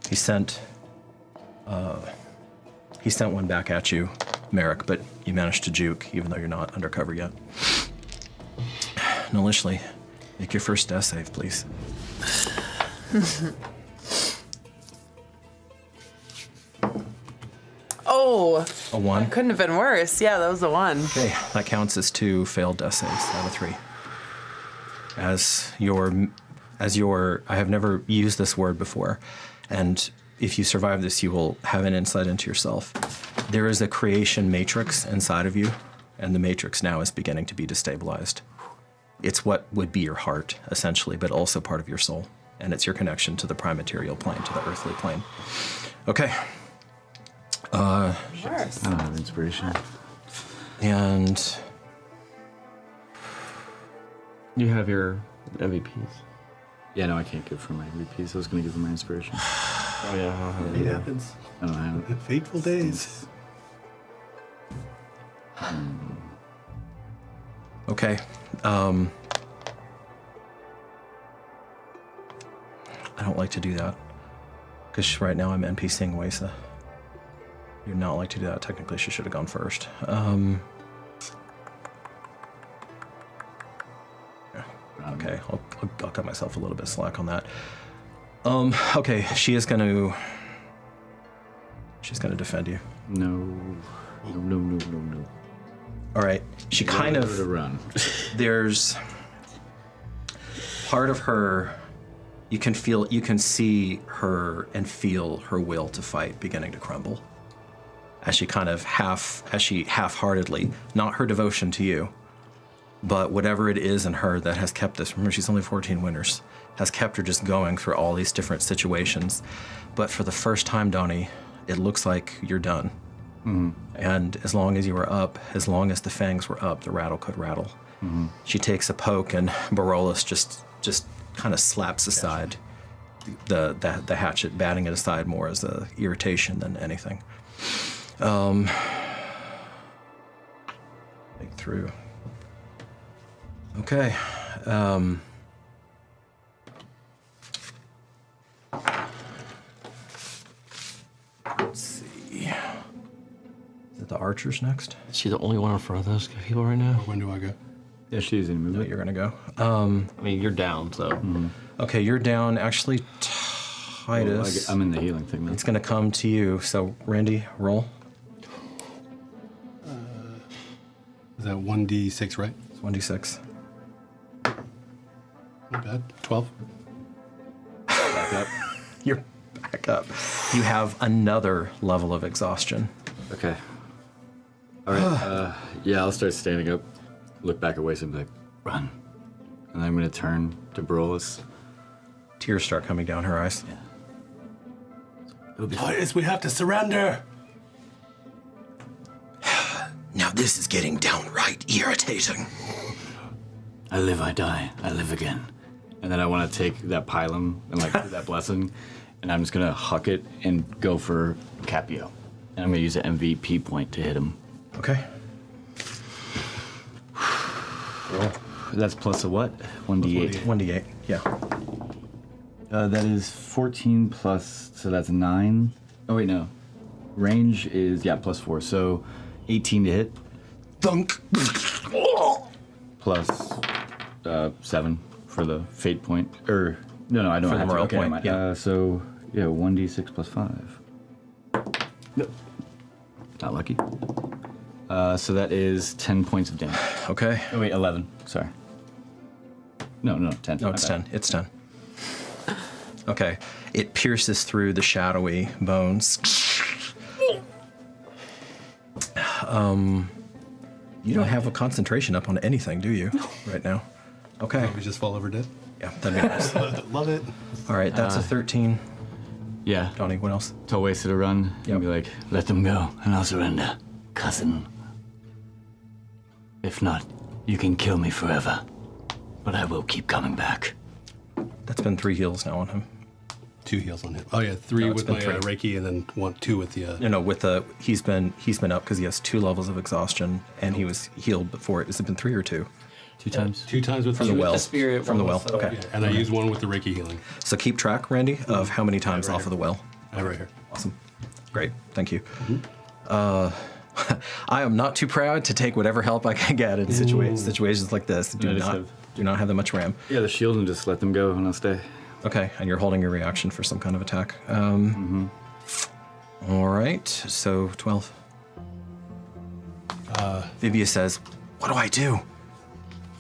He sent one back at you, Merrick, but you managed to juke, even though you're not undercover yet. Nalishli, make your first death save, please. Oh, A 1. couldn't have been worse. Yeah, that was a 1. Okay, that counts as 2 failed death saves out of 3. As your, I have never used this word before, and if you survive this, you will have an insight into yourself. There is a creation matrix inside of you, and the matrix now is beginning to be destabilized. It's what would be your heart, essentially, but also part of your soul, and it's your connection to the prime material plane, to the earthly plane. Okay. I don't have inspiration. And You have your MVPs. Yeah, no, I can't give for my MVPs. I was going to give them my inspiration. Oh yeah. It happens. I don't have it. Fateful days. okay. I don't like to do that because right now I'm NPCing Wesa. You'd not like to do that. Technically, she should have gone first. Yeah. Okay, I'll cut myself a little bit slack on that. Okay, she's gonna defend you. No. All right, she kind of run. There's part of her. You can see her and feel her will to fight beginning to crumble. As she half-heartedly, not her devotion to you, but whatever it is in her that has kept this, remember she's only 14 winters, has kept her just going through all these different situations. But for the first time, Donnie, it looks like you're done. Mm-hmm. And as long as you were up, as long as the fangs were up, the rattle could rattle. Mm-hmm. She takes a poke and Barolus just kind of slaps aside the hatchet, batting it aside more as a irritation than anything. Think through. Okay. Let's see. Is it the archers next? Is she the only one in front of those people right now? When do I go? Yeah, she's in No, movement. you're gonna go. I mean, you're down, so. Okay, you're down. Actually, Titus. I'm in the healing thing now. It's gonna come to you. So, Randy, roll. Is that 1d6, right? It's 1d6. Not bad. 12. Back up. You're back up. You have another level of exhaustion. Okay. All right. Yeah, I'll start standing up, look back at Waste and be like, run. And then I'm going to turn to Barolus. Tears start coming down her eyes. It'll be Titus, we have to surrender. Now this is getting downright irritating. I live, I die, I live again. And then I want to take that pylum and like do that blessing, and I'm just going to huck it and go for Capio. And I'm going to use an MVP point to hit him. Okay. That's plus a what? 1d8. 1d8. Yeah. That is 14 plus, so that's 9. Oh, wait, no. Range is, plus 4, so 18 to hit. Thunk. Plus 7 for the fate point. Or, no, I don't For the have morale to. Okay, point, yeah. So, 1d6 plus 5. Nope. Not lucky. So that is 10 points of damage. Okay. Oh, wait, 11. Sorry. No, 10. No, it's 10. It's 10. Okay. It pierces through the shadowy bones. You don't have a concentration up on anything, do you? Right now. Okay. We just fall over dead. Yeah, that'd be nice. Love it. All right, that's a 13. Yeah. Donnie, what else? Tell Wasted to run and be like, let them go and I'll surrender, cousin. If not, you can kill me forever, but I will keep coming back. That's been 3 heals now on him. 2 heals on him. Oh yeah, 3 with my Reiki, and then 2 with the. No, with the he's been up because he has 2 levels of exhaustion, and he was healed before it. Has it been 3 or 2? 2 times. 2 times with from the well. The spirit from the well. with the- Okay. Yeah, and I use 1 with the Reiki healing. So keep track, Randy, of how many times off of the well. Right here. Awesome. Great. Thank you. I am not too proud to take whatever help I can get in situations like this. Do not have that much RAM. Yeah, the shield and just let them go and I'll stay. Okay, and you're holding your reaction for some kind of attack. All right, so 12. Vibia says, what do I do?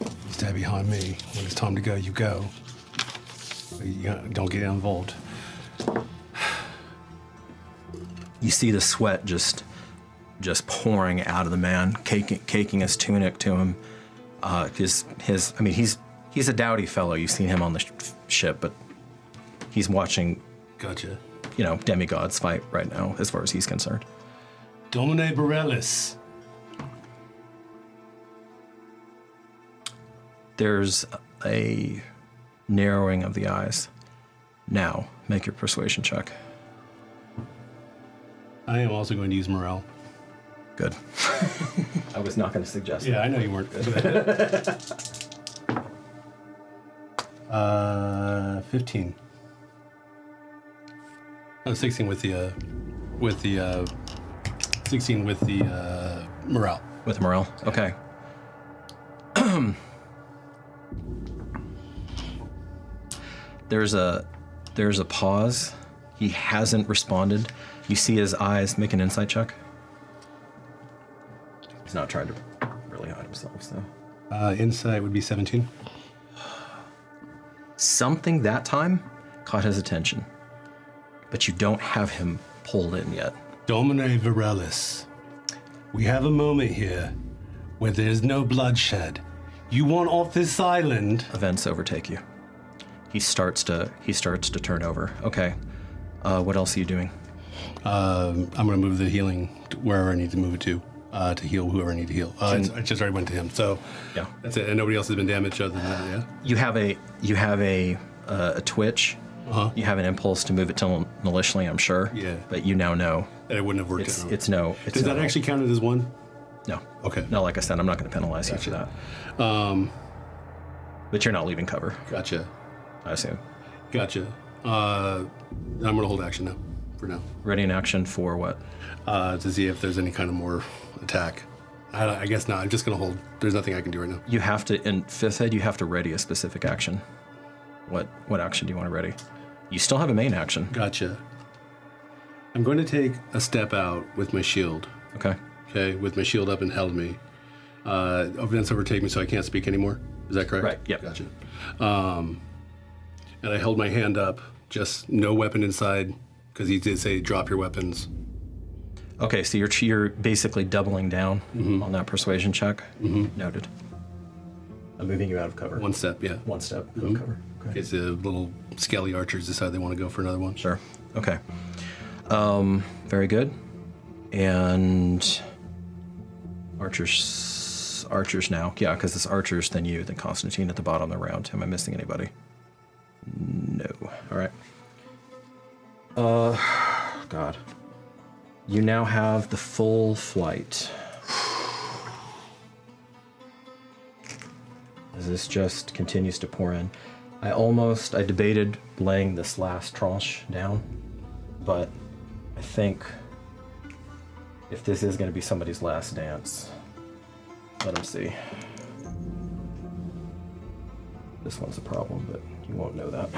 You stay behind me. When it's time to go, you go. You don't get involved. You see the sweat just pouring out of the man, caking his tunic to him. He's a dowdy fellow. You've seen him on the ship, but he's watching, Gotcha. demigods fight right now, as far as he's concerned. Domine Borealis. There's a narrowing of the eyes. Now, make your persuasion check. I am also going to use morale. Good. I was not going to suggest Yeah, I know you weren't. 15. Oh, 16 with the 16 with the morale. With morale, okay. There's a pause. He hasn't responded. You see his eyes. Make an insight check. He's not trying to really hide himself, so. Insight would be 17. Something that time caught his attention, but you don't have him pulled in yet. Domine Viralis, we have a moment here where there's no bloodshed. You want off this island? Events overtake you. He starts to turn over. Okay. What else are you doing? I'm gonna move the healing to wherever I need to move it to heal whoever I need to heal. I just already went to him, so yeah, that's it. And nobody else has been damaged other than that. Yeah. You have a twitch. You have an impulse to move it to maliciously, I'm sure. Yeah. But you now know that it wouldn't have worked. It's no. Does that actually count as 1? No. Okay. No, like I said, I'm not going to penalize you for that. But you're not leaving cover. Gotcha. I assume. Gotcha. I'm going to hold action now. For now. Ready in action for what? To see if there's any kind of more attack. I guess not. I'm just going to hold. There's nothing I can do right now. You have to, in 5th ed, you have to ready a specific action. What action do you want to ready? You still have a main action. Gotcha. I'm going to take a step out with my shield. Okay. Okay, with my shield up and held me. Events overtake me, so I can't speak anymore. Is that correct? Right, yep. Gotcha. And I held my hand up, just no weapon inside, because he did say drop your weapons. Okay, so you're basically doubling down on that persuasion check. Noted. I'm moving you out of cover. 1 step, yeah. 1 step out of cover. Okay. In case the little scaly archers decide they want to go for another one. Sure. Okay. Very good. And archers now. Yeah, because it's archers, then you, then Constantine at the bottom of the round. Am I missing anybody? No. All right. God. You now have the full flight. as this just continues to pour in. I debated laying this last tranche down, but I think if this is going to be somebody's last dance, let them see. This one's a problem, but you won't know that.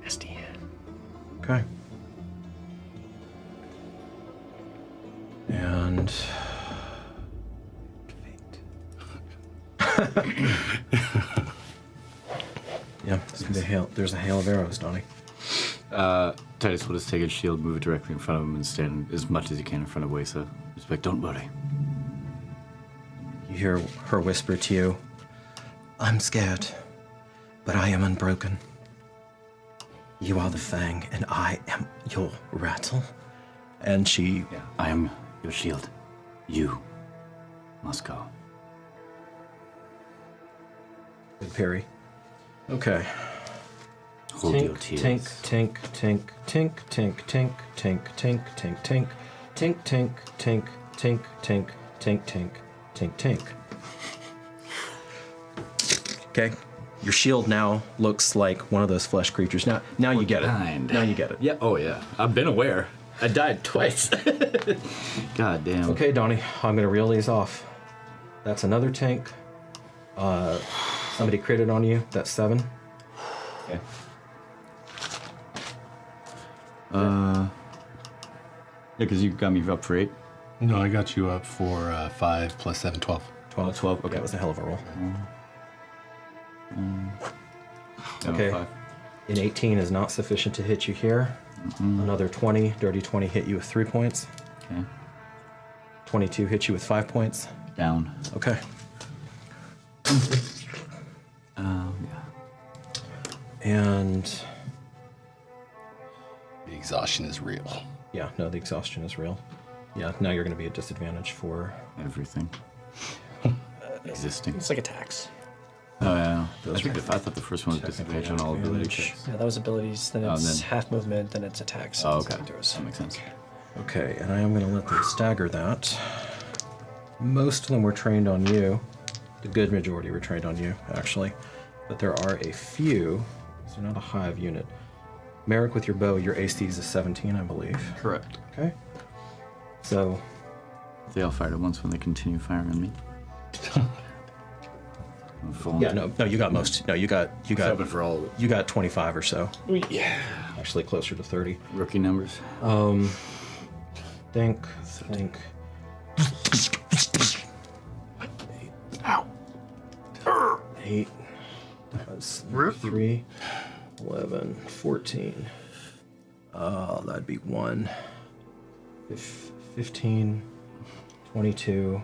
Nasty. Okay. And yeah, there's a hail of arrows, Donnie. Titus will just take his shield, move it directly in front of him, and stand as much as he can in front of Wesa. Just like, don't worry. You hear her whisper to you, I'm scared, but I am unbroken. You are the Fang, and I am your rattle. And she... Yeah, I am your shield. You must go. Good parry. Okay. Hold your tears. Tink, tink, tink, tink, tink, tink, tink, tink, tink, tink, tink, tink, tink, tink, tink, tink, tink, tink, tink. Okay. Your shield now looks like one of those flesh creatures. Now you get it. Now you get it. Yeah. Oh yeah. I've been aware. I died twice. God damn. Okay, Donnie. I'm gonna reel these off. That's another tank. Somebody critted on you. That's 7. Okay. Yeah, because you got me up for 8. No, I got you up for 5 plus 7, 12. 12. Okay, that was a hell of a roll. Okay. 5. An 18 is not sufficient to hit you here. Another 20, dirty 20 hit you with 3 points. Okay. 22 hit you with 5 points. Down. Okay. Yeah. And The exhaustion is real. yeah, no, the exhaustion is real. Yeah, now you're going to be at disadvantage for Everything. Existing. It's like a tax. Oh yeah. I thought the first one was disadvantage on all ability checks. Yeah, that was abilities. Then it's half movement. Then it's attacks. Oh, okay. That That makes sense. Okay, and I am going to let them stagger that. Most of them were trained on you. The good majority were trained on you, actually. But there are a few, so not a hive unit. Merrick, with your bow, your AC is a 17, I believe. Correct. Okay. So... They all fired at once when they continue firing on me. Yeah, no, you got most. No, you got. Seven for all of it. You got 25 or so. Yeah. Actually, closer to 30. Rookie numbers. Think. Ow. 8. That's 3. 11. 14. That'd be 1. 15. 22.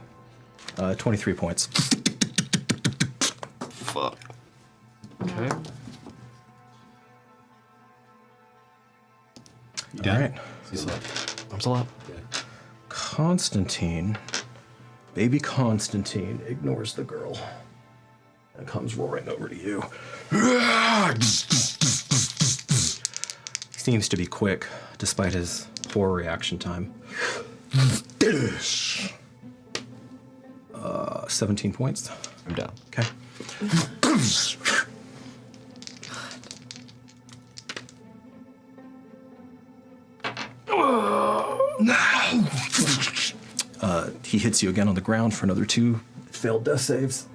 23 points. Fuck. Okay. You done? All right. I'm still up. Constantine, baby Constantine, ignores the girl and comes roaring over to you. Seems to be quick, despite his poor reaction time. 17 points. I'm down. Okay. He hits you again on the ground for another 2 failed death saves.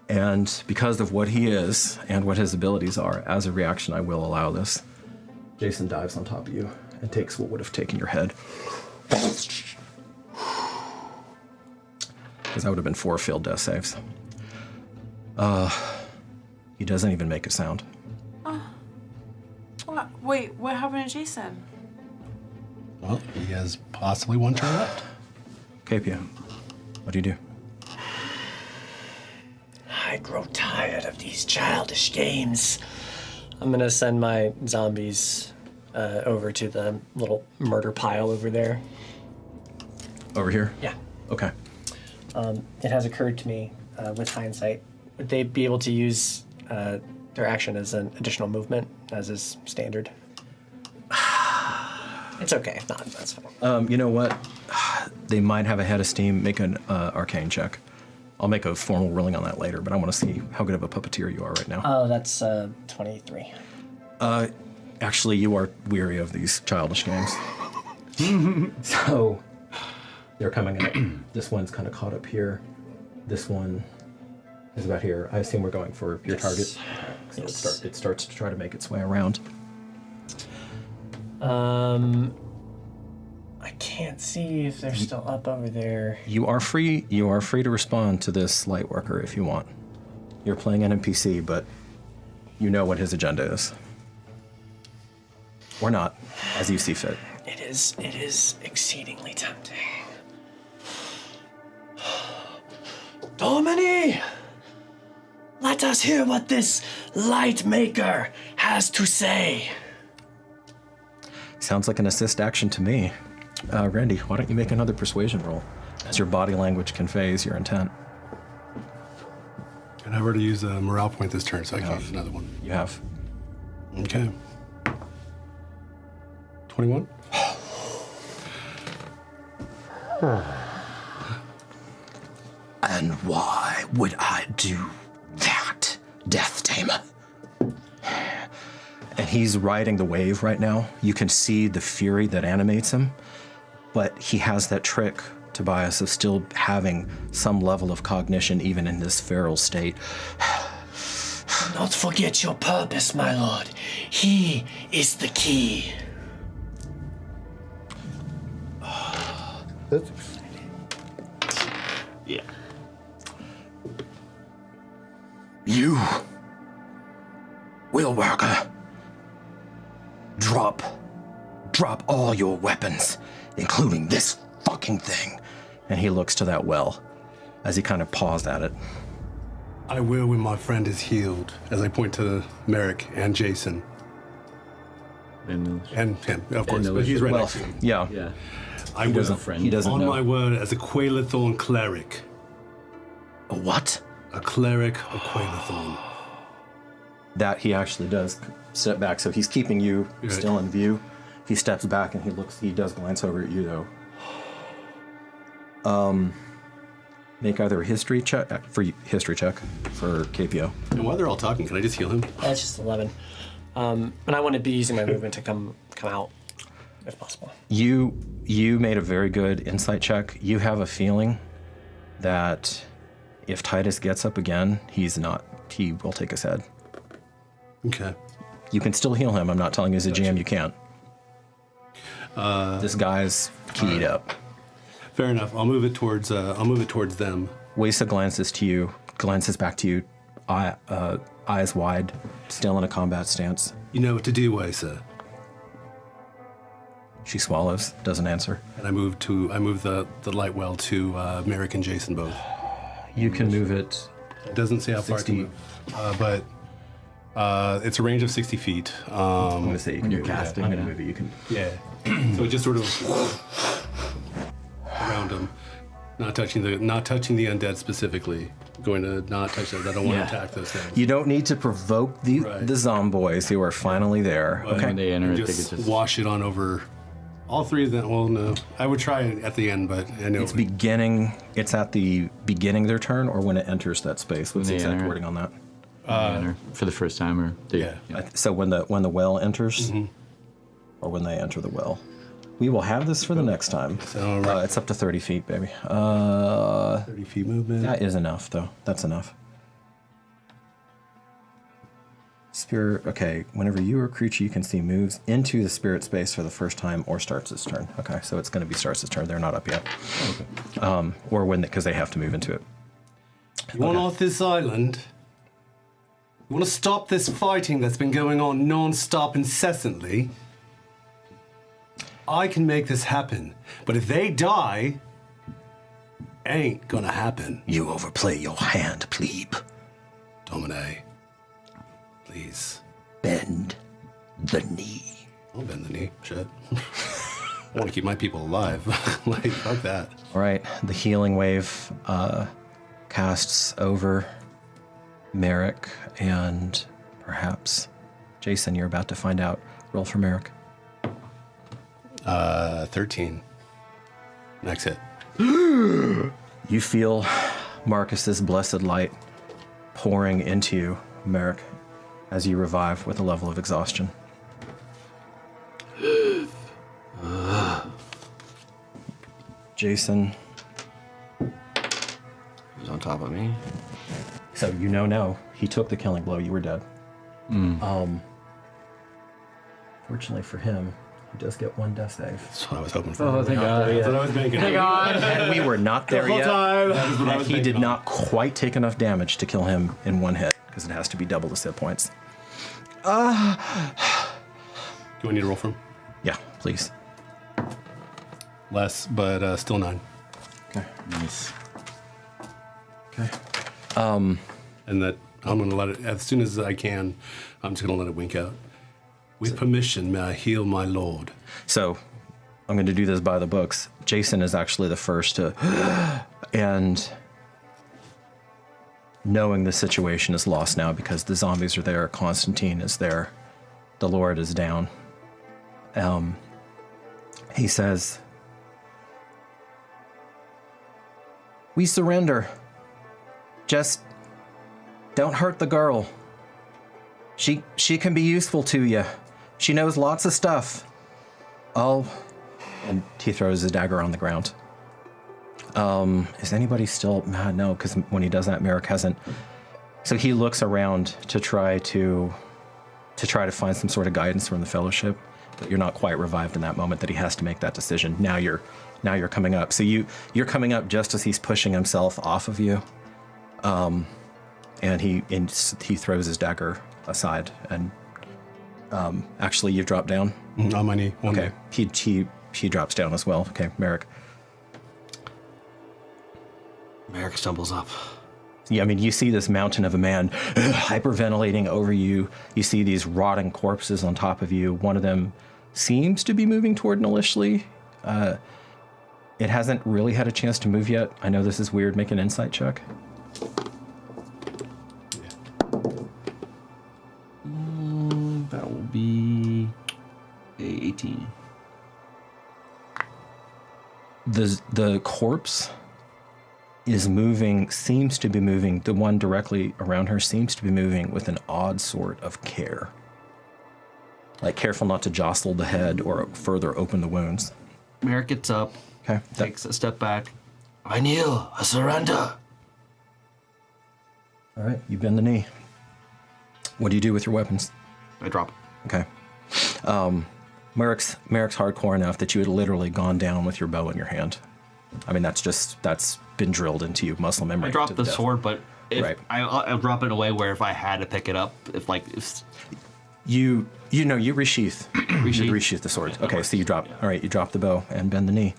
And because of what he is and what his abilities are, as a reaction, I will allow this. Jason dives on top of you and takes what would have taken your head. Because that would have been 4 failed death saves. He doesn't even make a sound. What? Wait, what happened to Jason? Well, he has possibly 1 turn left. Capia, what do you do? I grow tired of these childish games. I'm gonna send my zombies over to the little murder pile over there. Over here? Yeah. Okay. It has occurred to me with hindsight, would they be able to use their action as an additional movement, as is standard? It's okay. If not, that's fine. You know what? They might have a head of steam. Make an arcane check. I'll make a formal ruling on that later, but I want to see how good of a puppeteer you are right now. Oh, that's 23. Actually, you are weary of these childish games. So, they're coming up. This one's kind of caught up here. This one is about here. I assume we're going for your target. Okay. So it starts to try to make its way around. I can't see if they're still up over there. You are free to respond to this light worker if you want. You're playing an NPC, but you know what his agenda is. Or not, as you see fit. It is exceedingly tempting. Domini! Let us hear what this light maker has to say. Sounds like an assist action to me. Randy, why don't you make another persuasion roll, as your body language conveys your intent. And I've already used a morale point this turn, so I can't use another one. You have. Okay. 21? And why would I do that, Death Tamer? And he's riding the wave right now. You can see the fury that animates him, but he has that trick, Tobias, of still having some level of cognition even in this feral state. Do not forget your purpose, my lord. He is the key. That's exciting. Yeah. You, Will Worker, drop all your weapons, including this fucking thing. And he looks to that well as he kind of paused at it. I will when my friend is healed, as I point to Merrick and Jason. And him, of course, but he's right next to him. Yeah. Yeah. I will, He doesn't on know. my word, as a Quailithorn cleric. A what? A cleric of Quailithorn. That he actually does step back, so he's keeping you still in view. He steps back and he does glance over at you though. Make either a history check for KPO. And while they're all talking, can I just heal him? That's just 11. And I want to be using my movement to come out, if possible. You made a very good insight check. You have a feeling that if Titus gets up again, he will take his head. Okay. You can still heal him. I'm not telling you as a GM you can't. This guy's keyed up. Fair enough. I'll move it towards them. Wesa glances back to you, eyes wide, still in a combat stance. You know what to do, Wesa. She swallows, doesn't answer. And I move the light well to Merrick and Jason both. You can move it. It doesn't say how far to move, but it's a range of 60 feet. I'm gonna say you can you're move it. casting, I'm gonna yeah. move it. You can. Yeah. So it just sort of around them, not touching the undead specifically. Going to not touch them. I don't want to attack those things. You don't need to provoke the zomboys who are finally there. But Okay. When they enter, you they just could just wash it on over. All three of them. Well, no, I would try it at the end, but I know It's beginning. It's at the beginning of their turn, or when it enters that space. What's the When they exact enter. wording on that? enter for the first time, or they, Yeah. So when the well enters, or when they enter the well. We will have this for the next time. So, It's up to 30 feet, baby. 30 feet movement. That is enough, though. That's enough. Spirit, okay, whenever you or creature you can see moves into the spirit space for the first time or starts its turn. Okay, so it's going to be starts its turn. They're not up yet. Or when, because they have to move into it. You want off this island? You want to stop this fighting that's been going on non-stop incessantly? I can make this happen. But if they die, ain't gonna happen. You overplay your hand, plebe. Domine, please. Bend the knee. I'll bend the knee. Shit. I want to keep my people alive. Like, fuck that. All right, the healing wave casts over Merrick and perhaps Jason. You're about to find out. Roll for Merrick. 13. Next hit. You feel Marcus's blessed light pouring into you, Merrick, as you revive with a level of exhaustion. Jason. He's on top of me. So you know he took the killing blow. You were dead. Fortunately for him, he does get one death save. That's what I was hoping for. Oh, thank God. That's what I was banking. Thank God. And we were not there The whole yet. time. And he did not quite take enough damage to kill him in one hit, because it has to be double the hit points. Do I need to roll for him? Yeah, please. Less, but still 9. Okay. Nice. Okay. And that I'm going to let it, as soon as I can, I'm just going to let it wink out. With permission, may I heal my lord? So, I'm going to do this by the books. Jason is actually the first to... and knowing the situation is lost now because the zombies are there, Constantine is there, the Lord is down. He says, "We surrender. Just don't hurt the girl. She can be useful to you. She knows lots of stuff. And he throws his dagger on the ground. Is anybody still mad? No, because when he does that, Merrick hasn't. So he looks around to try to find some sort of guidance from the Fellowship, but you're not quite revived in that moment that he has to make that decision. Now you're coming up. So you're coming up just as he's pushing himself off of you. And he throws his dagger aside, and actually you've dropped down. On my knee. Okay. He drops down as well. Okay, Merrick. Merrick stumbles up. Yeah, I mean, you see this mountain of a man hyperventilating over you. You see these rotting corpses on top of you. One of them seems to be moving toward Nalishli. It hasn't really had a chance to move yet. I know this is weird. Make an insight check. That will be a 18. The corpse is moving, seems to be moving. The one directly around her seems to be moving with an odd sort of care. Like careful not to jostle the head or further open the wounds. Merrick gets up, Okay. takes a step back. I kneel, I surrender. All right, you bend the knee. What do you do with your weapons? I drop it. Okay. Merrick's hardcore enough that you had literally gone down with your bow in your hand. I mean, that's been drilled into you, muscle memory. I drop to the death. sword, but if Right. I'll drop it in a way where if I had to pick it up, if You resheath. Resheath? You resheath the sword. Okay, so you drop. All right, you drop the bow and bend the knee.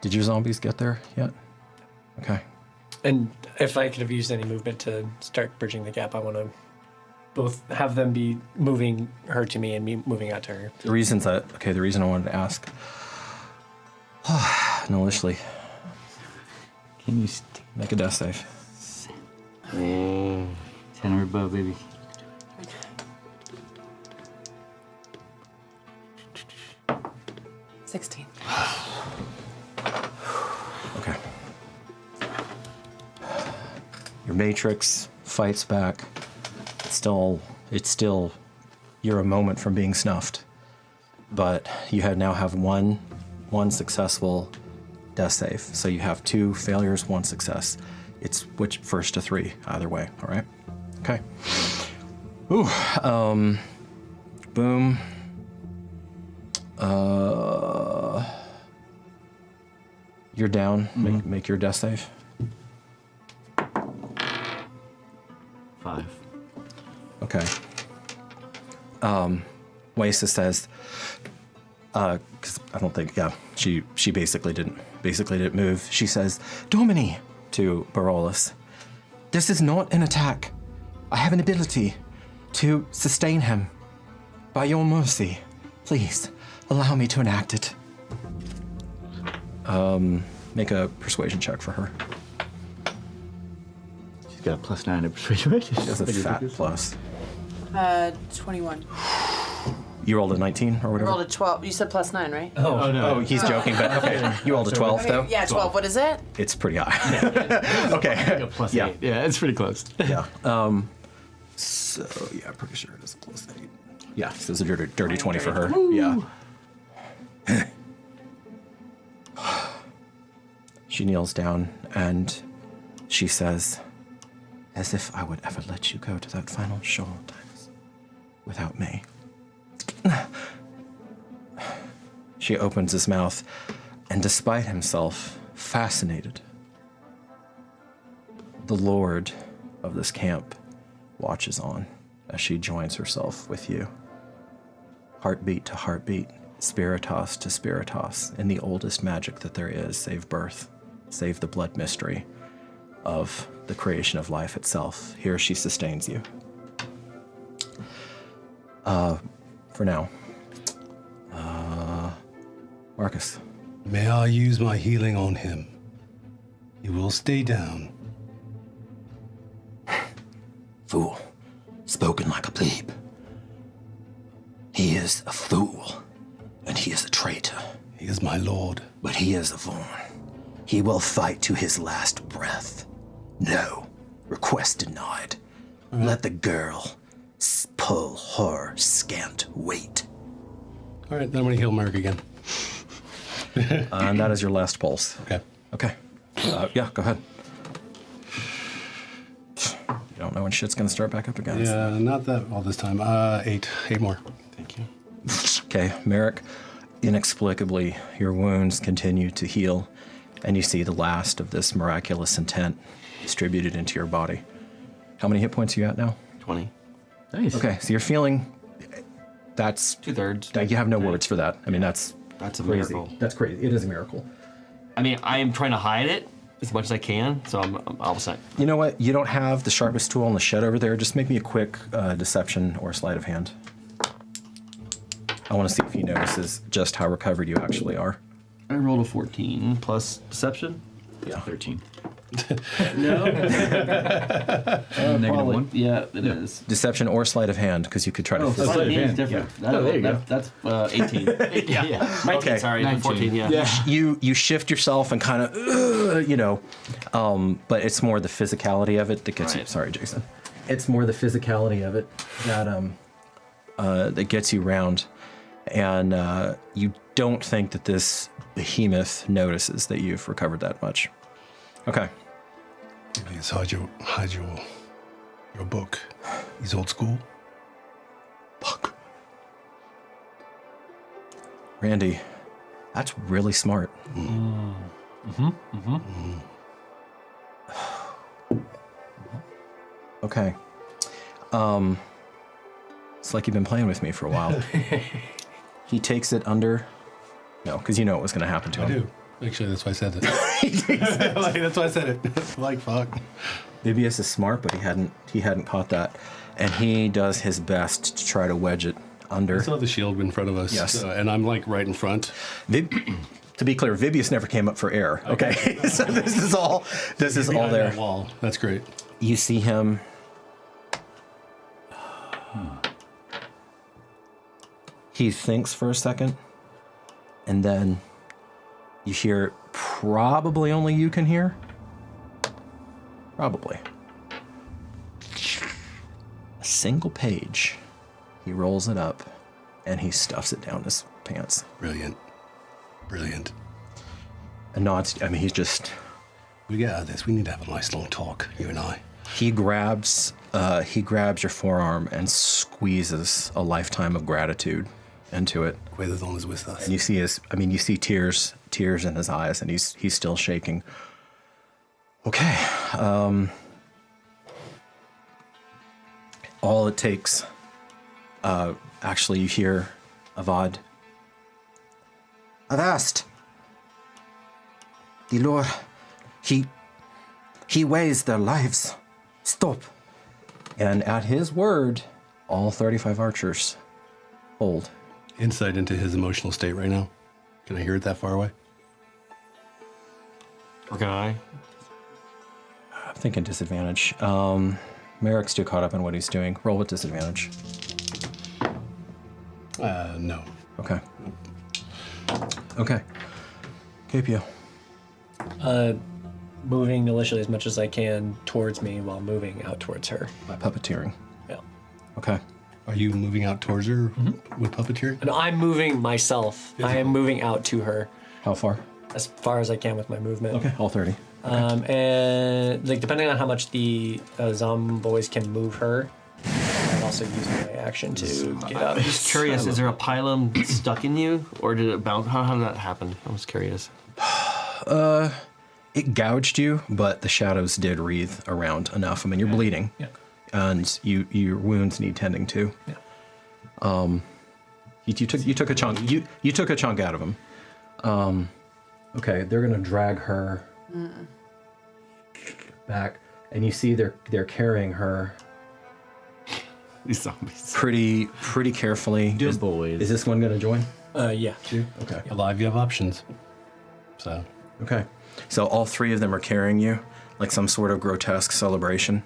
Did your zombies get there yet? Okay. And if I could have used any movement to start bridging the gap, I want to both have them be moving her to me and me moving out to her. The reason I wanted to ask. Nalishli, Can you make a death save. 10 or above, baby? $16. Okay. Your matrix fights back. It's still, you're a moment from being snuffed. But you now have one successful death save. So you have 2 failures, 1 success. It's which first to 3, either way, all right? Okay. Ooh, boom. You're down. Make your death save. 5. Okay. Waisa says, because I don't think, she basically didn't move. She says, Domini, to Barolus, this is not an attack. I have an ability to sustain him. By your mercy, please allow me to enact it. Make a persuasion check for her. She's got a +9 to persuasion, right? She has a fat plus. 21. You rolled a 19 or I whatever? rolled a 12. You said +9, right? Oh, no. Oh, he's joking, but okay. You rolled a 12, though? Yeah, 12. What is it? It's pretty high. Okay. +8. Yeah. Yeah, it's pretty close. Yeah. So, yeah, I'm pretty sure it is a +8. Yeah, so it's a dirty 20 for her. Yeah. She kneels down and she says, as if I would ever let you go to that final shore times without me. She opens his mouth, and despite himself, fascinated, the lord of this camp watches on as she joins herself with you. Heartbeat to heartbeat, spiritus to spiritus, in the oldest magic that there is, save birth, save the blood mystery of the creation of life itself. Here she sustains you. For now. Marcus. May I use my healing on him? He will stay down. Fool. Spoken like a plebe. He is a fool, and he is a traitor. He is my lord. But he is a Vaughn. He will fight to his last breath. No. Request denied. Let the girl pull her scant weight. All right, then I'm going to heal Mark again. And that is your last pulse. Okay. Okay. Yeah, go ahead. You don't know when shit's gonna start back up again. Yeah, not that all this time. 8 more. Thank you. Okay, Merrick, inexplicably, your wounds continue to heal, and you see the last of this miraculous intent distributed into your body. How many hit points are you at now? 20. Nice. Okay, so you're feeling, that's... 2/3. You have no words for that. I mean, that's a crazy. miracle. That's crazy. It is a miracle. I mean, I am trying to hide it as much as I can, so I'm all set. You know what? You don't have the sharpest tool in the shed over there. Just make me a quick deception or sleight of hand. I want to see if he notices just how recovered you actually are. I rolled a 14 plus deception. Yeah. 13. No. -1? Yeah, it is. Deception or sleight of hand, because you could try to... Oh, sleight of hand is different. Yeah. There you go. That's 18. yeah. 19, Okay. sorry. 14, yeah. You shift yourself and kind of, but it's more the physicality of it that gets you... Sorry, Jason. It's more the physicality of it that gets you round. And you don't think that this behemoth notices that you've recovered that much. Okay. Please hide your book. He's old school. Book. Randy, that's really smart. Okay. It's like you've been playing with me for a while. He takes it under. No, because you know what was going to happen to him. I do. Actually, that's why I said it. That's why I said it. Like, fuck. Vibius is smart, but he hadn't caught that. And he does his best to try to wedge it under. I saw the shield in front of us. Yes. And I'm like right in front. To be clear, Vibius never came up for air. Okay. So this is all Behind there. that wall. That's great. You see him. He thinks for a second, and then you hear probably only you can hear. Probably. A single page. He rolls it up, and he stuffs it down his pants. Brilliant. Brilliant. And nods. I mean, he's just... We get out of this. We need to have a nice long talk, you and I. He grabs your forearm and squeezes a lifetime of gratitude into it. Quaidon is with us. And you see tears in his eyes, and he's still shaking. Okay. All it takes, actually, you hear Avad. Avast! The Lord, he weighs their lives. Stop. And at his word, all 35 archers hold. Insight into his emotional state right now. Can I hear it that far away? Or can I? I'm thinking disadvantage. Merrick's too caught up in what he's doing. Roll with disadvantage. No. Okay. Okay. KPO. Moving maliciously as much as I can towards me while moving out towards her. By puppeteering. Yeah. Okay. Are you moving out towards her with puppeteering? And I'm moving myself. I am moving out to her How far? as far as I can with my movement. Okay, all 30. And like depending on how much the zomboids can move her, I'll also use my action to get up. I'm just curious, is there a pylon stuck in you? Or did it bounce? How did that happen? I was curious. It gouged you, but the shadows did wreathe around enough. I mean, you're bleeding. Yeah. And your wounds need tending to. Yeah. You took a chunk. You took a chunk out of him. Okay, they're gonna drag her back, and you see they're carrying her These zombies. pretty carefully. Good boys. Is this one gonna join? Yeah. Okay. Alive, you have options. So. Okay. So all three of them are carrying you, like some sort of grotesque celebration.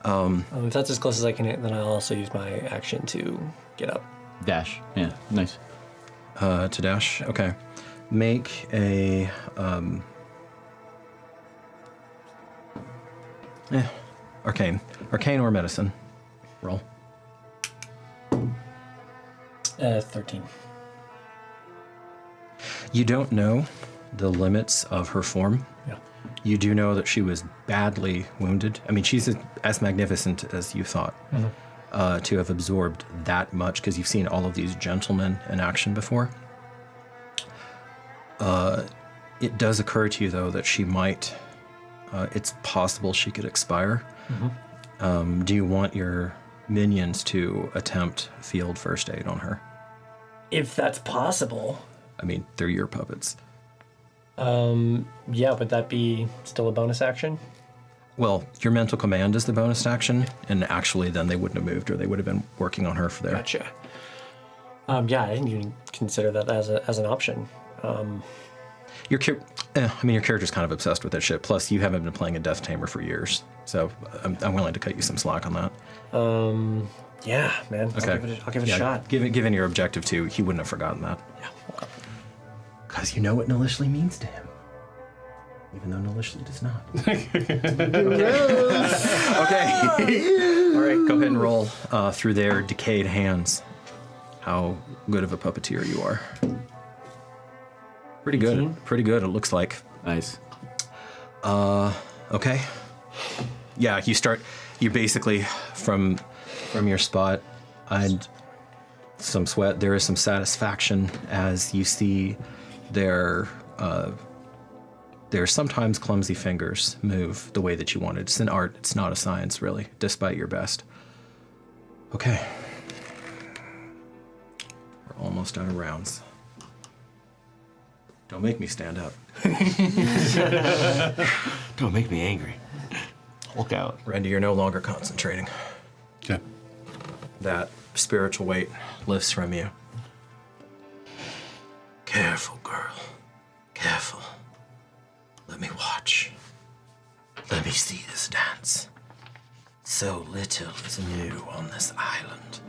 If that's as close as I can hit, then I'll also use my action to get up. Dash. Yeah, nice. To dash. Okay. Make a arcane or medicine roll. 13. You don't know the limits of her form. Yeah. You do know that she was badly wounded. I mean, she's as magnificent as you thought to have absorbed that much, because you've seen all of these gentlemen in action before. It does occur to you, though, that she might, it's possible she could expire. Do you want your minions to attempt field first aid on her? If that's possible. I mean, they're your puppets. Yeah, would that be still a bonus action? Well, your mental command is the bonus action, and actually then they wouldn't have moved, or they would have been working on her for there. Gotcha. Yeah, I didn't even consider that as an option. Your character's kind of obsessed with that shit. Plus, you haven't been playing a Death Tamer for years, so I'm willing to cut you some slack on that. Yeah, man. Okay. I'll give it a shot. Given your objective too, he wouldn't have forgotten that. Yeah. Okay. Because you know what Nalishli means to him. Even though Nalishli does not. Okay. All right, go ahead and roll through their decayed hands how good of a puppeteer you are. Pretty good. 18? Pretty good, it looks like. Nice. Okay. Yeah, you basically, from your spot, and some sweat, there is some satisfaction as you see their sometimes clumsy fingers move the way that you wanted. It's an art, it's not a science, really, despite your best. Okay. We're almost out of rounds. Don't make me stand up. Don't make me angry. Hulk out. Randy, you're no longer concentrating. Okay. That spiritual weight lifts from you. Careful, girl. Careful. Let me watch. Let me see this dance. So little is new on this island.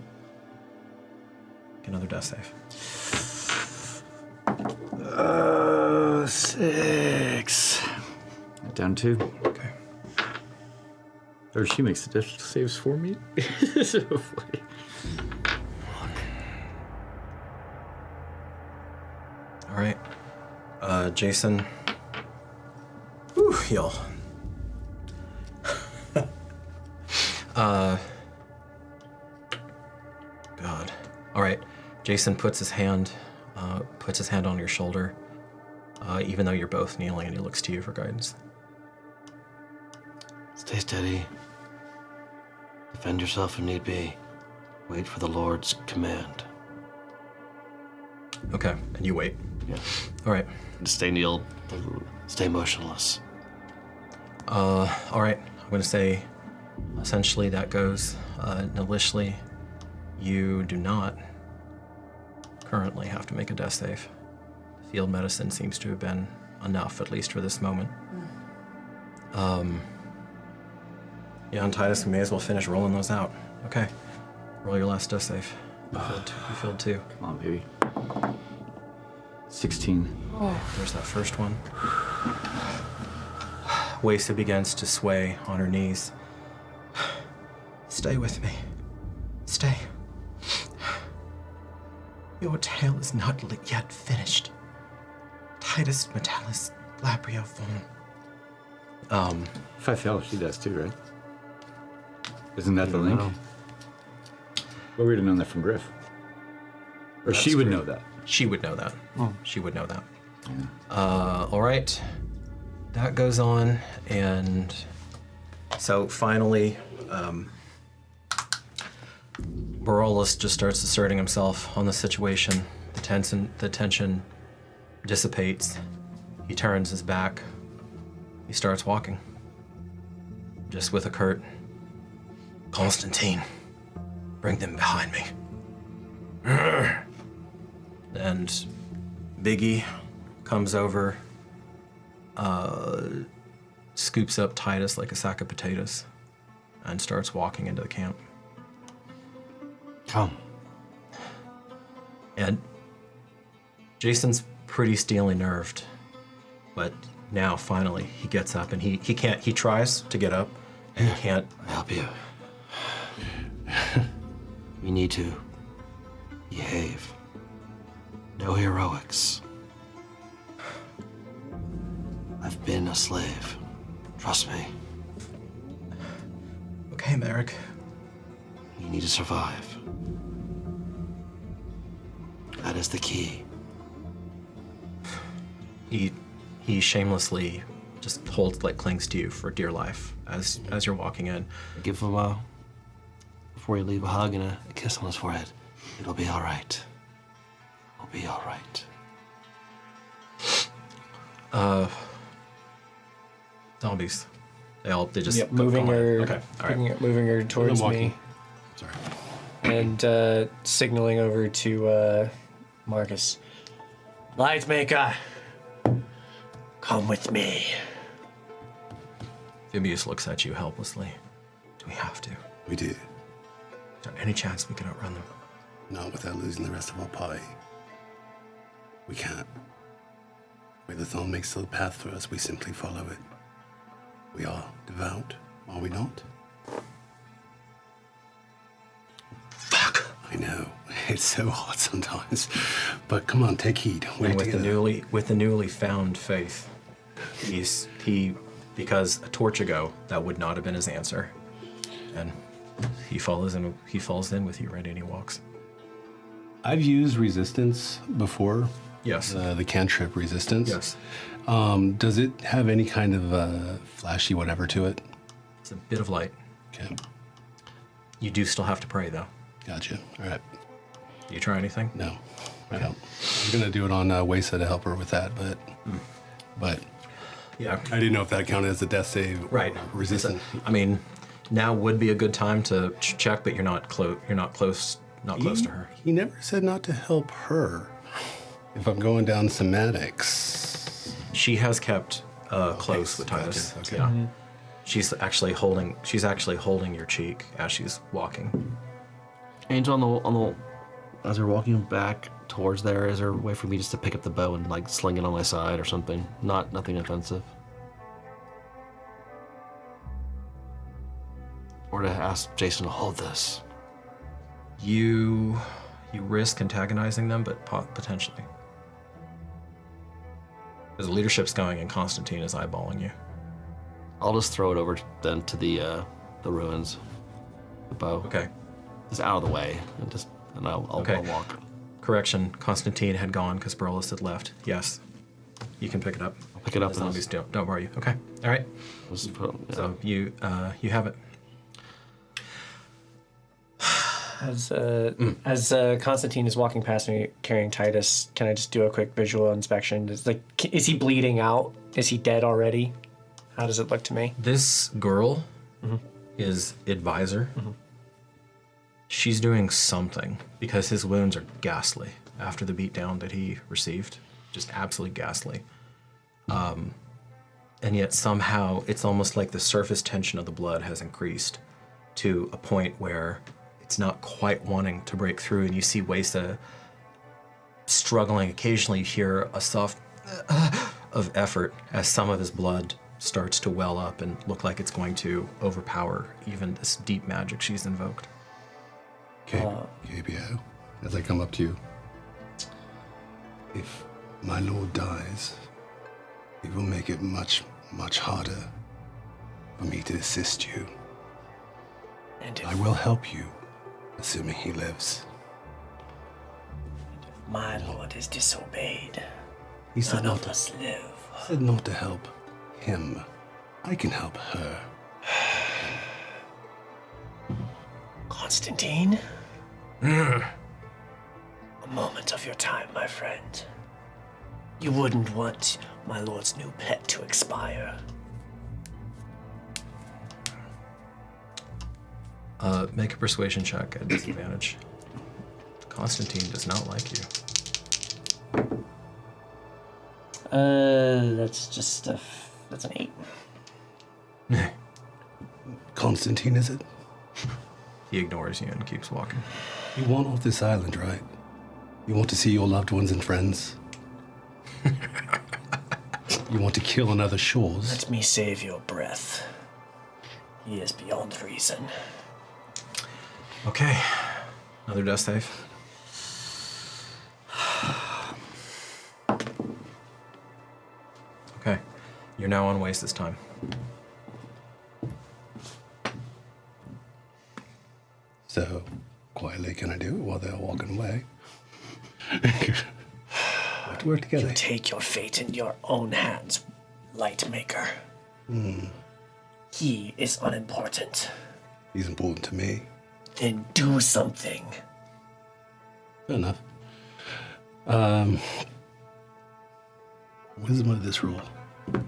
Get another death save. 6. Down 2. Okay. Or she makes the death saves for me. So funny. All right. Jason. Whew, y'all. God. All right. Jason puts his hand on your shoulder, even though you're both kneeling, and he looks to you for guidance. Stay steady. Defend yourself if need be. Wait for the Lord's command. Okay, and you wait. Yeah. All right. Stay kneeled. Stay motionless. All right. I'm gonna say Essentially, that goes. Initially, you do not currently have to make a death save. Field medicine seems to have been enough, at least for this moment. Yeah, and Titus, we may as well finish rolling those out. Okay. Roll your last death save. You failed 2. Come on, baby. 16. There's that first one. Wasa begins to sway on her knees. Stay with me. Stay. Your tale is not yet finished. Titus Metalis Labrio Von. If I fail, she does too, right? Isn't that the link? Well, we would have known that from Griff. Or That's she would true. know that. She would know that. Oh. She would know that. Yeah. All right. That goes on, and so finally, Barolas just starts asserting himself on the situation. The tension dissipates. He turns his back. He starts walking. Just with a curt, Constantine, bring them behind me. And Biggie comes over, scoops up Titus like a sack of potatoes, and starts walking into the camp. Come. And Jason's pretty steely nerved, but now finally he gets up and he can't. He tries to get up, and he can't. I'll help you. You need to behave. No heroics. I've been a slave. Trust me. Okay, Merrick. You need to survive. That is the key. He shamelessly just clings to you for dear life as you're walking in. Give him before you leave, a hug and a kiss on his forehead. It'll be all right. It'll be all right. Zombies. They just moving go on. her. Okay, all right. Moving her towards me. Sorry. And signaling over to Marcus. Lightmaker, come with me. Phibius looks at you helplessly. Do we have to? We do. Is there any chance we can outrun them? Not without losing the rest of our pie. We can't. Where the thorn makes the path for us, we simply follow it. We are devout, are we not? Fuck! I know. It's so hard sometimes. But come on, take heed. We're And with together. the newly found faith, because a torch ago that would not have been his answer, and he falls in with you, ready, and he walks. I've used resistance before. Yes. The cantrip resistance. Yes. Does it have any kind of flashy whatever to it? It's a bit of light. Okay. You do still have to pray, though. Gotcha. All right. Do you try anything? No, I don't. I'm gonna do it on Wasa to help her with that, but Yeah. I didn't know if that counted as a death save. Or Right. resistance. I mean, now would be a good time to check, but you're not close. You're not close. Not close to her. He never said not to help her. If I'm going down somatics. She has kept close with Titus. Gotcha, okay. Yeah. Mm-hmm. She's actually holding your cheek as she's walking. Angel, on the as we're walking back towards there, is there a way for me just to pick up the bow and like sling it on my side or something? Nothing offensive. Or to ask Jason to hold this. You risk antagonizing them, but potentially. Because the leadership's going and Constantine is eyeballing you. I'll just throw it over then to the ruins. The bow. Okay. Just out of the way and I'll walk. Correction, Constantine had gone because Brolis had left. Yes. You can pick it up. I'll pick it up. The zombies don't worry you. Okay. All right. So you have it. As Constantine is walking past me carrying Titus, can I just do a quick visual inspection? Is he bleeding out? Is he dead already? How does it look to me? This girl his advisor. She's doing something because his wounds are ghastly after the beatdown that he received. Just absolutely ghastly. And yet somehow it's almost like the surface tension of the blood has increased to a point where it's not quite wanting to break through, and you see Wesa struggling. Occasionally you hear a soft of effort as some of his blood starts to well up and look like it's going to overpower even this deep magic she's invoked. KBO, as I come up to you, if my lord dies, it will make it much, much harder for me to assist you. And if I will help you, assuming he lives. my lord is disobeyed, He said none not of to, us live. said not to help him. I can help her. Constantine? A moment of your time, my friend. You wouldn't want my lord's new pet to expire. Make a persuasion check at disadvantage. Constantine does not like you. That's just that's an 8. Constantine, is it? He ignores you and keeps walking. You want off this island, right? You want to see your loved ones and friends? You want to kill on other shores? Let me save your breath. He is beyond reason. Okay. Another death save. Okay. You're now on waste this time. So, quietly can I do it while they're walking away? We have to work together. You take your fate in your own hands, Lightmaker. He is unimportant. He's important to me. Then do something. Fair enough. Wisdom of this roll. I'm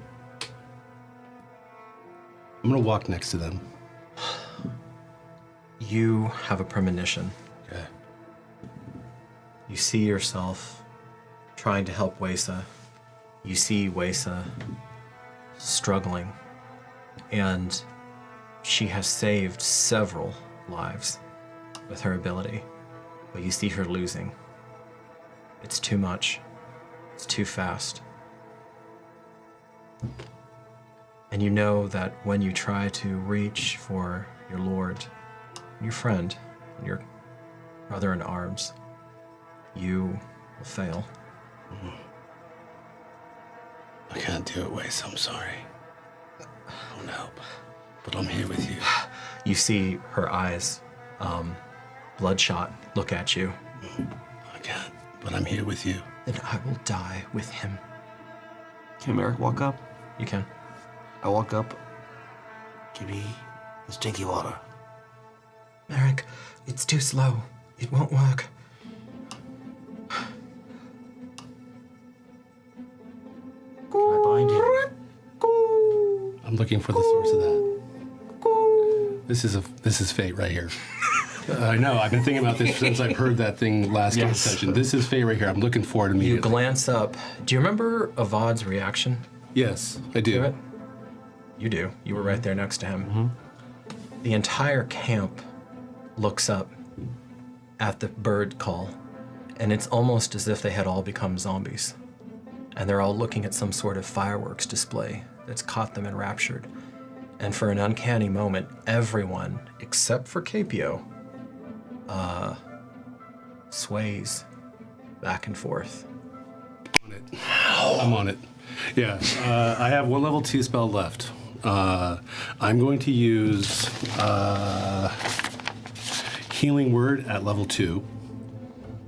gonna walk next to them. You have a premonition. Okay. You see yourself trying to help Wesa. You see Wesa struggling, and she has saved several lives with her ability, but you see her losing. It's too much. It's too fast. And you know that when you try to reach for your lord, your friend, your brother in arms, you will fail. I can't do it, Waze. I'm sorry. I won't help. But I'm here with you. You see her eyes, bloodshot, look at you. I can't, but I'm here with you. Then I will die with him. Can Merrick walk up? You can. I walk up. Give me the stinky water. Merrick, it's too slow. It won't work. Can I bind him? I'm looking for the source of that. This is fate right here. I know. I've been thinking about this since I've heard that thing last session. This is fate right here. I'm looking for it You immediately. glance up. Do you remember Avad's reaction Yes, I to do. it? You do. You were right there next to him. The entire camp looks up at the bird call, and it's almost as if they had all become zombies. And they're all looking at some sort of fireworks display that's caught them enraptured. And for an uncanny moment, everyone, except for Capio, sways back and forth. I'm on it. Yeah, I have one level 2 spell left. I'm going to use Healing Word at level 2.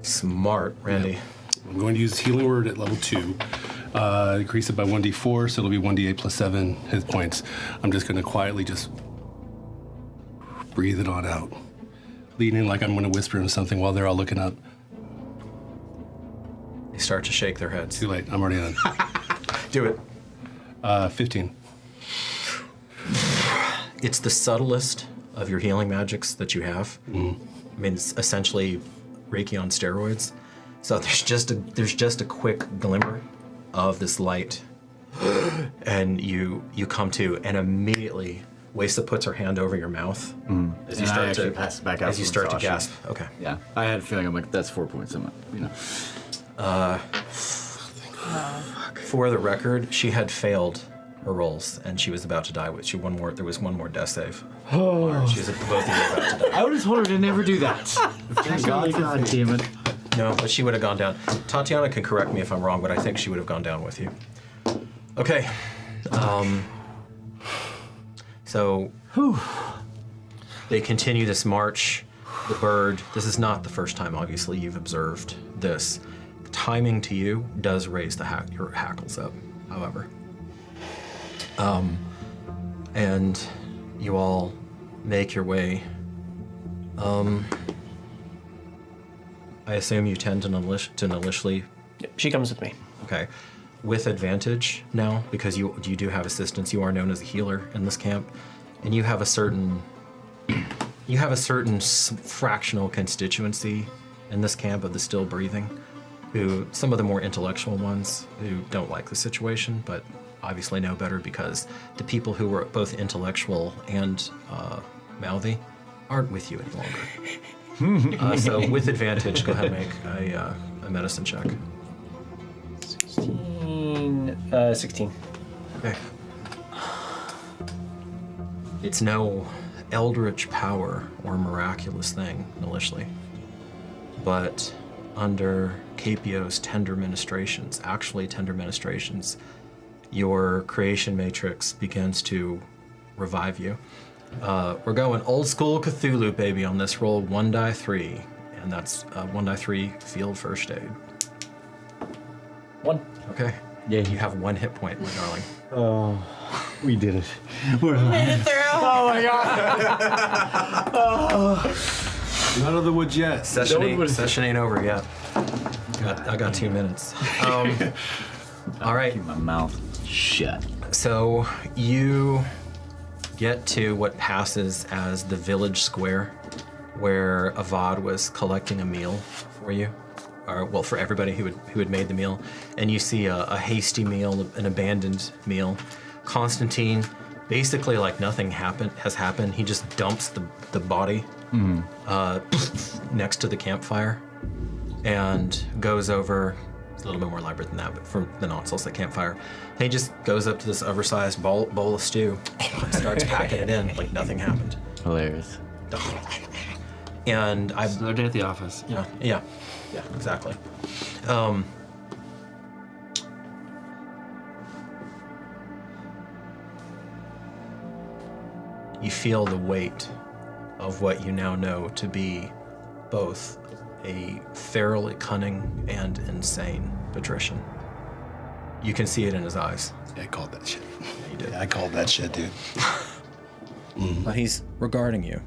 Smart, Randy. I'm going to use Healing Word at level 2. Increase it by 1d4, so it'll be 1d8 plus 7 hit points. I'm just going to quietly just breathe it on out. Leaning like I'm going to whisper him something while they're all looking up. They start to shake their heads. Too late, I'm already on. Do it. 15. It's the subtlest of your healing magics that you have. I mean, it's essentially Reiki on steroids. So there's just a quick glimmer of this light, and you come to, and immediately Waysa puts her hand over your mouth as you start to pass it back out as you start to gasp. Okay. Yeah, I had a feeling. I'm like, that's 4 points. I'm, For the record, she had failed her rolls, and she was about to die. There was one more death save. Oh. She was both of you about to die. I would have told her to never do that. God damn it. No, but she would have gone down. Tatiana can correct me if I'm wrong, but I think she would have gone down with you. Okay. So they continue this march. The bird. This is not the first time, obviously, you've observed this. The timing to you does raise your hackles up, however. And you all make your way. I assume you tend to initially. She comes with me. Okay, with advantage now because you do have assistance. You are known as a healer in this camp, and you have a certain fractional constituency in this camp of the still breathing, who some of the more intellectual ones who don't like the situation, but obviously know better because the people who were both intellectual and mouthy aren't with you any longer. So with advantage, go ahead and make a medicine check. 16. Okay. It's no eldritch power or miraculous thing initially, but under Capio's tender ministrations, your creation matrix begins to revive you. We're going old school Cthulhu, baby, on this roll. 1 die 3, and that's 1 die 3 field first aid. 1. Okay. Yeah, you have 1 hit point, my darling. Oh, we did it. Made it through. Oh my god! Not out of the woods yet. Session ain't over yet. I got 2 minutes. All right. Keep my mouth shut. So you get to what passes as the village square, where Avad was collecting a meal for you, or well, for everybody who had made the meal, and you see a hasty meal, an abandoned meal. Constantine, basically like nothing has happened. He just dumps the body next to the campfire, and goes over. It's a little bit more elaborate than that, but from the non-Solstice campfire, he just goes up to this oversized bowl of stew and starts packing it in like nothing happened. Hilarious. And It's another day at the office. Yeah, exactly. You feel the weight of what you now know to be both a fairly cunning and insane patrician. You can see it in his eyes. Yeah, I called that shit. Yeah, you did. Yeah, I called that shit, dude. But he's regarding you.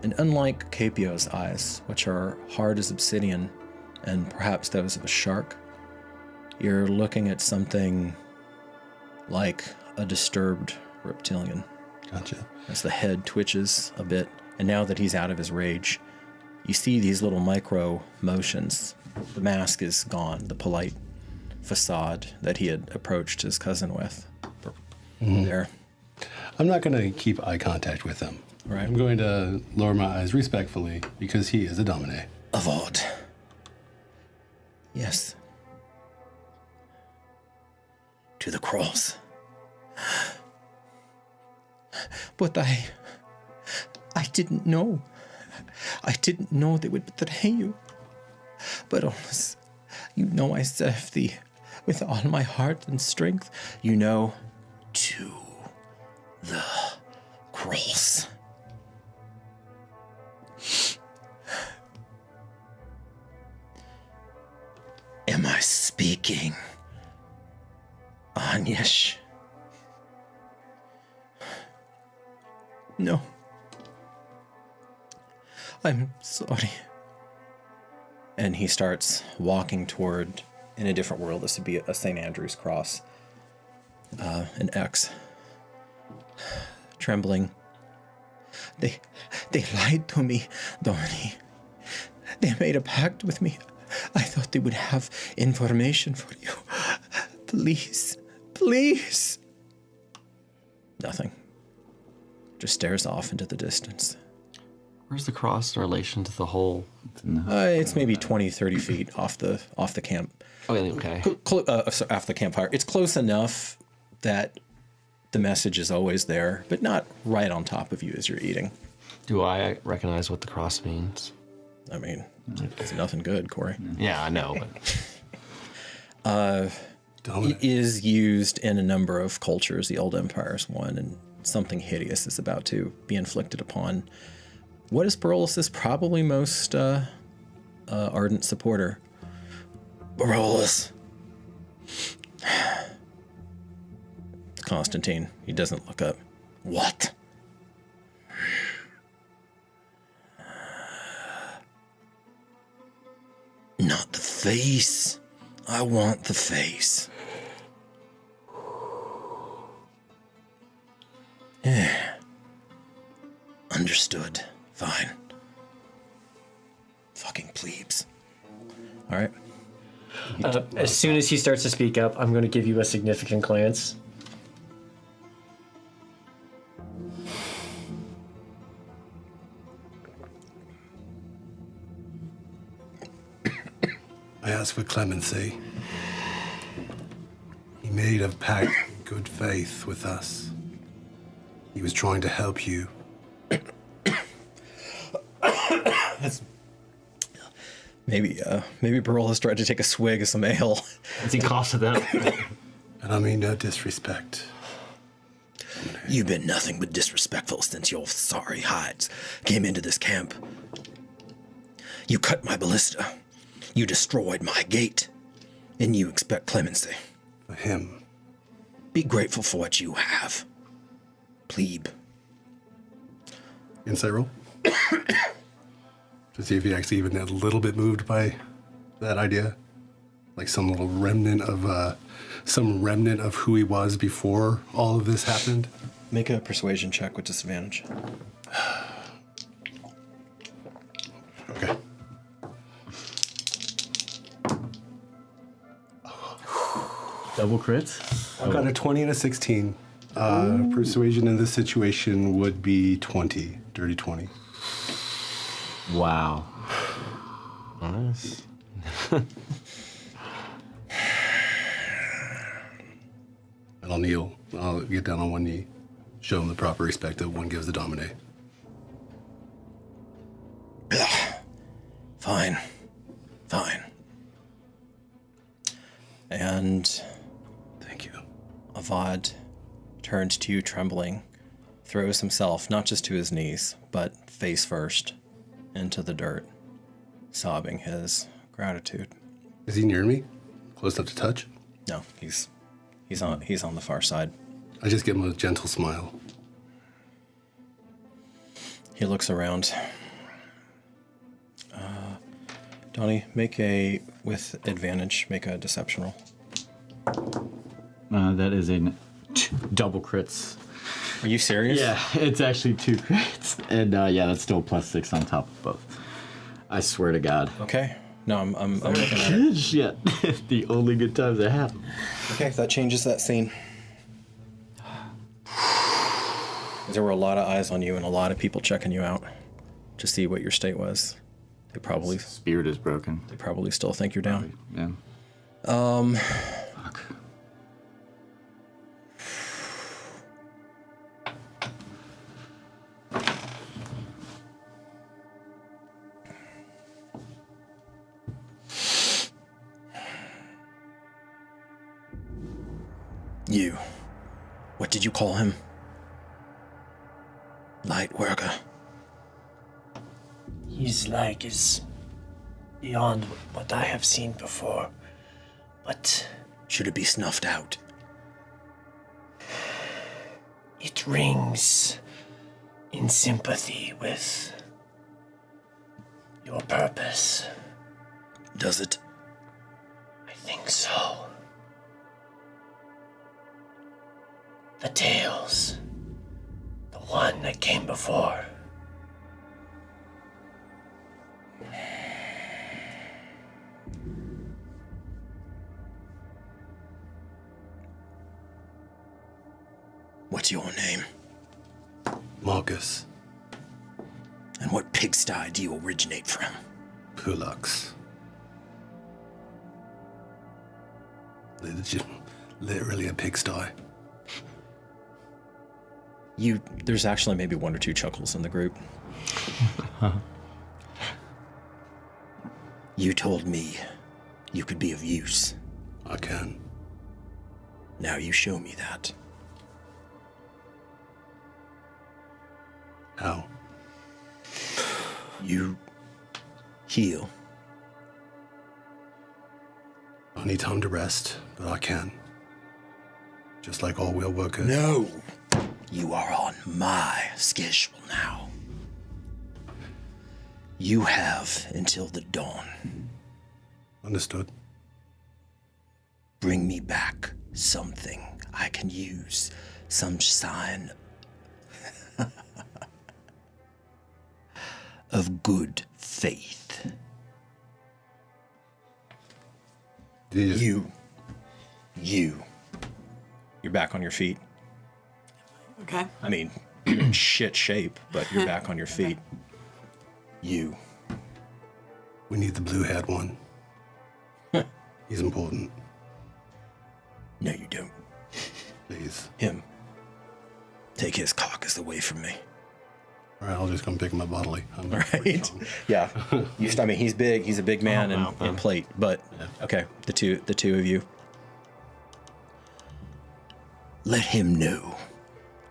And unlike Capio's eyes, which are hard as obsidian and perhaps those of a shark, you're looking at something like a disturbed reptilian. Gotcha. As the head twitches a bit, and now that he's out of his rage, you see these little micro motions. The mask is gone, the polite facade that he had approached his cousin with. There. I'm not going to keep eye contact with him. Right. I'm going to lower my eyes respectfully because he is a domine. Avad. Yes. To the cross. But I didn't know. I didn't know they would betray you. But Olus, you know I serve thee with all my heart and strength. You know, to the cross. Am I speaking, Anyish? No. I'm sorry. And he starts walking toward, in a different world, this would be a St. Andrew's cross, an X. trembling. They lied to me, Donnie. They made a pact with me. I thought they would have information for you. Please, please. Nothing. Just stares off into the distance. Where's the cross in relation to the hole? It's maybe 20, 30 feet off the camp. Oh, okay. Off the campfire. It's close enough that the message is always there, but not right on top of you as you're eating. Do I recognize what the cross means? I mean, it's nothing good, Corey. Yeah, I know. But... it is used in a number of cultures. The Old Empire is one, and something hideous is about to be inflicted upon what is Barolos' probably most ardent supporter. Barolos. Constantine. He doesn't look up. What? Not the face. I want the face. Yeah. Understood. Fine. Fucking plebes. All right. As soon as he starts to speak up, I'm going to give you a significant glance. I ask for clemency. He made a pact in good faith with us. He was trying to help you. Maybe Barolos tried to take a swig of some ale. As he coughs at them. And I mean no disrespect. You've been nothing but disrespectful since your sorry hides came into this camp. You cut my ballista. You destroyed my gate. And you expect clemency. For him. Be grateful for what you have. Plebe. Insight roll. To see if he actually even a little bit moved by that idea. Like some little remnant of who he was before all of this happened. Make a persuasion check with disadvantage. Okay. Double crits? I've got a 20 and a 16. Persuasion in this situation would be 20. Dirty 20. Wow. Nice. And I'll kneel. I'll get down on one knee. Show him the proper respect that one gives the Domine. Fine. Fine. And... Thank you. Avad turns to you trembling, throws himself not just to his knees, but face first into the dirt, sobbing his gratitude. Is he near me? Close enough to touch? No, he's on the far side. I just give him a gentle smile. He looks around. Donnie, with advantage, make a deception roll. That is a double crits. Are you serious? Yeah, it's actually 2 crits. And yeah, that's still +6 on top of both. I swear to God. Okay. No, I'm looking at it. Shit. The only good times I have. Okay, that changes that scene. There were a lot of eyes on you and a lot of people checking you out to see what your state was. They probably... Spirit is broken. They probably still think you're down. Yeah. Fuck. You. What did you call him? Light worker. His like is beyond what I have seen before, but... Should it be snuffed out? It rings in sympathy with your purpose. Does it? I think so. The tales, the one that came before. What's your name? Marcus. And what pigsty do you originate from? Pulux. Literally a pigsty. There's actually maybe one or two chuckles in the group. You told me you could be of use. I can. Now you show me that. How? You heal. I need time to rest, but I can. Just like all wheel workers. No! You are on my schedule now. You have until the dawn. Understood. Bring me back something I can use. Some sign of good faith. You. You're back on your feet. Okay. I mean, you're in shit shape, but you're back on your feet. You. We need the blue-haired one. He's important. No, you don't. Please. Him. Take his carcass away from me. All right, I'll just come pick him up bodily. Right? Yeah. I mean, he's big. He's a big man in plate. But okay, the two of you. Let him know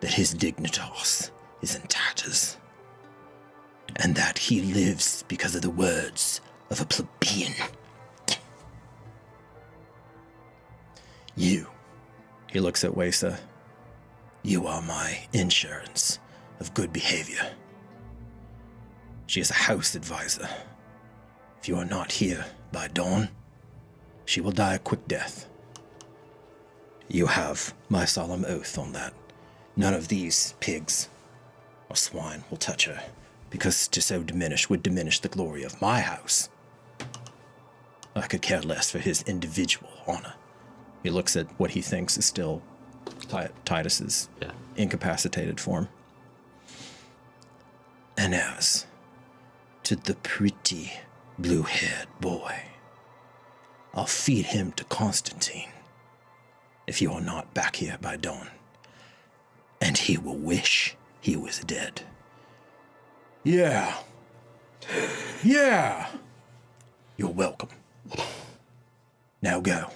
that his dignitas is in tatters, and that he lives because of the words of a plebeian. You. He looks at Wesa. You are my insurance of good behavior. She is a house advisor. If you are not here by dawn, she will die a quick death. You have my solemn oath on that. None of these pigs or swine will touch her, because to so diminish would diminish the glory of my house. I could care less for his individual honor. He looks at what he thinks is still Titus's incapacitated form. And as to the pretty blue-haired boy, I'll feed him to Constantine if you are not back here by dawn, and he will wish he was dead. Yeah. You're welcome. Now go.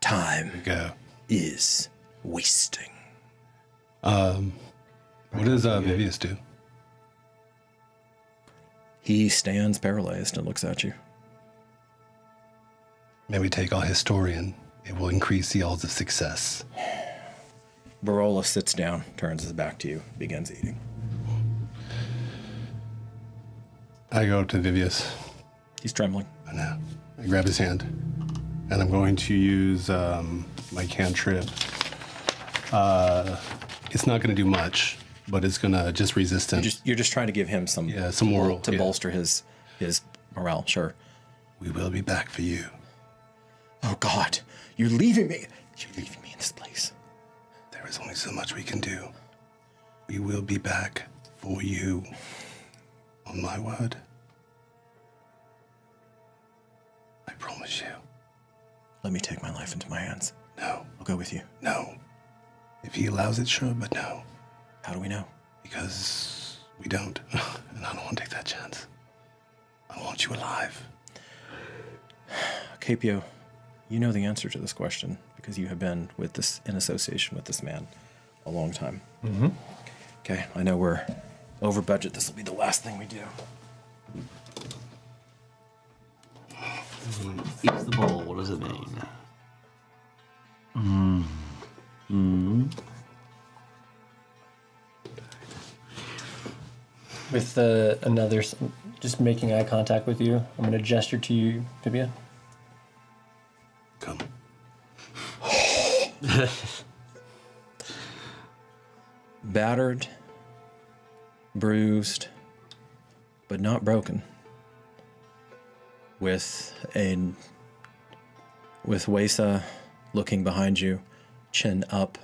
Time is wasting. What does Vivius do? He stands paralyzed and looks at you. Maybe take our historian. It will increase the odds of success. Barola sits down, turns his back to you, begins eating. I go to Vivius. He's trembling. I know. I grab his hand, and I'm going to use my cantrip. It's not going to do much, but it's going to just resistance. You're just trying to give him some moral to bolster his morale. Sure. We will be back for you. Oh God, you're leaving me. You're leaving me in this place. There is only so much we can do. We will be back for you. On my word. I promise you. Let me take my life into my hands. No. I'll go with you. No. If he allows it, sure, but no. How do we know? Because we don't. And I don't want to take that chance. I want you alive. Capio, you know the answer to this question because you have been in association with this man a long time. Mm-hmm. Okay, I know we're over budget. This will be the last thing we do. Eats the bowl. What does it mean? With another, just making eye contact with you, I'm going to gesture to you, Vibia. Come. battered, bruised, but not broken. With Wesa looking behind you, chin up,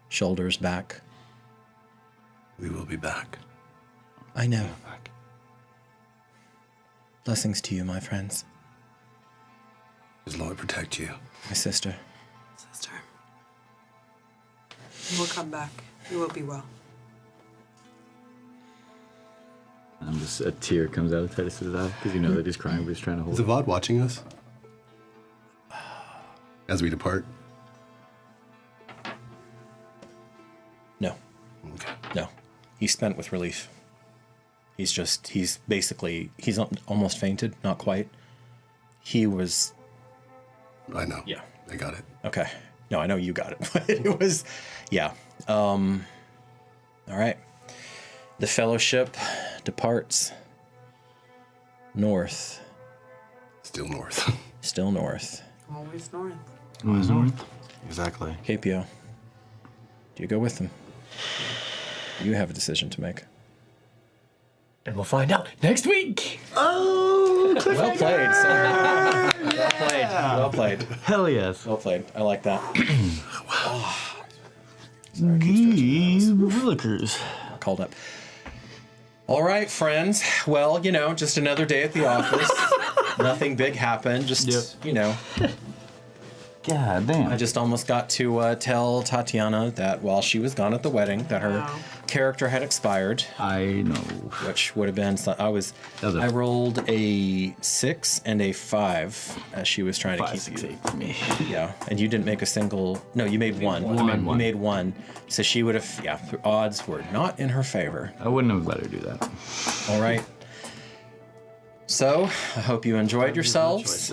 shoulders back. We will be back. I know. Blessings to you, my friends. Does the Lord protect you? My sister. Sister. You will come back. You will be well. I'm just, a tear comes out of Titus's eye because you know that he's crying, but he's trying to hold Is Avad watching us? As we depart? No. Okay. No. He's spent with relief. He's almost fainted, not quite. He was... I know. Yeah. I got it. Okay. No, I know you got it, but it was... Yeah. All right. The Fellowship departs north. Still north. Still north. Always north. Always north. Exactly. KPO. Do you go with them? You have a decision to make. And we'll find out next week. Oh, well played, sir. Well played. Well played. Hell yes. Well played. I like that. Willikers. Called up. All right, friends. Well, just another day at the office. Nothing big happened. Just, God damn. I just almost got to tell Tatiana that while she was gone at the wedding, that her character had expired. I know. Which would have been... I rolled a 6 and a 5 as she was trying to keep you. For me. Yeah, and you didn't make a single... No, you made one. You made one. So she would have... Yeah, the odds were not in her favor. I wouldn't have let her do that. All right. So, I hope you enjoyed yourselves.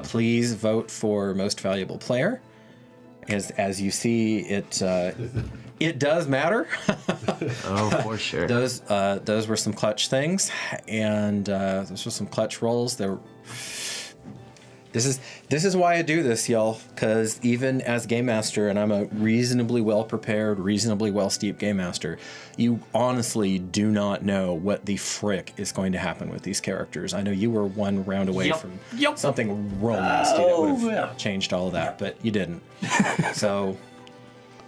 Please vote for Most Valuable Player. As you see, it does matter. Oh, for sure. Those were some clutch things, and those were some clutch rolls. This is why I do this, y'all, because even as Game Master, and I'm a reasonably well-prepared, reasonably well-steeped Game Master, you honestly do not know what the frick is going to happen with these characters. I know you were one round away from something real nasty that would have changed all of that, but you didn't. So,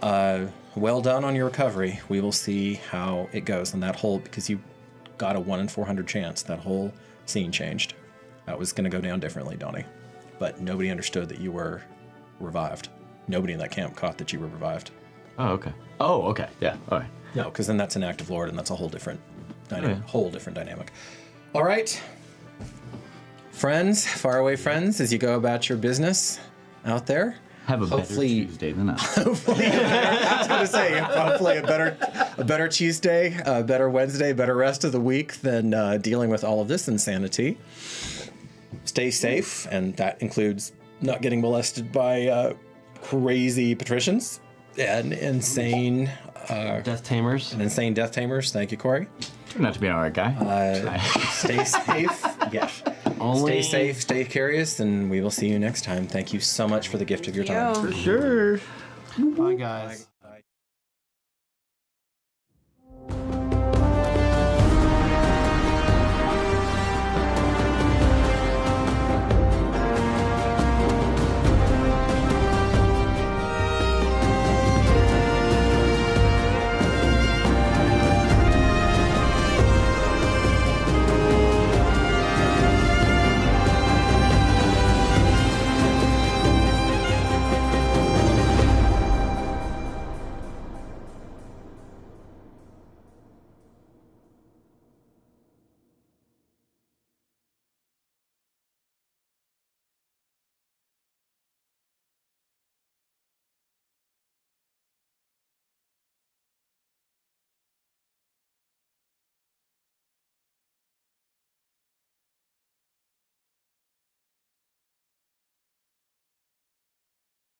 well done on your recovery. We will see how it goes. And that whole, because you got a 1 in 400 chance, that whole scene changed. That was going to go down differently, Donnie. But nobody understood that you were revived. Nobody in that camp caught that you were revived. Oh, okay. Oh, okay. Yeah. All right. No, because then that's an active lord, and that's a whole different dynamic. All right, friends, faraway friends, as you go about your business out there. Have a better Tuesday than us. Hopefully, I was going to say, hopefully a better Tuesday, a better Wednesday, better rest of the week than dealing with all of this insanity. Stay safe, and that includes not getting molested by crazy patricians and insane death tamers. And insane death tamers. Thank you, Corey. Turned out to be an alright guy. Stay safe. Yes. Stay safe, stay curious, and we will see you next time. Thank you so much for the gift of your time. you. For sure. Bye, guys.